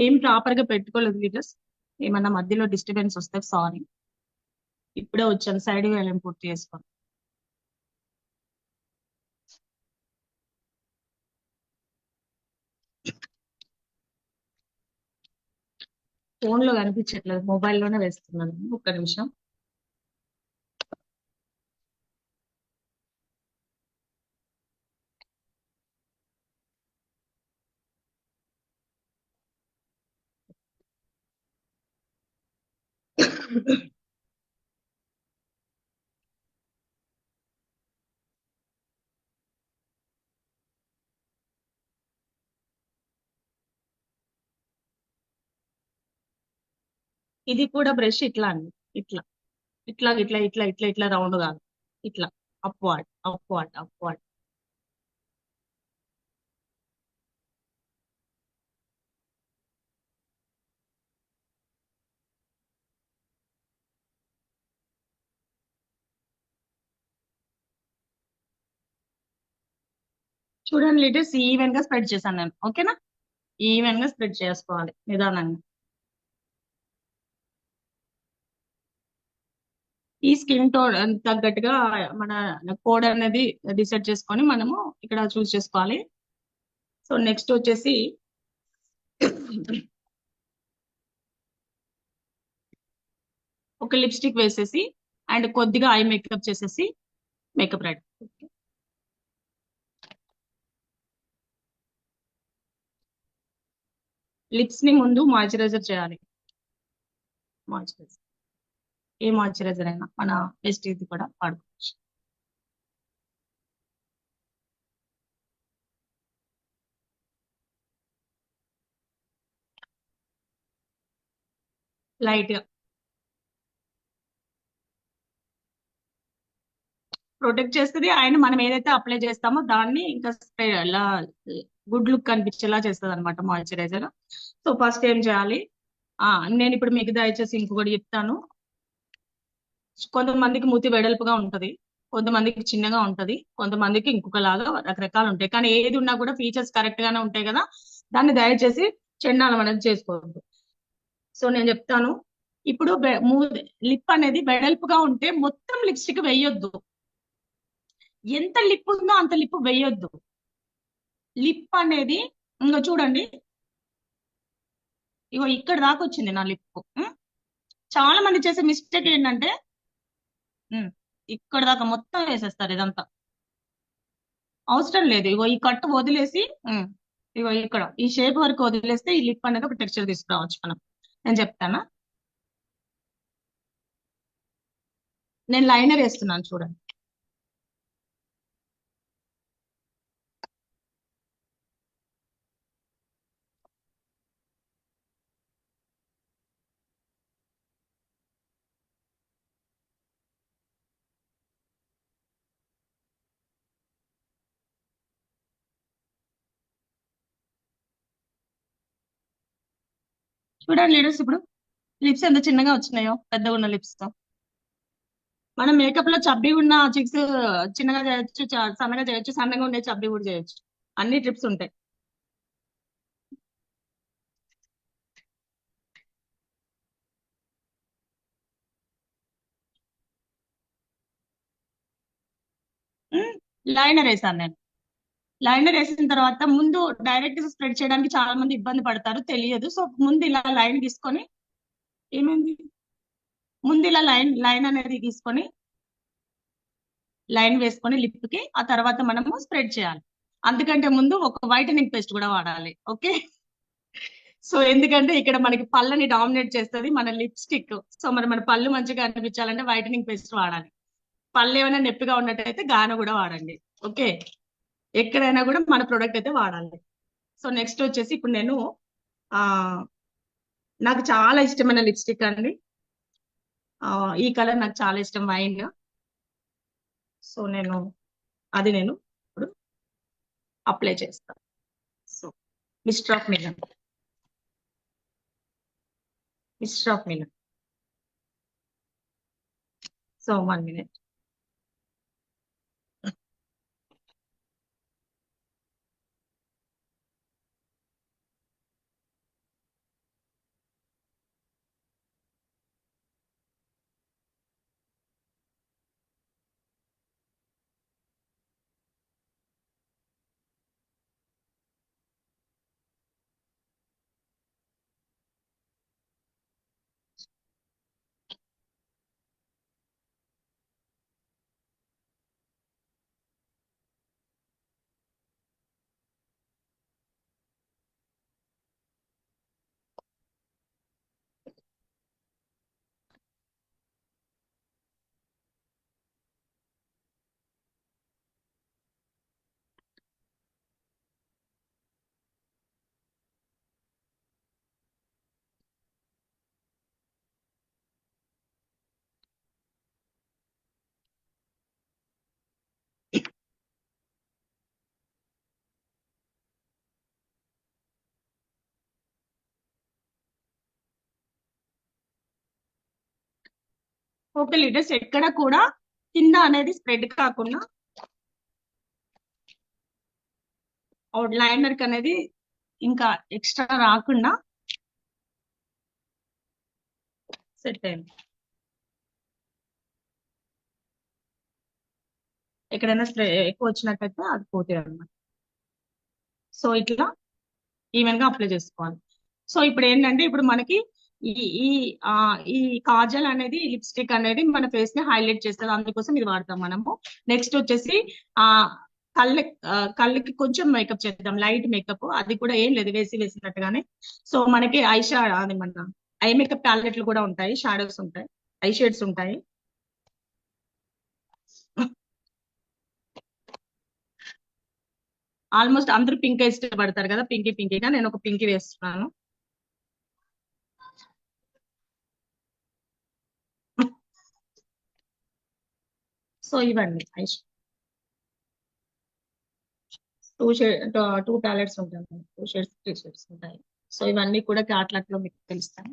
ఏం ప్రాపర్ గా పెట్టుకోలేదు లీడర్స్. ఏమన్నా మధ్యలో డిస్టర్బెన్స్ వస్తే సారీ. ఇప్పుడే వచ్చాను, సైడ్ వెళ్ళి పూర్తి చేసుకోండి. ఫోన్ లో కనిపించట్లేదు, మొబైల్లోనే వేస్తున్నాను. ఒక్క నిమిషం. ఇది కూడా బ్రష్ ఇట్లా అండి, ఇట్లా ఇట్లా ఇట్లా ఇట్లా ఇట్లా ఇట్లా రౌండ్ కాదు, ఇట్లా అప్వార్డ్ అప్వార్డ్ అప్వార్డ్. చూడండి లీడర్స్, ఈవెన్ గా స్ప్రెడ్ చేశాను నేను. ఓకేనా? ఈవెన్ గా స్ప్రెడ్ చేసుకోవాలి నిదానంగా. ఈ స్కిన్ టోన్ తగ్గట్టుగా మన కోడ్ అనేది డిసైడ్ చేసుకొని మనము ఇక్కడ చూస్ చేసుకోవాలి. సో నెక్స్ట్ వచ్చేసి ఒక లిప్స్టిక్ వేసేసి అండ్ కొద్దిగా ఐ మేకప్ చేసేసి మేకప్ రెడీ. లిప్స్ ని ముందు మాయిశ్చరైజర్ చేయాలి. మాయిశ్చరైజర్, ఏ మాయిశ్చరైజర్ అయినా మన బెస్ట్ ఇది కూడా వాడుకోవచ్చు. లైట్ గా ప్రొటెక్ట్ చేస్తుంది అండ్ మనం ఏదైతే అప్లై చేస్తామో దాన్ని ఇంకా గుడ్ లుక్ కనిపించేలా చేస్తుంది అనమాట మాయిశ్చరైజర్. సో ఫస్ట్ ఏం చేయాలి, నేను ఇప్పుడు మీకు దయచేసి ఇంకొకటి చెప్తాను. కొంతమందికి మూతి వెడల్పుగా ఉంటది, కొంతమందికి చిన్నగా ఉంటది, కొంతమందికి ఇంకొకలాగా రకరకాలు ఉంటాయి. కానీ ఏది ఉన్నా కూడా ఫీచర్స్ కరెక్ట్ గానే ఉంటాయి కదా, దాన్ని దయచేసి చెండాలం అనేది చేసుకోవద్దు. సో నేను చెప్తాను ఇప్పుడు, లిప్ అనేది వెడల్పుగా ఉంటే మొత్తం లిప్స్టిక్ వేయొద్దు. ఎంత లిప్ ఉందో అంత లిప్ వేయొద్దు. లిప్ అనేది ఇంకా చూడండి, ఇగో ఇక్కడ దాకా వచ్చింది నా లిప్. చాలా మంది చేసే మిస్టేక్ ఏంటంటే ఇక్కడ దాకా మొత్తం వేసేస్తారు. ఇదంతా అవసరం లేదు. ఇగో ఈ కట్ వదిలేసి ఇగో ఇక్కడ ఈ షేప్ వరకు వదిలేస్తే ఈ లిప్ అనేది ఒక టెక్స్చర్ తీసుకురావచ్చు మనం. నేను చెప్తానా, నేను లైనర్ వేస్తున్నాను చూడండి. చూడండి లీడర్స్, ఇప్పుడు లిప్స్ ఎంత చిన్నగా వచ్చినాయో పెద్దగా ఉన్న లిప్స్ తో. మనం మేకప్ లో చబ్బి ఉన్న చిక్స్ చిన్నగా చేయొచ్చు, సన్నగా చేయొచ్చు, సన్నగా ఉండే చబ్బి కూడా చేయొచ్చు. అన్ని ట్రిప్స్ ఉంటాయి. లైనర్ వేసాను నేను. లైనర్ వేసిన తర్వాత ముందు డైరెక్ట్ స్ప్రెడ్ చేయడానికి చాలా మంది ఇబ్బంది పడతారు, తెలియదు. సో ముందు ఇలా లైన్ తీసుకొని, ఏమైంది, ముందు ఇలా లైన్ అనేది తీసుకొని లైన్ వేసుకొని లిప్ కి, ఆ తర్వాత మనము స్ప్రెడ్ చేయాలి. అందుకంటే ముందు ఒక వైటనింగ్ పేస్ట్ కూడా వాడాలి. ఓకే, సో ఎందుకంటే ఇక్కడ మనకి పళ్ళని డామినేట్ చేస్తుంది మన లిప్స్టిక్. సో మరి మన పళ్ళు మంచిగా అనిపించాలంటే వైటనింగ్ పేస్ట్ వాడాలి. పళ్ళు ఏమైనా నొప్పిగా ఉన్నట్టయితే గాను కూడా వాడండి. ఓకే, ఎక్కడైనా కూడా మన ప్రోడక్ట్ అయితే వాడాలి. సో నెక్స్ట్ వచ్చేసి ఇప్పుడు నేను నాకు చాలా ఇష్టమైన లిప్స్టిక్ అండి. ఈ కలర్ నాకు చాలా ఇష్టం, వైన్. సో నేను ఇప్పుడు అప్లై చేస్తాను. So mister of melon, so 1 minute. Okay leaders, ఎక్కడ కూడా కింద అనేది స్ప్రెడ్ కాకుండా అవుట్ లైనర్ కి అనేది ఇంకా ఎక్స్ట్రా రాకుండా సెట్ అయింది. ఎక్కడైనా ఎక్కువ వచ్చినట్టయితే అది పోతుంది అన్నమాట. సో ఇట్లా ఈవెన్ గా అప్లై చేసుకోవాలి. సో ఇప్పుడు ఏంటంటే ఇప్పుడు మనకి ఈ ఈ ఈ కాజల్ అనేది, లిప్స్టిక్ అనేది మన ఫేస్ ని హైలైట్ చేస్తుంది, అందుకోసం ఇది వాడతాం మనము. నెక్స్ట్ వచ్చేసి ఆ కళ్ళకి కొంచెం మేకప్ చేద్దాం, లైట్ మేకప్. అది కూడా ఏం లేదు, వేసినట్టుగానే. సో మనకి అది మన ఐ మేకప్ ప్యాలెట్లు కూడా ఉంటాయి, షాడోస్ ఉంటాయి, ఐ షేడ్స్ ఉంటాయి. ఆల్మోస్ట్ అందరూ పింక్ ఇష్టపడతారు కదా, పింకీగా నేను ఒక పింకీ వేస్తున్నాను. సో ఇవ్వండి టూ ప్యాలెట్స్ ఉంటాయి, 2 షేడ్స్ 3 షేడ్స్ ఉంటాయి. సో ఇవన్నీ కూడా క్యాట్లాగ్ లో మీకు తెలుస్తాయి.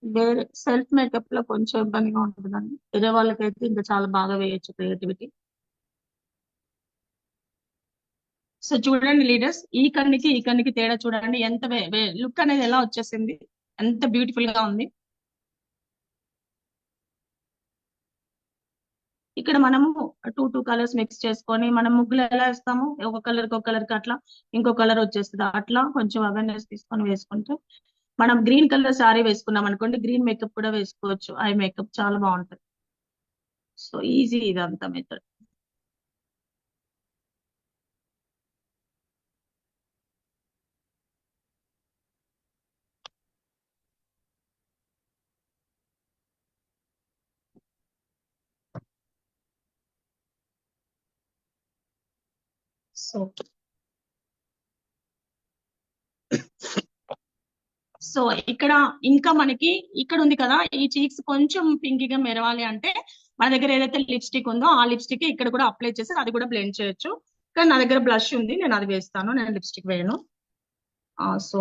వేరే సెల్ఫ్ మేకప్ లో కొంచెం ఇబ్బందిగా ఉంటుందండి, వేరే వాళ్ళకైతే ఇంకా చాలా బాగా వేయచ్చు క్రియేటివిటీ. సో చూడండి లీడర్స్, ఈ కన్నికి తేడా చూడండి, ఎంత లుక్ అనేది ఎలా వచ్చేసింది, ఎంత బ్యూటిఫుల్ గా ఉంది. ఇక్కడ మనము టూ కలర్స్ మిక్స్ చేసుకొని మనం ముగ్గులు ఎలా వేస్తాము, ఒక కలర్ కి అట్లా ఇంకో కలర్ వచ్చేస్తుంది. అట్లా కొంచెం అవేర్నెస్ తీసుకొని వేసుకుంటే, మనం గ్రీన్ కలర్ సారీ వేసుకున్నాం అనుకోండి, గ్రీన్ మేకప్ కూడా వేసుకోవచ్చు, ఐ మేకప్ చాలా బాగుంటుంది. సో ఈజీ ఇదంతా మెథడ్. సో ఇక్కడ ఇంకా మనకి ఇక్కడ ఉంది కదా, ఈ చీక్స్ కొంచెం పింకీగా మెరవాలి అంటే మన దగ్గర ఏదైతే లిప్స్టిక్ ఉందో ఆ లిప్స్టిక్ ఇక్కడ కూడా అప్లై చేసి అది కూడా బ్లెండ్ చేయొచ్చు. కానీ నా దగ్గర బ్లష్ ఉంది, నేను అది వేస్తాను, నేను లిప్స్టిక్ వేయను. So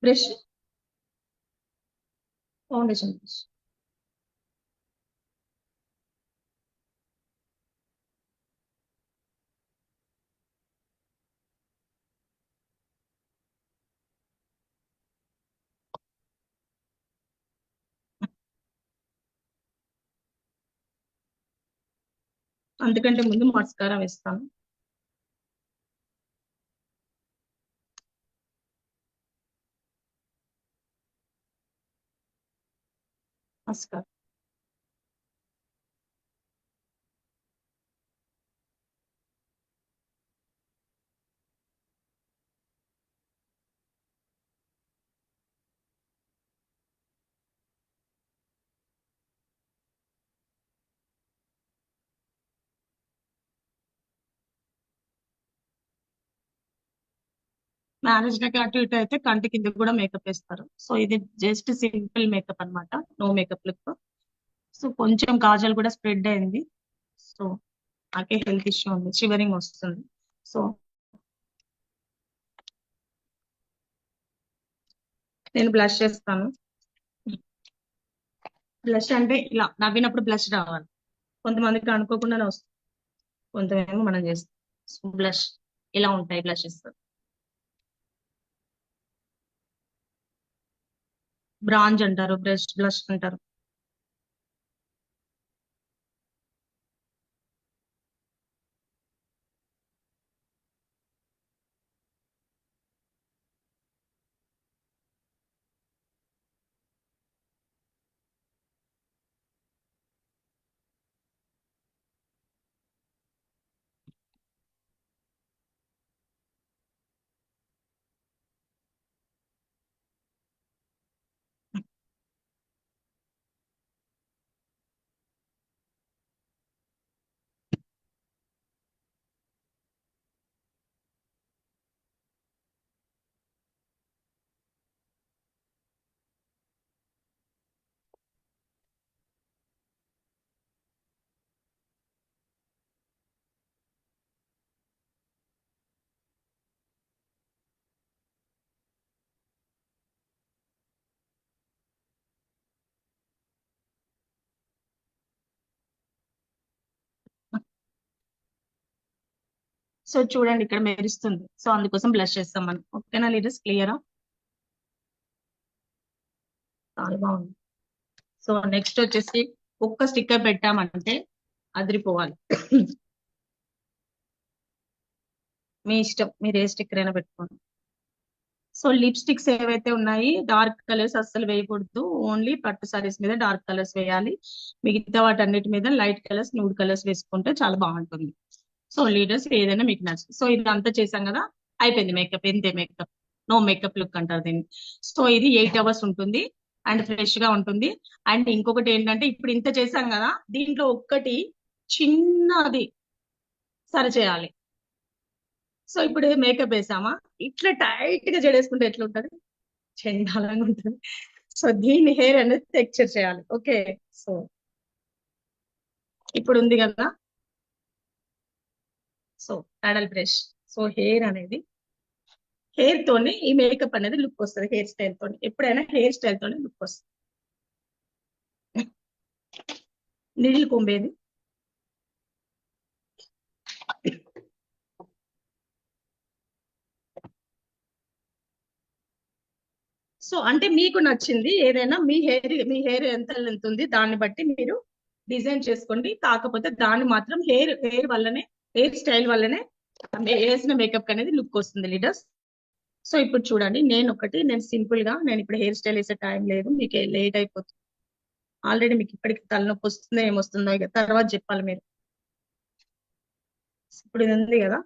brush, foundation brush. అందుకంటే ముందు మస్కారా వేస్తాను. మస్కారా. మ్యారేజ్ లకి అటు ఇటు అయితే కంటి కింద కూడా మేకప్ వేస్తారు. సో ఇది జస్ట్ సింపుల్ మేకప్ అన్నమాట, నో మేకప్ లుక్. సో కొంచెం కాజల్ కూడా స్ప్రెడ్ అయింది. సో నాకే హెల్త్ ఇష్యూ ఉంది, షివరింగ్ వస్తుంది. సో నేను బ్లష్ చేస్తాను. బ్లష్ అంటే ఇలా నవ్వినప్పుడు బ్లష్ రావాలి. కొంతమందికి అనుకోకుండానే వస్తుంది, కొంతమేమో మనం చేస్తాం. సో బ్లష్ ఇలా ఉంటాయి బ్లషెస్. బ్రాంజ్ అంటారు, బ్లష్ అంటారు. సో చూడండి ఇక్కడ మెరుస్తుంది, సో అందుకోసం బ్లష్ చేస్తాం మనం. ఓకేనా లీడర్స్, క్లియరా? చాలా బాగుంది. సో నెక్స్ట్ వచ్చేసి ఒక్క స్టిక్కర్ పెట్టామంటే అదిరిపోవాలి. మీ ఇష్టం, మీరు ఏ స్టిక్కర్ అయినా పెట్టుకోండి. సో లిప్స్టిక్స్ ఏవైతే ఉన్నాయి డార్క్ కలర్స్ అస్సలు వేయకూడదు, ఓన్లీ పట్టు సారీస్ మీద డార్క్ కలర్స్ వేయాలి. మిగతా వాటన్నిటి మీద లైట్ కలర్స్, న్యూడ్ కలర్స్ వేసుకుంటే చాలా బాగుంటుంది. సో లీడర్స్ ఏదైనా మీకు నచ్చుతుంది. సో ఇదంతా చేసాం కదా, అయిపోయింది మేకప్. ఎంతే మేకప్, నో మేకప్ లుక్ అంటారు దీన్ని. సో ఇది 8 hours ఉంటుంది అండ్ ఫ్రెష్ గా ఉంటుంది. అండ్ ఇంకొకటి ఏంటంటే ఇప్పుడు ఇంత చేసాం కదా, దీంట్లో ఒక్కటి చిన్నది సరి చేయాలి. సో ఇప్పుడు మేకప్ వేసామా, ఇట్లా టైట్ గా జడేసుకుంటే ఎట్లా ఉంటది, చండాలంగా ఉంటుంది. సో దీని హెయిర్ అనేది టెక్చర్ చేయాలి. ఓకే, సో ఇప్పుడు ఉంది కదా, సో ప్యాడల్ బ్రష్. సో హెయిర్ తోనే ఈ మేకప్ అనేది లుక్ వస్తుంది. హెయిర్ స్టైల్ తోని ఎప్పుడైనా హెయిర్ స్టైల్ తోనే లుక్ వస్తుంది. నీళ్ళు కొంబేది. సో అంటే మీకు నచ్చింది ఏదైనా, మీ హెయిర్ ఎంత లెంత్ ఉంది దాన్ని బట్టి మీరు డిజైన్ చేసుకోండి. కాకపోతే దాన్ని మాత్రం హెయిర్ వల్లనే, హెయిర్ స్టైల్ వల్లనే వేసిన మేకప్ అనేది లుక్ వస్తుంది లీడర్స్. సో ఇప్పుడు చూడండి, నేను సింపుల్ గా, నేను ఇప్పుడు హెయిర్ స్టైల్ వేసే టైం లేదు, మీకు లేట్ అయిపోతుంది. ఆల్రెడీ మీకు ఇప్పటికి తలనొప్పి వస్తుందో ఏమొస్తుందో ఇక తర్వాత చెప్పాలి మీరు. ఇప్పుడు ఇది ఉంది కదా,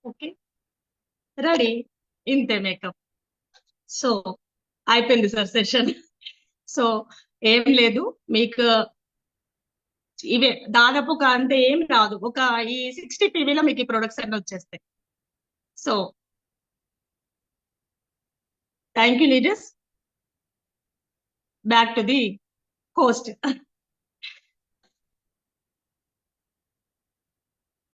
ఓకే రెడీ, ఇంతే మేకప్. సో అయిపోయింది సార్ సెషన్. సో ఏం లేదు, మీకు ఇవే దాదాపు ఒక అంతే ఏం రాదు, ఒక ఈ 60 PV మీకు ఈ ప్రొడక్ట్స్ అన్ని వచ్చేస్తాయి. So thank you leaders, back to the host.